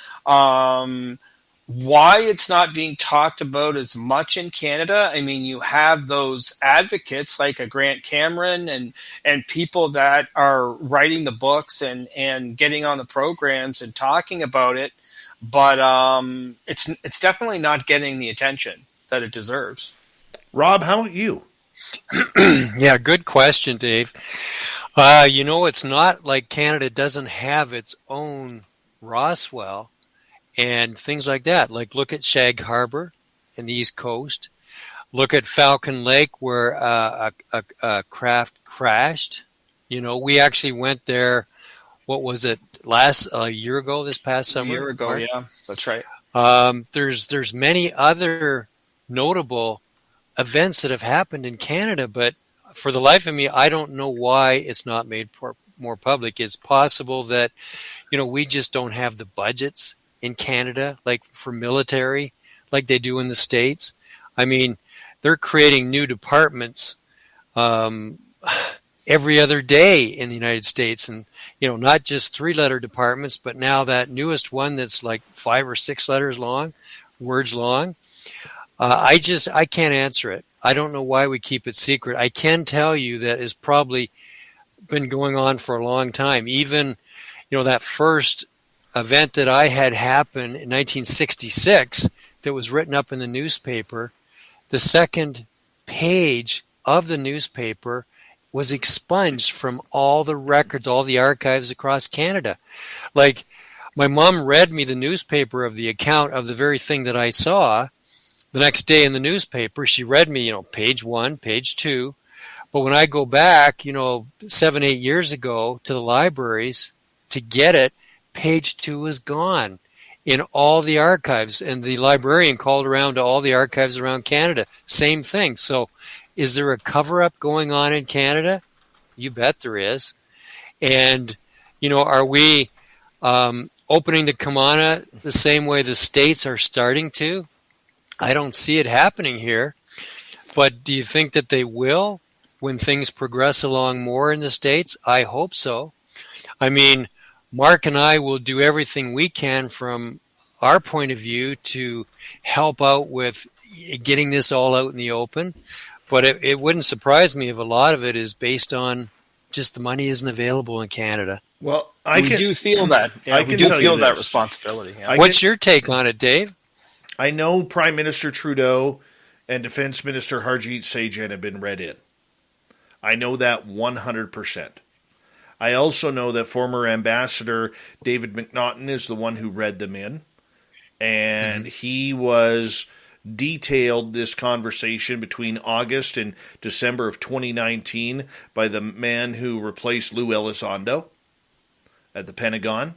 Speaker 4: Why it's not being talked about as much in Canada? I mean, you have those advocates like a Grant Cameron and people that are writing the books and getting on the programs and talking about it, but it's definitely not getting the attention that it deserves.
Speaker 3: Rob, how about you?
Speaker 2: Yeah, good question, Dave. It's not like Canada doesn't have its own Roswell and things like that. Like, look at Shag Harbor in the East Coast. Look at Falcon Lake, where a craft crashed. We actually went there. What was it? A year ago? This past summer.
Speaker 4: A year ago, yeah, that's right.
Speaker 2: There's many other notable events that have happened in Canada, but for the life of me, I don't know why it's not made more public. It's possible that, we just don't have the budgets in Canada, like for military, like they do in the States. I mean, they're creating new departments every other day in the United States, and not just 3-letter departments, but now that newest one that's like 5 or 6 words long. I can't answer it. I don't know why we keep it secret. I can tell you that it's probably been going on for a long time. Even, that first event that I had happen in 1966 that was written up in the newspaper, the second page of the newspaper was expunged from all the records, all the archives across Canada. Like, my mom read me the newspaper of the account of the very thing that I saw. The next day in the newspaper, she read me, page 1, page 2. But when I go back, 7-8 years ago to the libraries to get it, page 2 is gone in all the archives. And the librarian called around to all the archives around Canada. Same thing. So is there a cover-up going on in Canada? You bet there is. And, are we opening the kimono the same way the states are starting to? I don't see it happening here. But do you think that they will when things progress along more in the states? I hope so. I mean, Mark and I will do everything we can from our point of view to help out with getting this all out in the open. But it wouldn't surprise me if a lot of it is based on just the money isn't available in Canada.
Speaker 3: Well,
Speaker 4: we do feel that. Yeah, we do feel that responsibility. Yeah.
Speaker 2: What's your take on it, Dave?
Speaker 3: I know Prime Minister Trudeau and Defense Minister Harjit Sajjan have been read in. I know that 100%. I also know that former Ambassador David Mcnabb is the one who read them in. And he was detailed this conversation between August and December of 2019 by the man who replaced Lou Elizondo at the Pentagon.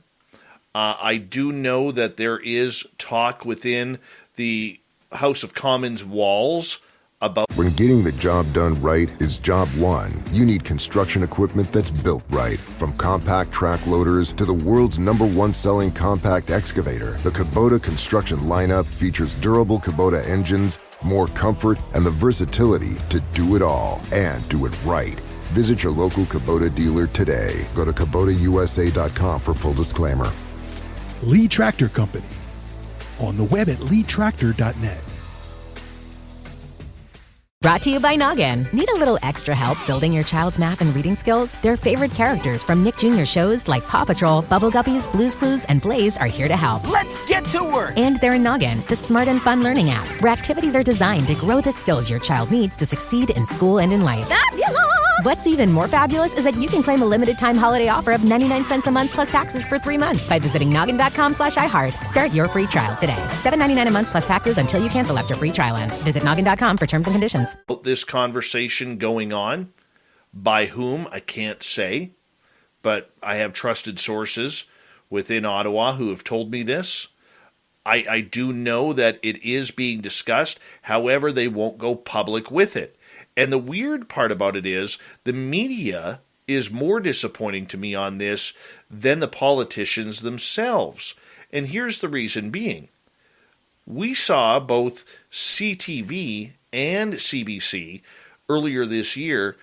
Speaker 3: I do know that there is talk within the House of Commons walls about...
Speaker 9: When getting the job done right is job one, you need construction equipment that's built right. From compact track loaders to the world's #1 selling compact excavator, the Kubota construction lineup features durable Kubota engines, more comfort, and the versatility to do it all and do it right. Visit your local Kubota dealer today. Go to KubotaUSA.com for full disclaimer.
Speaker 10: Lee Tractor Company. On the web at leetractor.net.
Speaker 1: Brought to you by Noggin. Need a little extra help building your child's math and reading skills? Their favorite characters from Nick Jr. shows like Paw Patrol, Bubble Guppies, Blue's Clues, and Blaze are here to help.
Speaker 17: Let's get to work!
Speaker 1: And they're in Noggin, the smart and fun learning app, where activities are designed to grow the skills your child needs to succeed in school and in life. Fabulous! What's even more fabulous is that you can claim a limited-time holiday offer of 99 cents a month plus taxes for 3 months by visiting noggin.com/iHeart. Start your free trial today. $7.99 a month plus taxes until you cancel after free trial ends. Visit noggin.com for terms and conditions.
Speaker 3: This conversation going on, by whom, I can't say, but I have trusted sources within Ottawa who have told me this. I do know that it is being discussed. However, they won't go public with it. And the weird part about it is the media is more disappointing to me on this than the politicians themselves. And here's the reason being. We saw both CTV and CBC earlier this year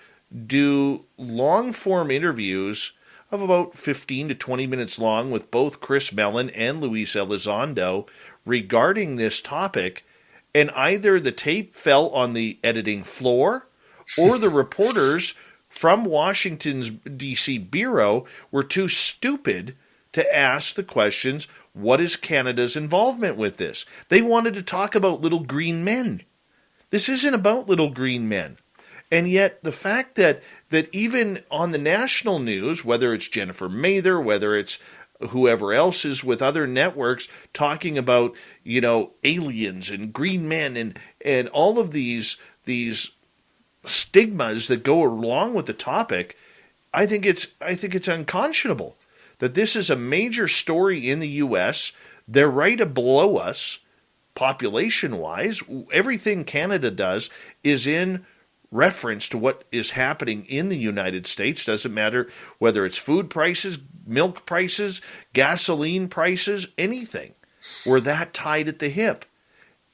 Speaker 3: do long-form interviews of about 15 to 20 minutes long with both Chris Mellon and Luis Elizondo regarding this topic, and either the tape fell on the editing floor or the reporters from Washington's D.C. Bureau were too stupid to ask the questions, what is Canada's involvement with this? They wanted to talk about little green men. This isn't about little green men. And yet the fact that even on the national news, whether it's Jennifer Mather, whether it's whoever else is with other networks talking about, aliens and green men and all of these stigmas that go along with the topic, I think it's unconscionable that this is a major story in the U.S. They're right below us, population-wise. Everything Canada does is in reference to what is happening in the United States. Doesn't matter whether it's food prices, milk prices, gasoline prices, anything. We're that tied at the hip.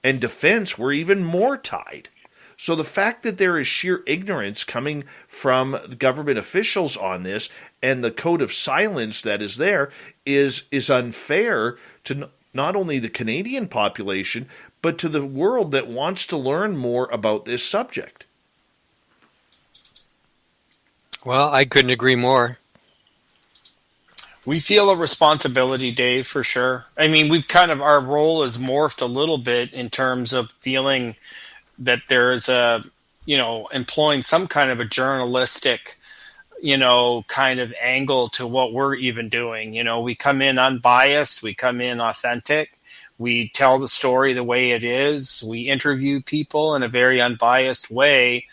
Speaker 3: And defense, we're even more tied. So the fact that there is sheer ignorance coming from government officials on this and the code of silence that is there is unfair to not only the Canadian population, but to the world that wants to learn more about this subject.
Speaker 2: Well, I couldn't agree more.
Speaker 4: We feel a responsibility, Dave, for sure. I mean, we've our role has morphed a little bit in terms of feeling that there is employing some kind of a journalistic, kind of angle to what we're even doing. We come in unbiased, we come in authentic, we tell the story the way it is, we interview people in a very unbiased way,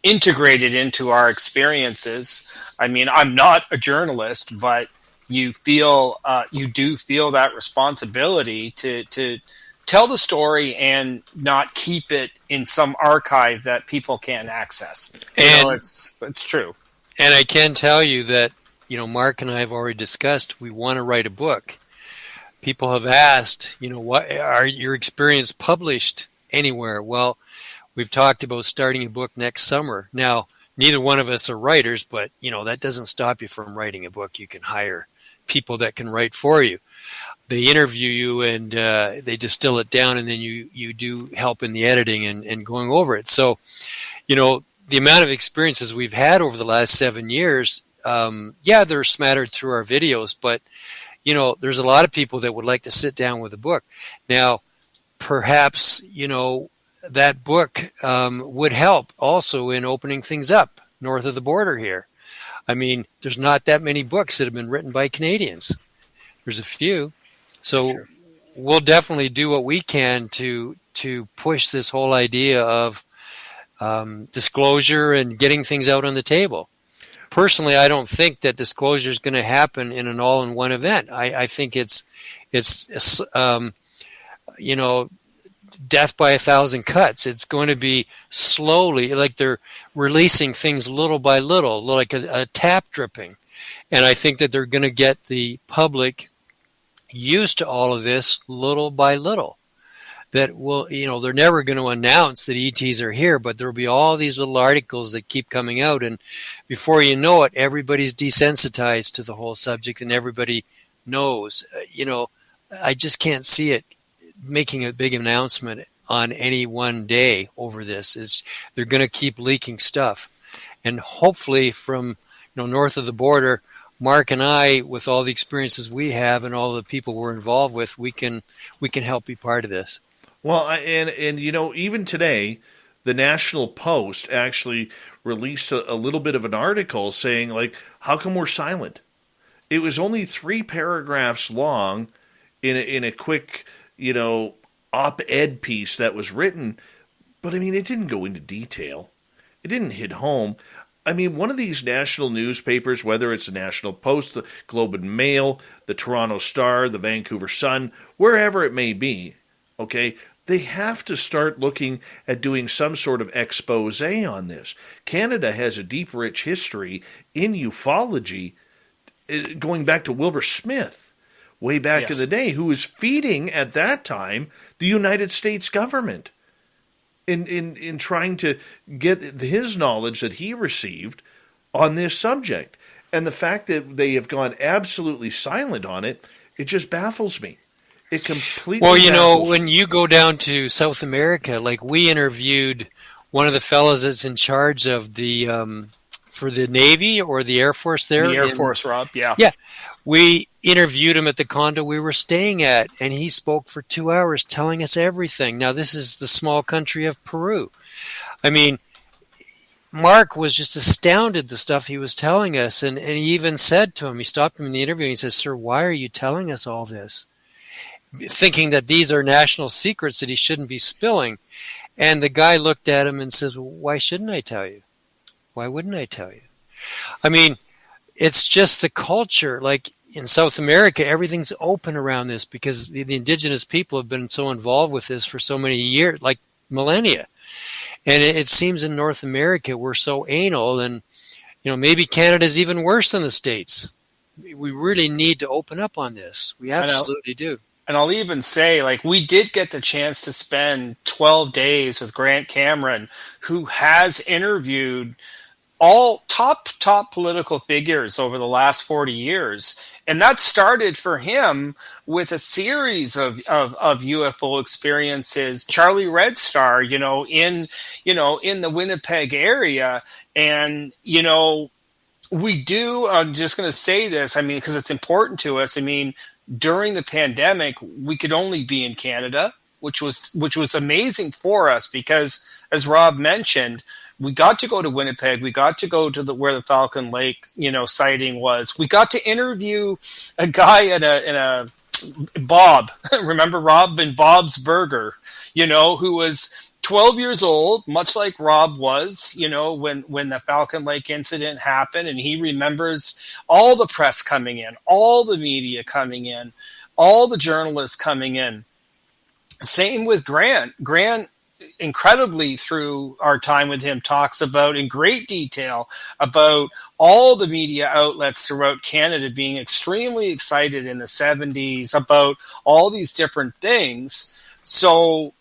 Speaker 4: integrated into our experiences. I mean, I'm not a journalist, but you do feel that responsibility to tell the story and not keep it in some archive that people can't access.
Speaker 2: And
Speaker 4: it's true.
Speaker 2: And I can tell you that, Mark and I have already discussed, we want to write a book. People have asked, what are your experience published anywhere? Well, we've talked about starting a book next summer. Now, neither one of us are writers, but, that doesn't stop you from writing a book. You can hire people that can write for you. They interview you and they distill it down, and then you do help in the editing and going over it. So, the amount of experiences we've had over the last 7 years, they're smattered through our videos, but, there's a lot of people that would like to sit down with a book. Now, perhaps, that book would help also in opening things up north of the border here. I mean, there's not that many books that have been written by Canadians. There's a few. So we'll definitely do what we can to push this whole idea of disclosure and getting things out on the table. Personally, I don't think that disclosure is going to happen in an all-in-one event. I think it's death by 1,000 cuts. It's going to be slowly, like they're releasing things little by little, like a tap dripping. And I think that they're going to get the public used to all of this little by little. That will, they're never going to announce that ETs are here, but there'll be all these little articles that keep coming out. And before you know it, everybody's desensitized to the whole subject and everybody knows. I just can't see it making a big announcement on any one day over this. They're going to keep leaking stuff. And hopefully from north of the border, Mark and I, with all the experiences we have and all the people we're involved with, we can help be part of this.
Speaker 3: Well, and even today, the National Post actually released a little bit of an article saying, like, how come we're silent? It was only 3 paragraphs long in a quick, op-ed piece that was written, but I mean, it didn't go into detail. It didn't hit home. I mean, one of these national newspapers, whether it's the National Post, the Globe and Mail, the Toronto Star, the Vancouver Sun, wherever it may be, okay, they have to start looking at doing some sort of expose on this. Canada has a deep, rich history in ufology, going back to Wilbur Smith, way back in the day, who was feeding, at that time, the United States government in trying to get his knowledge that he received on this subject. And the fact that they have gone absolutely silent on it, it just baffles me. It completely baffles me.
Speaker 2: When you go down to South America, like we interviewed one of the fellows that's in charge of the for the Navy or the Air Force there.
Speaker 4: The Air Force, Rob, yeah.
Speaker 2: Yeah. We interviewed him at the condo we were staying at, and he spoke for 2 hours telling us everything. Now, this is the small country of Peru. I mean, Mark was just astounded the stuff he was telling us, and he even said to him, he stopped him in the interview, and he says, "Sir, why are you telling us all this?" Thinking that these are national secrets that he shouldn't be spilling. And the guy looked at him and says, "Well, why shouldn't I tell you? Why wouldn't I tell you?" I mean, it's just the culture. Like, in South America, everything's open around this because the indigenous people have been so involved with this for so many years, like millennia. And it seems in North America we're so anal, and maybe Canada's even worse than the States. We really need to open up on this. We absolutely do.
Speaker 4: And I'll even say, we did get the chance to spend 12 days with Grant Cameron, who has interviewed all top political figures over the last 40 years. And that started for him with a series of UFO experiences. Charlie Red Star, in the Winnipeg area. And, we do, I'm just going to say this, because it's important to us. During the pandemic, we could only be in Canada, which was amazing for us because, as Rob mentioned, we got to go to Winnipeg. We got to go to where the Falcon Lake, sighting was. We got to interview a guy in a Bob. Remember Rob and Bob's Burger? Who was 12 years old, much like Rob was. When the Falcon Lake incident happened, and he remembers all the press coming in, all the media coming in, all the journalists coming in. Same with Grant. Grant, incredibly, through our time with him, talks about in great detail about all the media outlets throughout Canada being extremely excited in the 70s about all these different things. So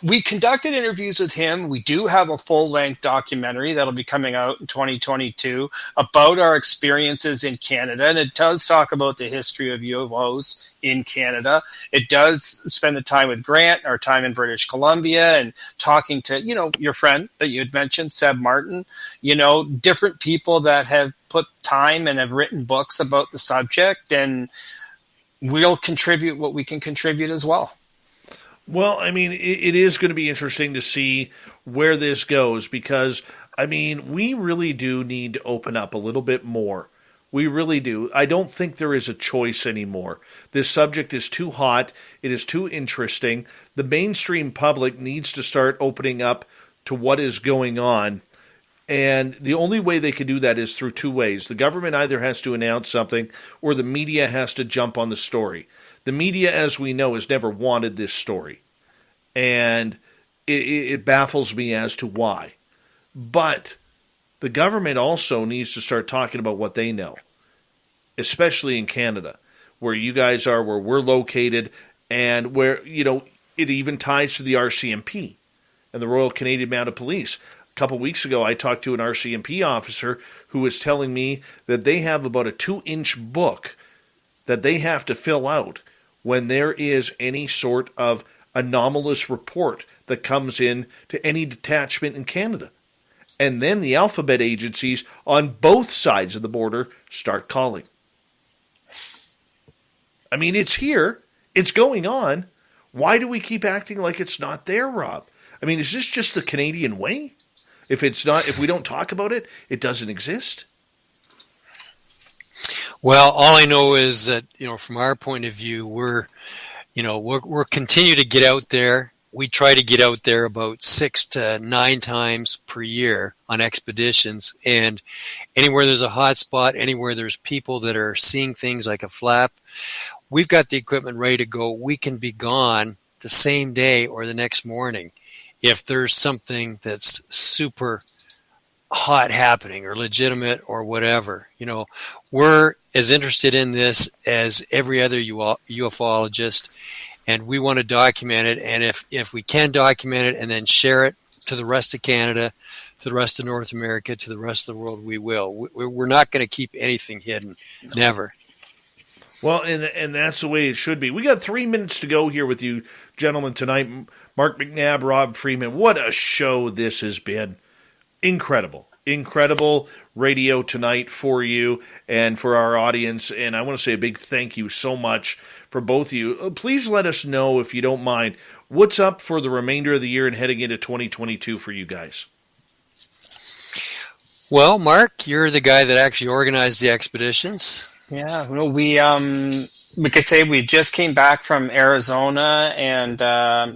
Speaker 4: we conducted interviews with him. We do have a full-length documentary that'll be coming out in 2022 about our experiences in Canada, and it does talk about the history of UFOs in Canada. It does spend the time with Grant, our time in British Columbia, and talking to, your friend that you had mentioned, Seb Martin, different people that have put time and have written books about the subject, and we'll contribute what we can contribute as well.
Speaker 3: Well, it is going to be interesting to see where this goes because, we really do need to open up a little bit more. We really do. I don't think there is a choice anymore. This subject is too hot. It is too interesting. The mainstream public needs to start opening up to what is going on. And the only way they can do that is through two ways. The government either has to announce something or the media has to jump on the story. The media, as we know, has never wanted this story. And it baffles me as to why. But the government also needs to start talking about what they know, especially in Canada, where you guys are, where we're located, and where, it even ties to the RCMP and the Royal Canadian Mounted Police. A couple weeks ago, I talked to an RCMP officer who was telling me that they have about a 2-inch book that they have to fill out when there is any sort of anomalous report that comes in to any detachment in Canada. And then the alphabet agencies on both sides of the border start calling. It's here. It's going on. Why do we keep acting like it's not there, Rob? Is this just the Canadian way? If we don't talk about it, it doesn't exist?
Speaker 2: Well, all I know is that, from our point of view, we're continue to get out there. We try to get out there about 6 to 9 times per year on expeditions. And anywhere there's a hot spot, anywhere there's people that are seeing things like a flap, we've got the equipment ready to go. We can be gone the same day or the next morning if there's something that's super hot happening or legitimate or whatever. We're as interested in this as every other ufologist, and we want to document it. And if we can document it and then share it to the rest of Canada, to the rest of North America, to the rest of the world, we will. We're not going to keep anything hidden. Never.
Speaker 3: Well, and that's the way it should be. We got 3 minutes to go here with you gentlemen tonight. Mark Mcnabb, Rob Freeman. What a show this has been. Incredible radio tonight for you and for our audience. And I want to say a big thank you so much for both of you. Please let us know, if you don't mind, what's up for the remainder of the year and heading into 2022 for you guys.
Speaker 2: Well, Mark, you're the guy that actually organized the expeditions.
Speaker 4: Yeah, we could say we just came back from Arizona and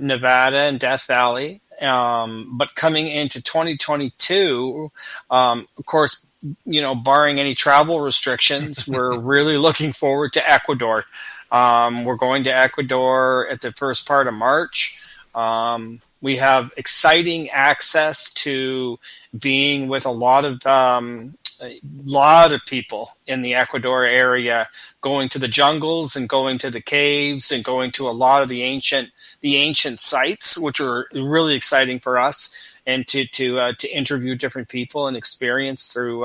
Speaker 4: Nevada and Death Valley. But coming into 2022, of course, barring any travel restrictions, we're really looking forward to Ecuador. We're going to Ecuador at the first part of March. We have exciting access to being with a lot of people in the Ecuador area, going to the jungles and going to the caves and going to a lot of the ancient sites, which are really exciting for us, and to interview different people and experience through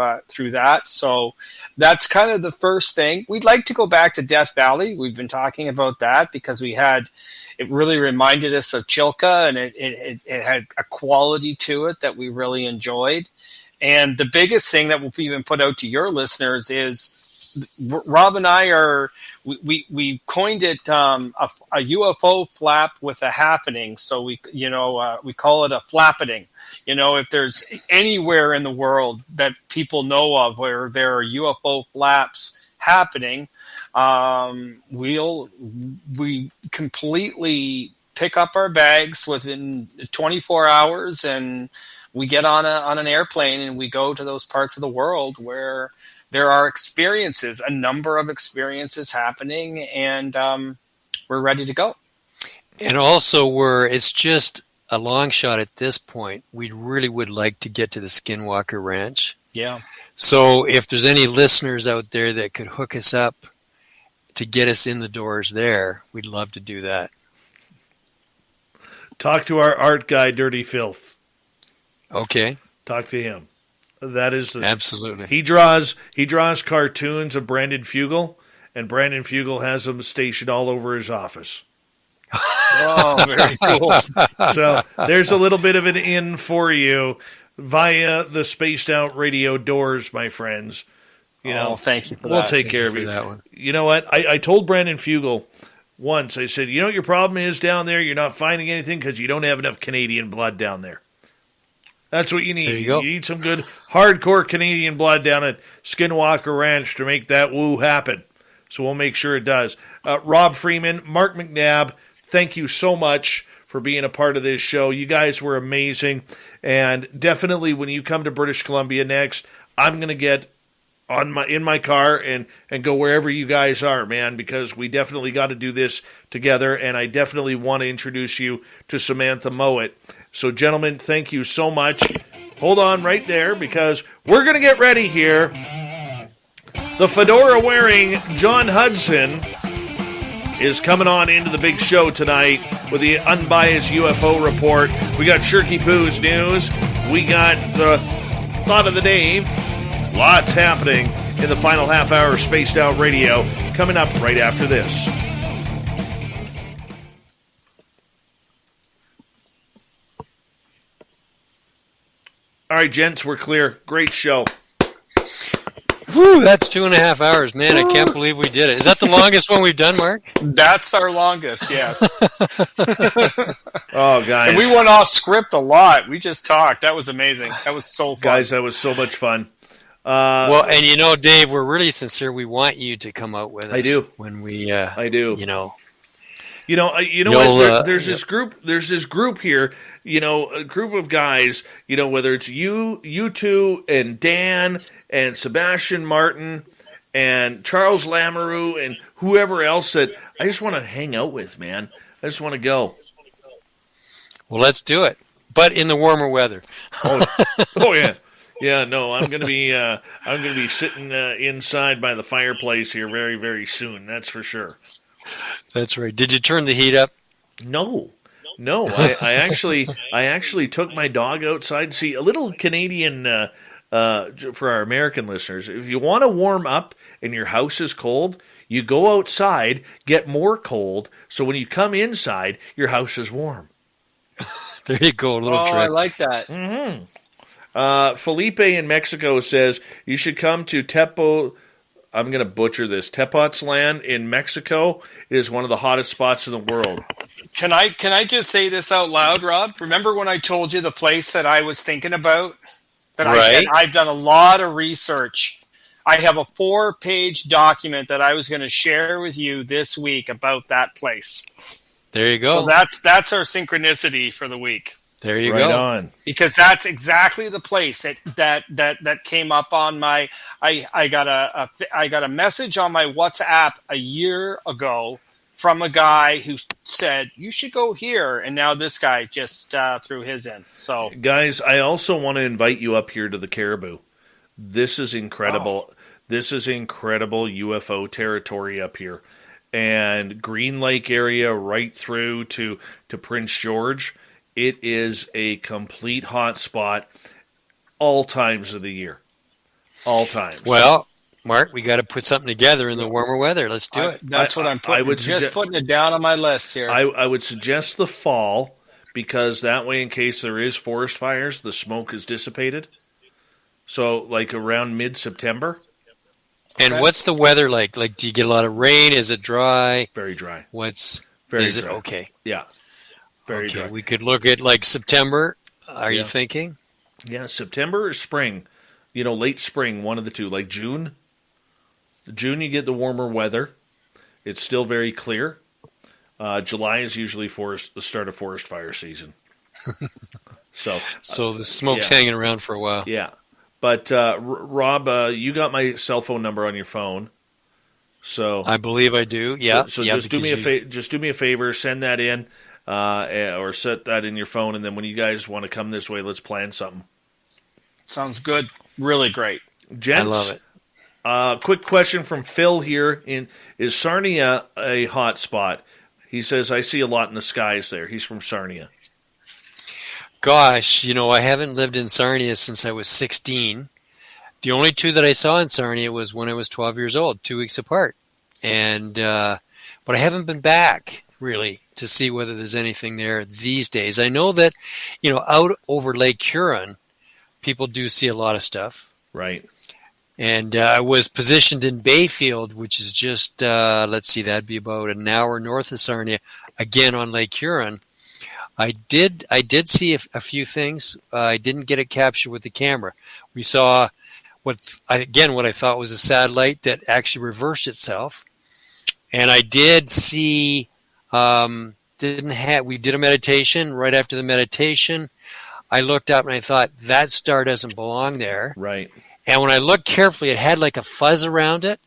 Speaker 4: that. So that's kind of the first thing. We'd like to go back to Death Valley. We've been talking about that because it really reminded us of Chilka, and it had a quality to it that we really enjoyed. And the biggest thing that we'll even put out to your listeners is Rob and I we coined it a UFO flap with a happening. So we call it a flappening. If there's anywhere in the world that people know of where there are UFO flaps happening, we completely pick up our bags within 24 hours and we get on an airplane and we go to those parts of the world where there are a number of experiences happening, and we're ready to go.
Speaker 2: And also it's just a long shot at this point. We really would like to get to the Skinwalker Ranch.
Speaker 4: Yeah.
Speaker 2: So if there's any listeners out there that could hook us up to get us in the doors there, we'd love to do that.
Speaker 3: Talk to our art guy, Dirty Filth.
Speaker 2: Okay.
Speaker 3: Talk to him. That is
Speaker 2: absolutely.
Speaker 3: He draws cartoons of Brandon Fugel, and Brandon Fugel has them stationed all over his office.
Speaker 4: Oh, very cool.
Speaker 3: So there's a little bit of an in for you via the Spaced Out Radio doors, my friends.
Speaker 4: Thank you for that.
Speaker 3: We'll take care of you.
Speaker 2: That one.
Speaker 3: You know what? I told Brandon Fugel once, I said, what your problem is down there? You're not finding anything because you don't have enough Canadian blood down there. That's what you need.
Speaker 2: There you go.
Speaker 3: You need some good hardcore Canadian blood down at Skinwalker Ranch to make that woo happen. So we'll make sure it does. Rob Freeman, Mark Mcnabb, thank you so much for being a part of this show. You guys were amazing. And definitely when you come to British Columbia next, I'm going to get in my car and go wherever you guys are, man, because we definitely got to do this together. And I definitely want to introduce you to Samantha Mowat. So, gentlemen, thank you so much. Hold on right there because we're going to get ready here. The fedora-wearing John Hudson is coming on into the big show tonight with the Unbiased UFO Report. We got Shirky Poo's news. We got the Thought of the Day. Lots happening in the final half hour of Spaced Out Radio coming up right after this. All right, gents, we're clear. Great show.
Speaker 2: Whew, that's 2.5 hours. Man, I can't believe we did it. Is that the longest one we've done, Mark?
Speaker 4: That's our longest, yes.
Speaker 3: Oh, guys.
Speaker 4: And we went off script a lot. We just talked. That was amazing. That was so fun.
Speaker 3: Guys, that was so much fun.
Speaker 2: Well, and Dave, we're really sincere. We want you to come out with us.
Speaker 3: I do.
Speaker 2: When we,
Speaker 3: I do.
Speaker 2: What?
Speaker 3: There's this group. There's this group here. A group of guys. Whether it's you two, and Dan, and Sebastian Martin, and Charles Lamoureux, and whoever else that I just want to hang out with, man. I just want to go.
Speaker 2: Well, let's do it, but in the warmer weather.
Speaker 3: Oh yeah. Yeah, no, I'm gonna be sitting inside by the fireplace here very, very soon. That's for sure.
Speaker 2: That's right. Did you turn the heat up?
Speaker 3: No. I actually took my dog outside. See, a little Canadian for our American listeners. If you want to warm up and your house is cold, you go outside, get more cold. So when you come inside, your house is warm.
Speaker 2: There you go, a little trick.
Speaker 4: I like that.
Speaker 3: Mm-hmm. Felipe in Mexico says you should come to I'm going to butcher this. Tepoztlan in Mexico. It is one of the hottest spots in the world.
Speaker 4: Can I just say this out loud, Rob? Remember when I told you the place that I was thinking about? That right. I said I've done a lot of research. I have a 4-page document that I was going to share with you this week about that place.
Speaker 2: There you go.
Speaker 4: So that's our synchronicity for the week.
Speaker 2: There you
Speaker 3: right
Speaker 2: go.
Speaker 3: On.
Speaker 4: Because that's exactly the place that came up on my. I got a message on my WhatsApp a year ago from a guy who said you should go here, and now this guy just threw his in. So,
Speaker 3: guys, I also want to invite you up here to the Caribou. This is incredible. Oh. This is incredible UFO territory up here, and Green Lake area right through to Prince George. It is a complete hot spot all times of the year. All times.
Speaker 2: Well, Mark, we got to put something together in the warmer weather. Let's do it.
Speaker 4: That's what I'm putting. Putting it down on my list here.
Speaker 3: I would suggest the fall, because that way, in case there is forest fires, the smoke is dissipated. So, like around mid-September.
Speaker 2: And what's the weather like? Like, do you get a lot of rain? Is it dry?
Speaker 3: Very dry.
Speaker 2: Is it okay?
Speaker 3: Yeah. Very
Speaker 2: okay,
Speaker 3: dry.
Speaker 2: we could look at like September. Are you thinking?
Speaker 3: Yeah, September or spring. Late spring, one of the two. Like June. June, you get the warmer weather. It's still very clear. July is usually the start of forest fire season.
Speaker 2: So the smoke's hanging around for a while.
Speaker 3: Yeah. But, Rob, you got my cell phone number on your phone. So
Speaker 2: I believe I do. Yeah.
Speaker 3: So just do me a favor, send that in. Or set that in your phone, and then when you guys want to come this way, let's plan something.
Speaker 4: Sounds good. Really great.
Speaker 3: Gents,
Speaker 2: I love it.
Speaker 3: Quick question from Phil here. Is Sarnia a hot spot? He says, I see a lot in the skies there. He's from Sarnia.
Speaker 2: Gosh, I haven't lived in Sarnia since I was 16. The only two that I saw in Sarnia was when I was 12 years old, 2 weeks apart. And but I haven't been back, really, to see whether there's anything there these days. I know that, out over Lake Huron, people do see a lot of stuff.
Speaker 3: Right.
Speaker 2: And I was positioned in Bayfield, which is just, that'd be about an hour north of Sarnia, again on Lake Huron. I did see a few things. I didn't get it captured with the camera. We saw what I thought was a satellite that actually reversed itself. And I did see... we did a meditation. Right after the meditation, I looked up and I thought, that star doesn't belong there.
Speaker 3: Right.
Speaker 2: And when I looked carefully, it had like a fuzz around it.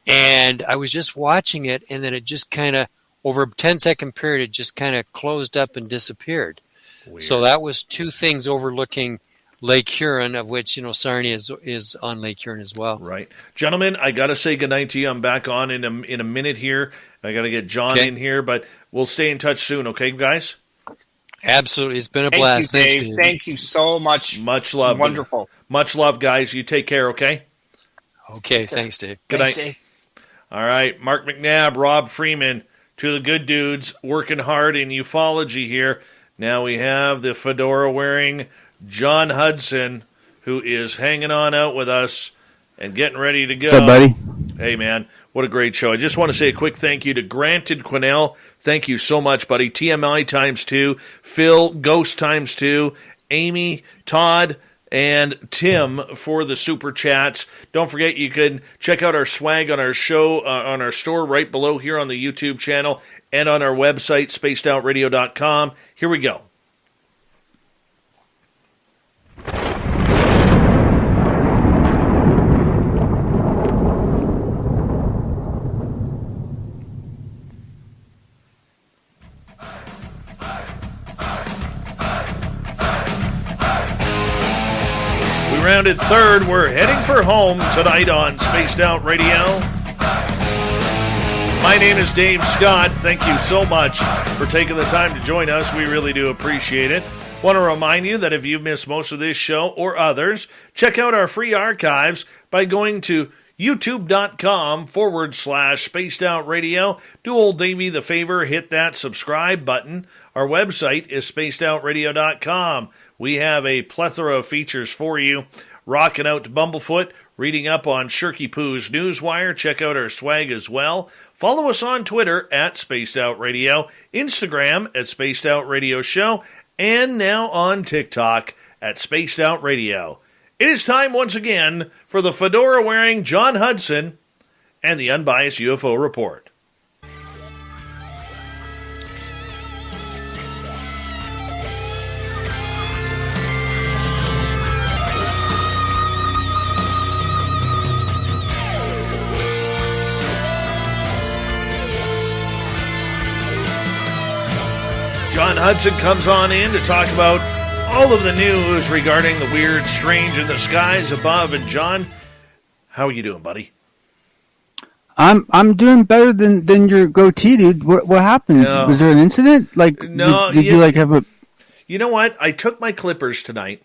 Speaker 2: And I was just watching it, and then it just kind of, over a 10-second period, it just kind of closed up and disappeared. Weird. So that was two things overlooking Lake Huron, of which, Sarnia is on Lake Huron as well.
Speaker 3: Right. Gentlemen, I got to say goodnight to you. I'm back on in a minute here. I got to get John in here, but we'll stay in touch soon, okay, guys?
Speaker 2: Absolutely. It's been a blast.
Speaker 4: Thanks,
Speaker 2: Dave.
Speaker 4: Thank you so much.
Speaker 3: Much love.
Speaker 4: Wonderful.
Speaker 3: Much love, guys. You take care, okay?
Speaker 2: Okay. Thanks, Dave.
Speaker 3: Good night. Dave. All right. Mark Mcnabb, Rob Freeman, two of the good dudes working hard in ufology here. Now we have the fedora-wearing John Hudson, who is hanging on out with us and getting ready to go.
Speaker 6: What's up, buddy?
Speaker 3: Hey, man. What a great show. I just want to say a quick thank you to Grant and Quinnell. Thank you so much, buddy. TMI ×2, Phil, Ghost ×2, Amy, Todd, and Tim for the super chats. Don't forget, you can check out our swag on our show, on our store right below here on the YouTube channel and on our website, spacedoutradio.com. Here we go. Rounded third. We're heading for home tonight on Spaced Out Radio. My name is Dave Scott. Thank you so much for taking the time to join us. We really do appreciate it. Want to remind you that if you've missed most of this show or others, check out our free archives by going to youtube.com/Spaced Out Radio. Do old Davey the favor, hit that subscribe button. Our website is spacedoutradio.com. We have a plethora of features for you. Rocking out to Bumblefoot, reading up on Shirky Poo's Newswire. Check out our swag as well. Follow us on Twitter at Spaced Out Radio, Instagram at Spaced Out Radio Show, and now on TikTok at Spaced Out Radio. It is time once again for the fedora-wearing John Hudson and the Unbiased UFO Report. John Hudson comes on in to talk about all of the news regarding the weird, strange in the skies above. And John, how are you doing, buddy?
Speaker 17: I'm doing better than your goatee, dude. What happened?
Speaker 3: No.
Speaker 17: Was there an incident? Like,
Speaker 3: No,
Speaker 17: did you like have a?
Speaker 3: You know what? I took my clippers tonight,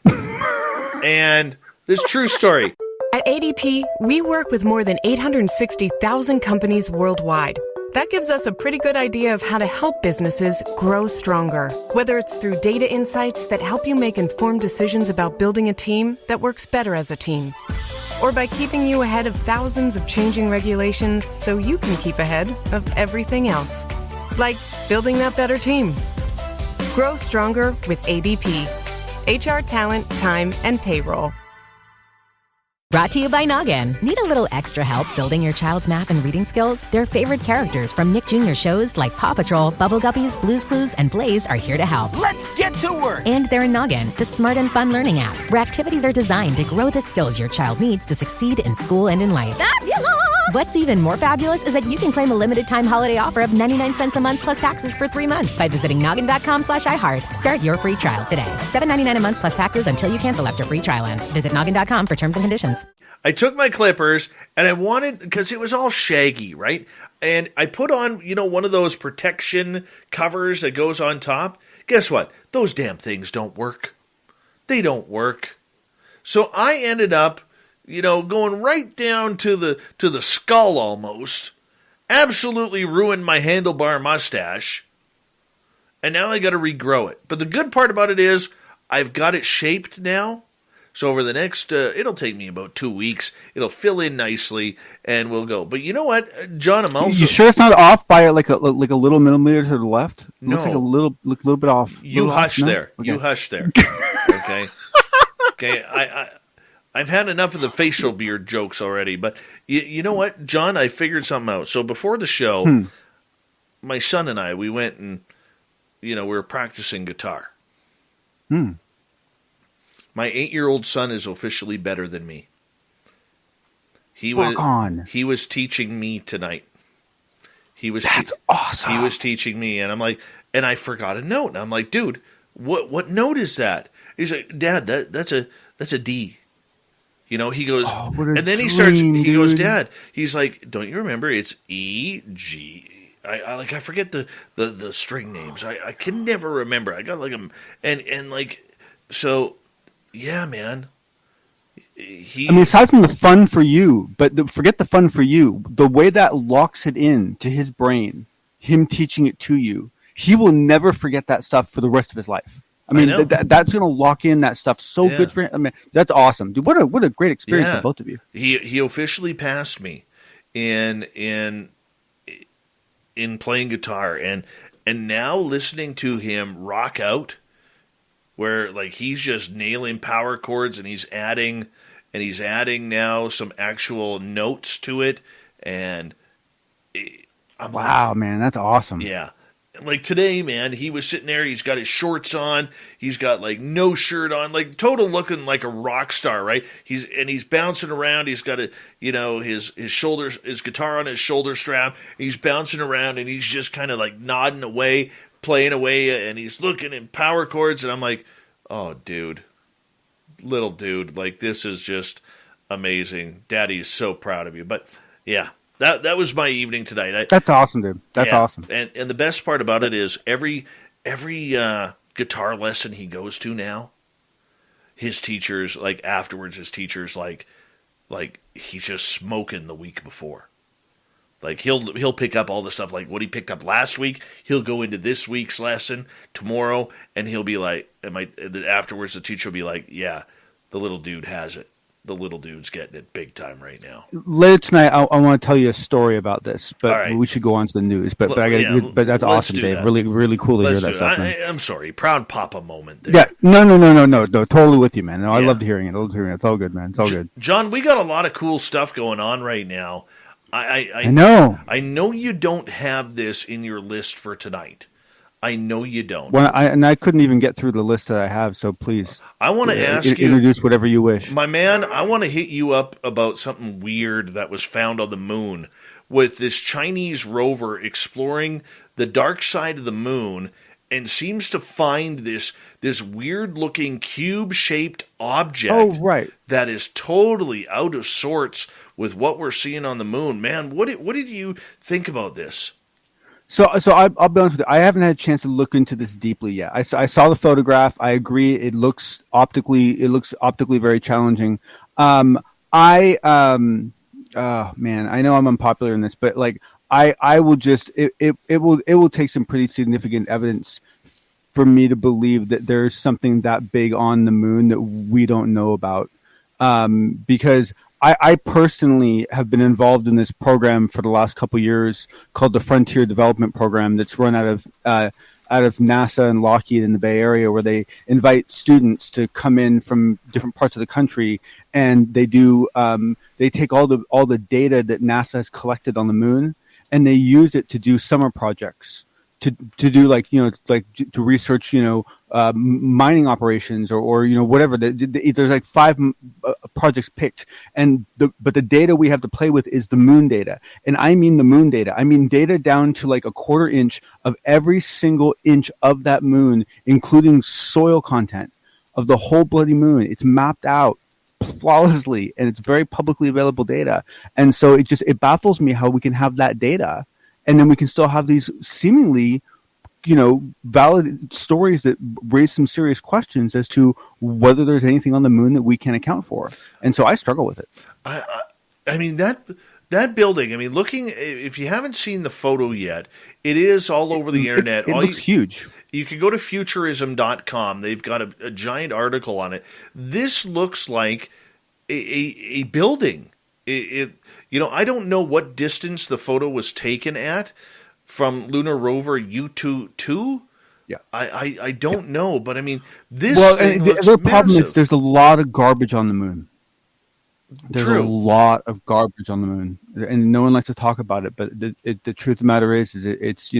Speaker 3: and this is a true story.
Speaker 14: At ADP, we work with more than 860,000 companies worldwide. That gives us a pretty good idea of how to help businesses grow stronger. Whether it's through data insights that help you make informed decisions about building a team that works better as a team, or by keeping you ahead of thousands of changing regulations so you can keep ahead of everything else. Like building that better team. Grow stronger with ADP. HR, talent, time, and payroll.
Speaker 1: Brought to you by Noggin. Need a little extra help building your child's math and reading skills? Their favorite characters from Nick Jr. shows like Paw Patrol, Bubble Guppies, Blue's Clues, and Blaze are here to help.
Speaker 18: Let's get to work!
Speaker 1: And they're in Noggin, the smart and fun learning app, where activities are designed to grow the skills your child needs to succeed in school and in life. Fabulous! What's even more fabulous is that you can claim a limited time holiday offer of 99 cents a month plus taxes for 3 months by visiting noggin.com/iHeart. Start your free trial today. $7.99 a month plus taxes until you cancel after free trial ends. Visit noggin.com for terms and conditions.
Speaker 3: I took my clippers and I wanted, because it was all shaggy, right? And I put on, one of those protection covers that goes on top. Guess what? Those damn things don't work. They don't work. So I ended up, going right down to the skull almost. Absolutely ruined my handlebar mustache. And now I got to regrow it. But the good part about it is I've got it shaped now. So over the next, it'll take me about 2 weeks. It'll fill in nicely, and we'll go. But you know what, John? I'm also.
Speaker 17: You sure it's not off by like a little millimeter to the left? It
Speaker 3: No.
Speaker 17: looks like a little bit off.
Speaker 3: You hush
Speaker 17: No?
Speaker 3: there.
Speaker 17: Okay.
Speaker 3: You hush there. Okay. Okay. I've had enough of the facial beard jokes already. But you know what, John? I figured something out. So before the show, my son and I, we went and we were practicing guitar. My 8-year-old son is officially better than me. He was teaching me tonight. That's
Speaker 17: awesome.
Speaker 3: He was teaching me, and I'm like, and I forgot a note. And I'm like, dude, what note is that? He's like, Dad, that's a D. He goes, and then he goes, Dad, he's like, don't you remember? It's E, G. I forget the string names. I can never remember. I got like them, and like, so. Yeah, man.
Speaker 17: Aside from the fun for you, but forget the fun for you. The way that locks it in to his brain, him teaching it to you, he will never forget that stuff for the rest of his life. That's going to lock in that stuff so good for him. That's awesome, dude. What a great experience for both of you.
Speaker 3: He officially passed me in playing guitar, and now listening to him rock out. Where like he's just nailing power chords and he's adding now some actual notes to it, and
Speaker 17: wow, man, that's awesome.
Speaker 3: Yeah, like today, man, he was sitting there. He's got his shorts on. He's got like no shirt on, like total looking like a rock star, right? He's bouncing around. He's got his shoulders, his guitar on his shoulder strap. He's bouncing around and he's just kind of like nodding away. Playing away, and he's looking in power chords, and I'm like, oh, dude, little dude, like this is just amazing. Daddy is so proud of you. But yeah, that was my evening tonight.
Speaker 17: That's awesome, dude. That's awesome.
Speaker 3: And the best part about it is every guitar lesson he goes to now, his teachers like he's just smoking the week before. Like he'll pick up all the stuff like what he picked up last week. He'll go into this week's lesson tomorrow, and he'll be like, afterwards the teacher will be like, yeah, the little dude has it. The little dude's getting it big time right now.
Speaker 17: Later tonight, I want to tell you a story about this, but
Speaker 3: right.
Speaker 17: We should go on to the news. But that's awesome, Dave.
Speaker 3: That.
Speaker 17: Really, really cool to
Speaker 3: Let's
Speaker 17: hear that stuff.
Speaker 3: I'm sorry, proud papa moment there.
Speaker 17: Yeah, no, totally with you, man. No, I loved hearing it. It's all good, man. It's all good.
Speaker 3: John, we got a lot of cool stuff going on right now. I
Speaker 17: know.
Speaker 3: I know you don't have this in your list for tonight. I know you don't.
Speaker 17: I couldn't even get through the list that I have, so please.
Speaker 3: I want to ask you.
Speaker 17: Introduce whatever you wish.
Speaker 3: My man, I want to hit you up about something weird that was found on the moon with this Chinese rover exploring the dark side of the moon and seems to find this weird-looking cube-shaped object that is totally out of sorts with what we're seeing on the moon. Man, what did you think about this?
Speaker 17: So I'll be honest with you. I haven't had a chance to look into this deeply yet. I saw the photograph. I agree. It looks optically very challenging. Oh man, I know I'm unpopular in this, but like I will just it will take some pretty significant evidence for me to believe that there's something that big on the moon that we don't know about. Because I personally have been involved in this program for the last couple of years called the Frontier Development Program that's run out of NASA and Lockheed in the Bay Area, where they invite students to come in from different parts of the country, and they take all the data that NASA has collected on the moon, and they use it to do summer projects. To do to research mining operations or whatever. There's like 5 projects picked, but the data we have to play with is the moon data, and I mean the moon data. I mean data down to like a quarter inch of every single inch of that moon, including soil content of the whole bloody moon. It's mapped out flawlessly, and it's very publicly available data. And so it baffles me how we can have that data, and then we can still have these seemingly, valid stories that raise some serious questions as to whether there's anything on the moon that we can't account for. And so I struggle with it.
Speaker 3: I mean, that building, I mean, if you haven't seen the photo yet, it is all over the internet.
Speaker 17: It looks huge.
Speaker 3: You can go to futurism.com. They've got a giant article on it. This looks like a building. I don't know what distance the photo was taken at from lunar rover U-2.
Speaker 17: Yeah,
Speaker 3: I don't know, but I mean, this
Speaker 17: thing
Speaker 3: looks
Speaker 17: the problem
Speaker 3: massive.
Speaker 17: is there's a lot of garbage on the moon. There's
Speaker 3: True.
Speaker 17: a lot of garbage on the moon, and no one likes to talk about it. But the truth of the matter is it's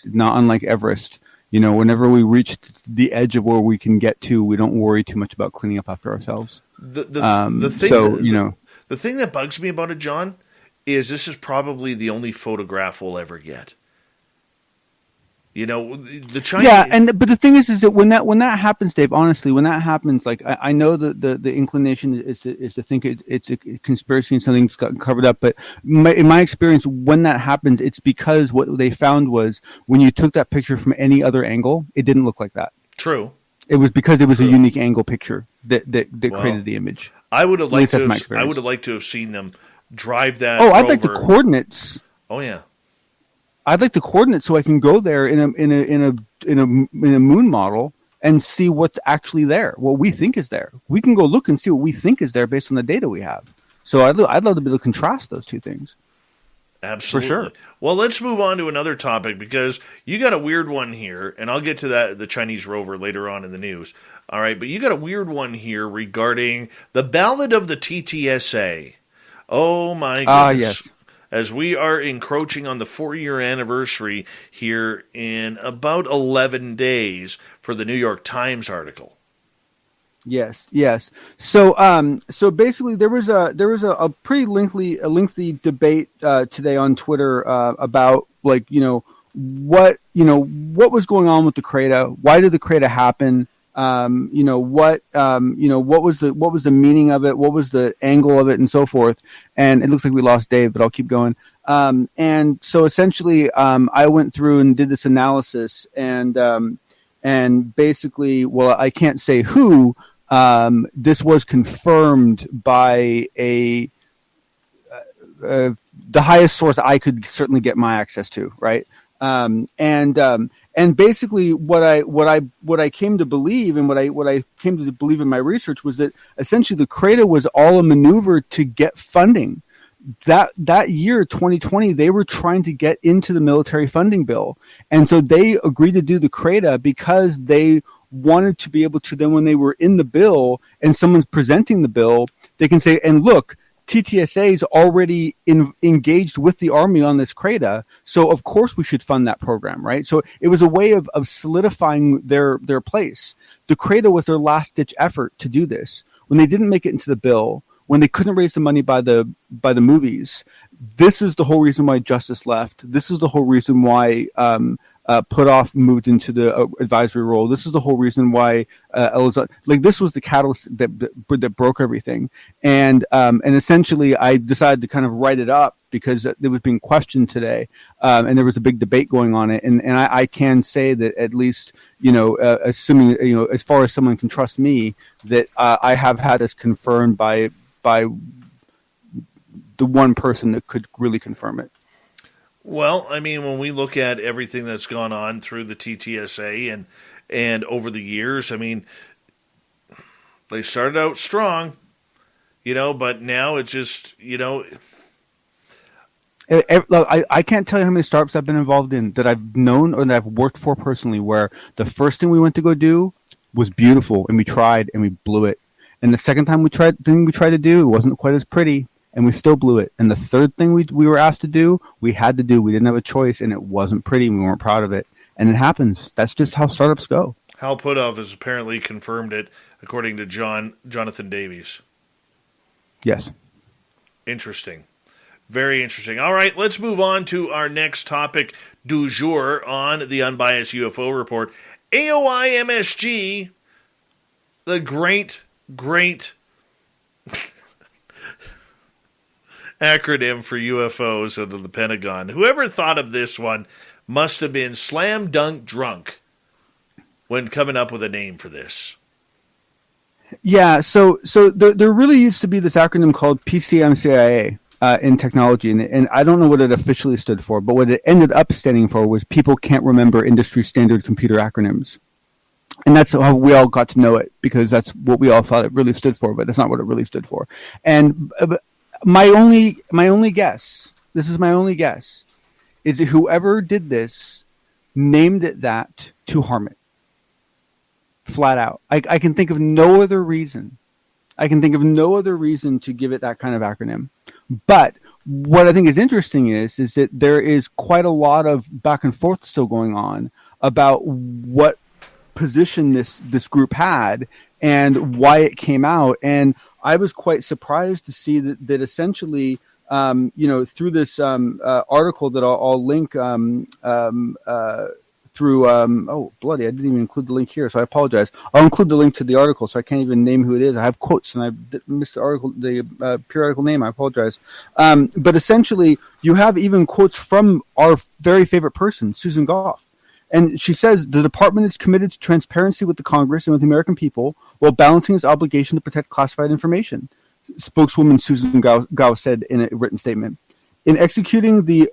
Speaker 17: not unlike Everest. Whenever we reach the edge of where we can get to, we don't worry too much about cleaning up after ourselves.
Speaker 3: The thing that bugs me about it, John, is this is probably the only photograph we'll ever get. The Chinese.
Speaker 17: Yeah, but the thing is that when that happens, Dave, honestly, when that happens, like I know that the inclination is to think it's a conspiracy and something's gotten covered up. But in my experience, when that happens, it's because what they found was when you took that picture from any other angle, it didn't look like that.
Speaker 3: True.
Speaker 17: It was because it was a unique angle picture that created the image.
Speaker 3: I would have liked to have seen them drive that.
Speaker 17: Oh, I'd like the coordinates.
Speaker 3: Oh yeah.
Speaker 17: I'd like the coordinates so I can go there in a moon model and see what's actually there, what we think is there. We can go look and see what we think is there based on the data we have. So I'd love to be able to contrast those two things.
Speaker 3: Absolutely.
Speaker 17: For sure.
Speaker 3: Well, let's move on to another topic because you got a weird one here, and I'll get to the Chinese rover later on in the news. All right, but you got a weird one here regarding the ballad of the TTSA. Oh my goodness.
Speaker 17: Yes.
Speaker 3: As we are encroaching on the 4-year anniversary here in about 11 days for the New York Times article.
Speaker 17: Yes. So basically, there was a pretty lengthy debate today on Twitter about what was going on with the CRADA. Why did the CRADA happen? What was the meaning of it? What was the angle of it, and so forth? And it looks like we lost Dave, but I'll keep going. And so essentially, I went through and did this analysis, and basically, well, I can't say who. This was confirmed by the highest source I could certainly get my access to, right? And basically, what I came to believe, and what I came to believe in my research, was that essentially the CRADA was all a maneuver to get funding. That year, 2020, they were trying to get into the military funding bill, and so they agreed to do the CRADA because they wanted to be able to then, when they were in the bill and someone's presenting the bill, they can say, and look, TTSA is already engaged with the Army on this CRADA, so of course we should fund that program, right? So it was a way of solidifying their place. The CRADA was their last-ditch effort to do this. When they didn't make it into the bill, when they couldn't raise the money by the movies, this is the whole reason why Justice left. This is the whole reason why moved into the advisory role. This is the whole reason why this was the catalyst that broke everything. And essentially, I decided to kind of write it up because it was being questioned today, and there was a big debate going on it. And I can say that at least, assuming, as far as someone can trust me, that I have had this confirmed by the one person that could really confirm it.
Speaker 3: Well, I mean, when we look at everything that's gone on through the TTSA and over the years, I mean, they started out strong, but now it's just,
Speaker 17: I can't tell you how many startups I've been involved in that I've known or that I've worked for personally, where the first thing we went to go do was beautiful, and we tried and we blew it. And the second time we tried to do, it wasn't quite as pretty, and we still blew it. And the third thing we were asked to do, we had to do. We didn't have a choice, and it wasn't pretty, and we weren't proud of it. And it happens. That's just how startups go.
Speaker 3: Hal Puthoff has apparently confirmed it, according to Jonathan Davies.
Speaker 17: Yes.
Speaker 3: Interesting. Very interesting. All right, let's move on to our next topic du jour on the Unbiased UFO Report. AOI MSG, the great acronym for UFOs under the Pentagon. Whoever thought of this one must have been slam dunk drunk when coming up with a name for this.
Speaker 17: Yeah, so there really used to be this acronym called PCMCIA in technology, and I don't know what it officially stood for, but what it ended up standing for was People Can't Remember Industry Standard Computer Acronyms. And that's how we all got to know it, because that's what we all thought it really stood for, but that's not what it really stood for. And my only guess, this is my only guess, is that whoever did this named it that to harm it. Flat out. I can think of no other reason. To give it that kind of acronym. But what I think is interesting is that there is quite a lot of back and forth still going on about what position this group had and why it came out. And I was quite surprised to see that essentially, through this article that I'll link through, oh, bloody, I didn't even include the link here, so I apologize. I'll include the link to the article, so I can't even name who it is. I have quotes, and I missed the periodical name. I apologize. But essentially, you have even quotes from our very favorite person, Susan Goff. And she says, the department is committed to transparency with the Congress and with the American people while balancing its obligation to protect classified information, spokeswoman Susan Gao said in a written statement. In executing the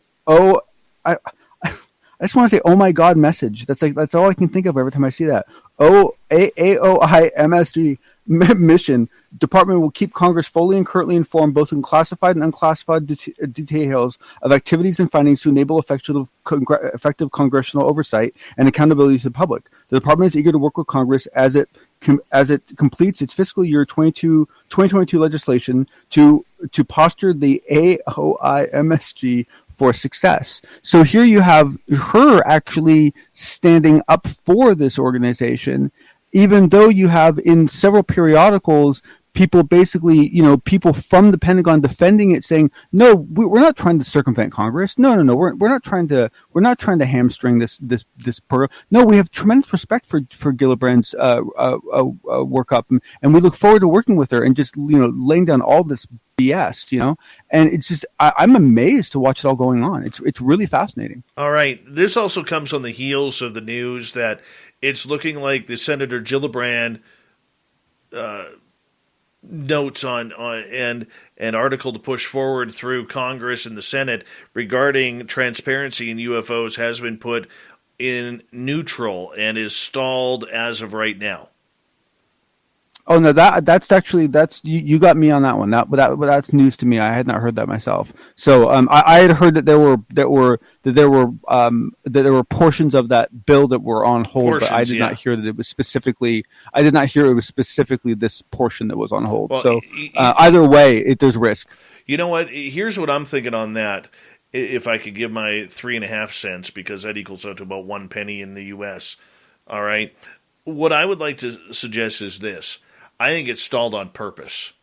Speaker 17: I just want to say, oh my God message. That's all I can think of every time I see that. AOI MSG mission. Department will keep Congress fully and currently informed, both in classified and unclassified details of activities and findings to enable effective congressional oversight and accountability to the public. The department is eager to work with Congress as it completes its fiscal year 2022 legislation to posture the AOI MSG for success. So here you have her actually standing up for this organization, even though you have in several periodicals people basically, people from the Pentagon defending it, saying, no, we're not trying to circumvent Congress. No, we're not trying to hamstring this program. No, we have tremendous respect for Gillibrand's work up, and we look forward to working with her and just laying down all this BS, and it's just I'm amazed to watch it all going on. It's really fascinating.
Speaker 3: All right, this also comes on the heels of the news that it's looking like the Senator Gillibrand notes on and an article to push forward through Congress and the Senate regarding transparency in UFOs has been put in neutral and is stalled as of right now.
Speaker 17: Oh no, that's you got me on that one. That's news to me. I had not heard that myself. So I had heard that there were portions of that bill that were on hold, but I did not hear that it was specifically. I did not hear it was specifically this portion that was on hold. Well, so either way, there's risk.
Speaker 3: You know what? Here's what I'm thinking on that. If I could give my 3.5 cents, because that equals out to about 1 penny in the U.S. All right. What I would like to suggest is this. I think it's stalled on purpose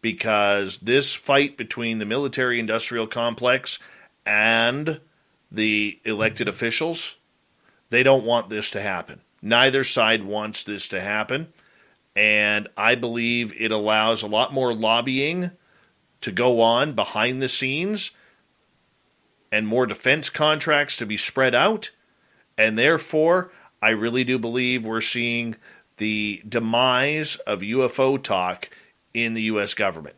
Speaker 3: because this fight between the military-industrial complex and the elected officials, They don't want this to happen. Neither side wants this to happen. And I believe it allows a lot more lobbying to go on behind the scenes and more defense contracts to be spread out. And therefore, I really do believe we're seeing the demise of UFO talk in the U.S. government.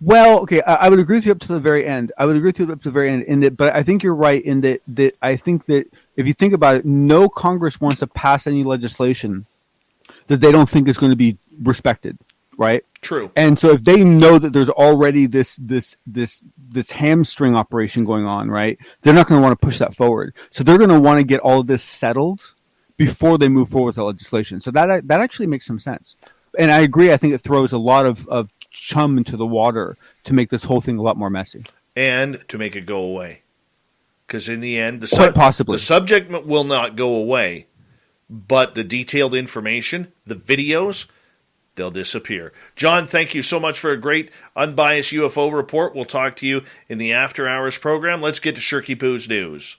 Speaker 17: Well, okay, I would agree with you up to the very end. In that, but I think you're right in that I think that if you think about it, no Congress wants to pass any legislation that they don't think is going to be respected, right?
Speaker 3: True.
Speaker 17: And so if they know that there's already this hamstring operation going on, right, they're not going to want to push that forward. So they're going to want to get all of this settled before they move forward with the legislation. So that actually makes some sense. And I agree. I think it throws a lot of chum into the water to make this whole thing a lot more messy.
Speaker 3: And to make it go away. Because in the end,
Speaker 17: possibly
Speaker 3: the subject will not go away, but the detailed information, the videos, they'll disappear. John, thank you so much for a great unbiased UFO report. We'll talk to you in the After Hours program. Let's get to Shirky Poo's news.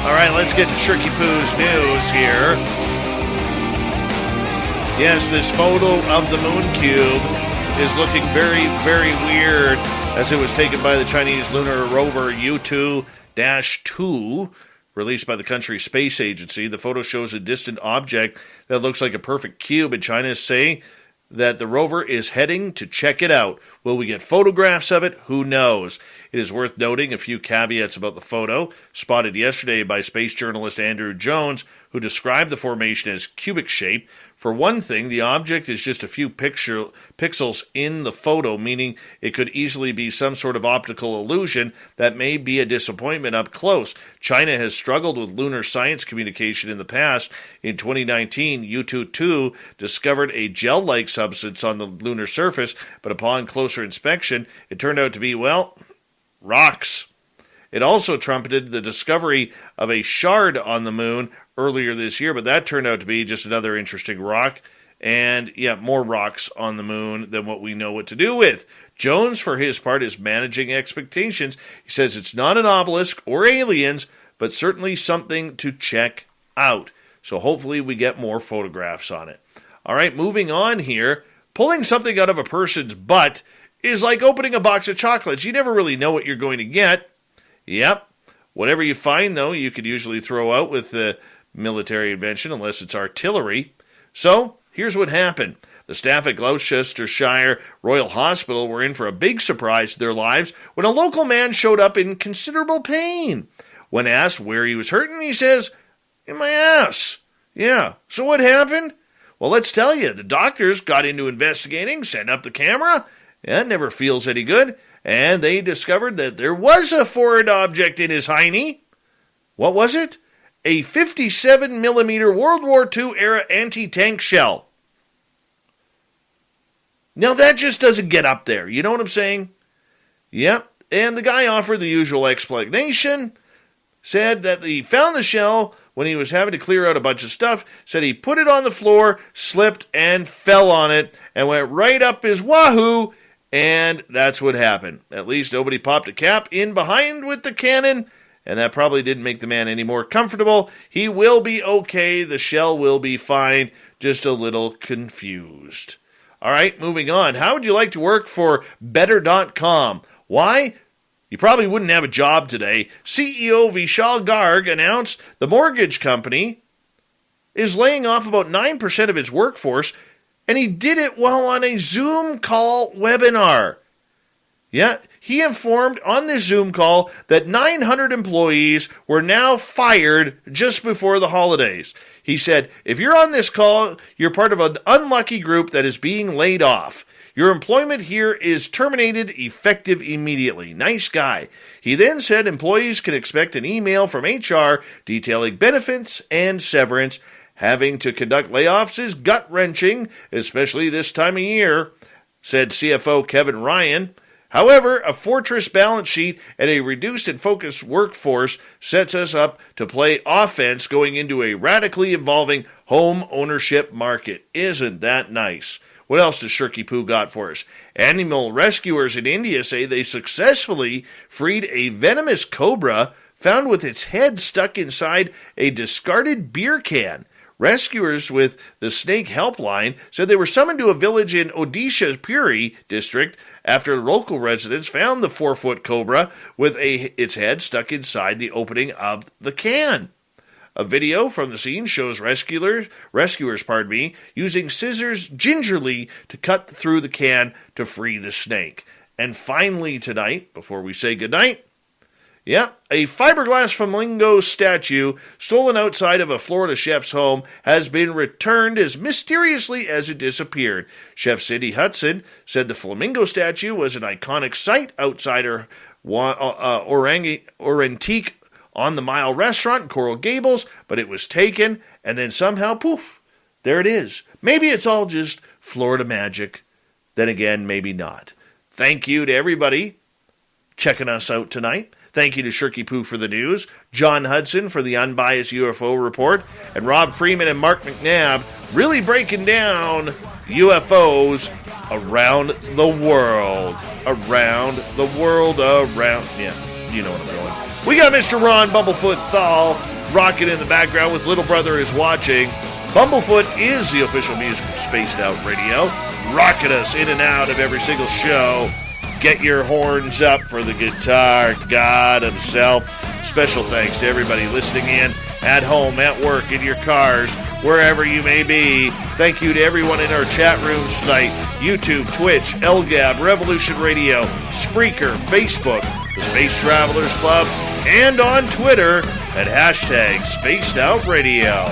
Speaker 3: All right, let's get to Shirky Poo's news here. Yes, this photo of the moon cube is looking very, very weird as it was taken by the Chinese lunar rover U-2-2, released by the country's space agency. The photo shows a distant object that looks like a perfect cube, and China is saying that the rover is heading to check it out. Will we get photographs of it? Who knows? It is worth noting a few caveats about the photo, spotted yesterday by space journalist Andrew Jones, who described the formation as cubic-shaped. For one thing, the object is just a few pixels in the photo, meaning it could easily be some sort of optical illusion that may be a disappointment up close. China has struggled with lunar science communication in the past. In 2019, U-2-2 discovered a gel-like substance on the lunar surface, but upon closer inspection, it turned out to be, well, rocks. It also trumpeted the discovery of a shard on the moon earlier this year, but that turned out to be just another interesting rock. And, yeah, more rocks on the moon than what we know what to do with. Jones, for his part, is managing expectations. He says it's not an obelisk or aliens, but certainly something to check out. So hopefully we get more photographs on it. All right, moving on here. Pulling something out of a person's butt is like opening a box of chocolates. You never really know what you're going to get. Yep. Whatever you find, though, you could usually throw out with the military invention, unless it's artillery. So, here's what happened. The staff at Gloucestershire Royal Hospital were in for a big surprise to their lives when a local man showed up in considerable pain. When asked where he was hurting, he says, "In my ass." Yeah. So what happened? Well, let's tell you. The doctors got into investigating, set up the camera. It never feels any good. And they discovered that there was a foreign object in his hiney. What was it? A 57mm World War II era anti-tank shell. Now that just doesn't get up there. You know what I'm saying? Yep. And the guy offered the usual explanation. Said that he found the shell when he was having to clear out a bunch of stuff. Said he put it on the floor, slipped, and fell on it, and went right up his wahoo. And that's what happened. At least nobody popped a cap in behind with the cannon, and that probably didn't make the man any more comfortable. He will be okay. The shell will be fine. Just a little confused. All right, moving on. How would you like to work for Better.com? Why? You probably wouldn't have a job today. CEO Vishal Garg announced the mortgage company is laying off about 9% of its workforce, and he did it while on a Zoom call webinar. Yeah, he informed on this Zoom call that 900 employees were now fired just before the holidays. He said, if you're on this call, you're part of an unlucky group that is being laid off. Your employment here is terminated effective immediately. Nice guy. He then said employees can expect an email from HR detailing benefits and severance. Having to conduct layoffs is gut-wrenching, especially this time of year, said CFO Kevin Ryan. However, a fortress balance sheet and a reduced and focused workforce sets us up to play offense going into a radically evolving home ownership market. Isn't that nice? What else does Shirky Poo got for us? Animal rescuers in India say they successfully freed a venomous cobra found with its head stuck inside a discarded beer can. Rescuers with the Snake Helpline said they were summoned to a village in Odisha's Puri district after local residents found the 4-foot cobra with its head stuck inside the opening of the can. A video from the scene shows rescuers using scissors gingerly to cut through the can to free the snake. And finally tonight, before we say goodnight, a fiberglass flamingo statue stolen outside of a Florida chef's home has been returned as mysteriously as it disappeared. Chef Cindy Hudson said the flamingo statue was an iconic sight outside her Orantique on the Mile restaurant in Coral Gables, but it was taken, and then somehow, poof, there it is. Maybe it's all just Florida magic. Then again, maybe not. Thank you to everybody checking us out tonight. Thank you to Shirky Poo for the news, John Hudson for the unbiased UFO report, and Rob Freeman and Mark Mcnabb really breaking down UFOs around the world. Yeah, you know what I'm going. We got Mr. Ron Bumblefoot Thal rocking in the background with Little Brother Is Watching. Bumblefoot is the official music of Spaced Out Radio, rocking us in and out of every single show. Get your horns up for the guitar god himself. Special thanks to everybody listening in at home, at work, in your cars, wherever you may be. Thank you to everyone in our chat rooms tonight. YouTube, Twitch, LGAB, Revolution Radio, Spreaker, Facebook, the Space Travelers Club, and on Twitter at hashtag Spaced Out Radio.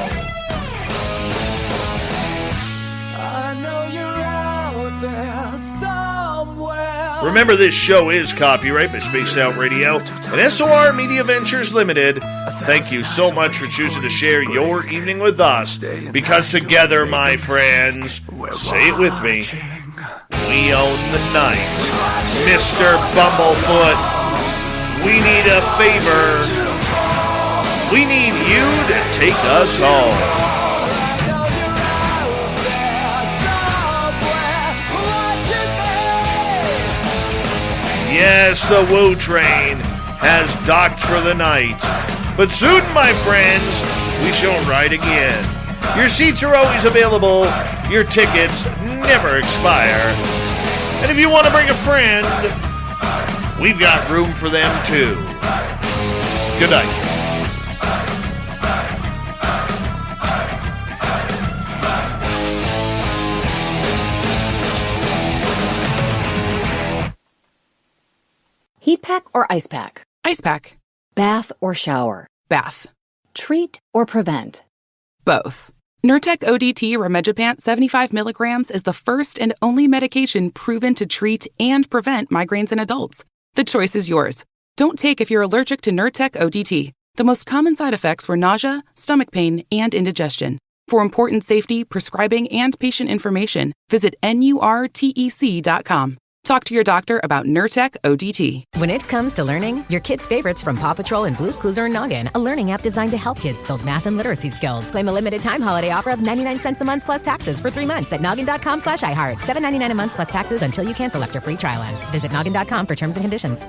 Speaker 3: Remember, this show is copyright by Spaced Out Radio and SOR Media Ventures Limited. Thank you so much for choosing to share your evening with us, because together, my friends, say it with me, we own the night. Mr. Bumblefoot, we need a favor. We need you to take us home. Yes, the Woo Train has docked for the night. But soon, my friends, we shall ride again. Your seats are always available. Your tickets never expire. And if you want to bring a friend, we've got room for them too. Good night.
Speaker 18: Heat pack or ice pack?
Speaker 7: Ice pack.
Speaker 18: Bath or shower?
Speaker 7: Bath.
Speaker 18: Treat or prevent?
Speaker 7: Both. Nurtec ODT Rimegepant 75 milligrams is the first and only medication proven to treat and prevent migraines in adults. The choice is yours. Don't take if you're allergic to Nurtec ODT. The most common side effects were nausea, stomach pain, and indigestion. For important safety, prescribing, and patient information, visit NURTEC.com. Talk to your doctor about Nurtec ODT.
Speaker 1: When it comes to learning, your kids' favorites from Paw Patrol and Blue's Clues are in Noggin, a learning app designed to help kids build math and literacy skills. Claim a limited time holiday offer of 99 cents a month plus taxes for 3 months at noggin.com/iHeart. $7.99 a month plus taxes until you cancel after free trial ends. Visit noggin.com for terms and conditions.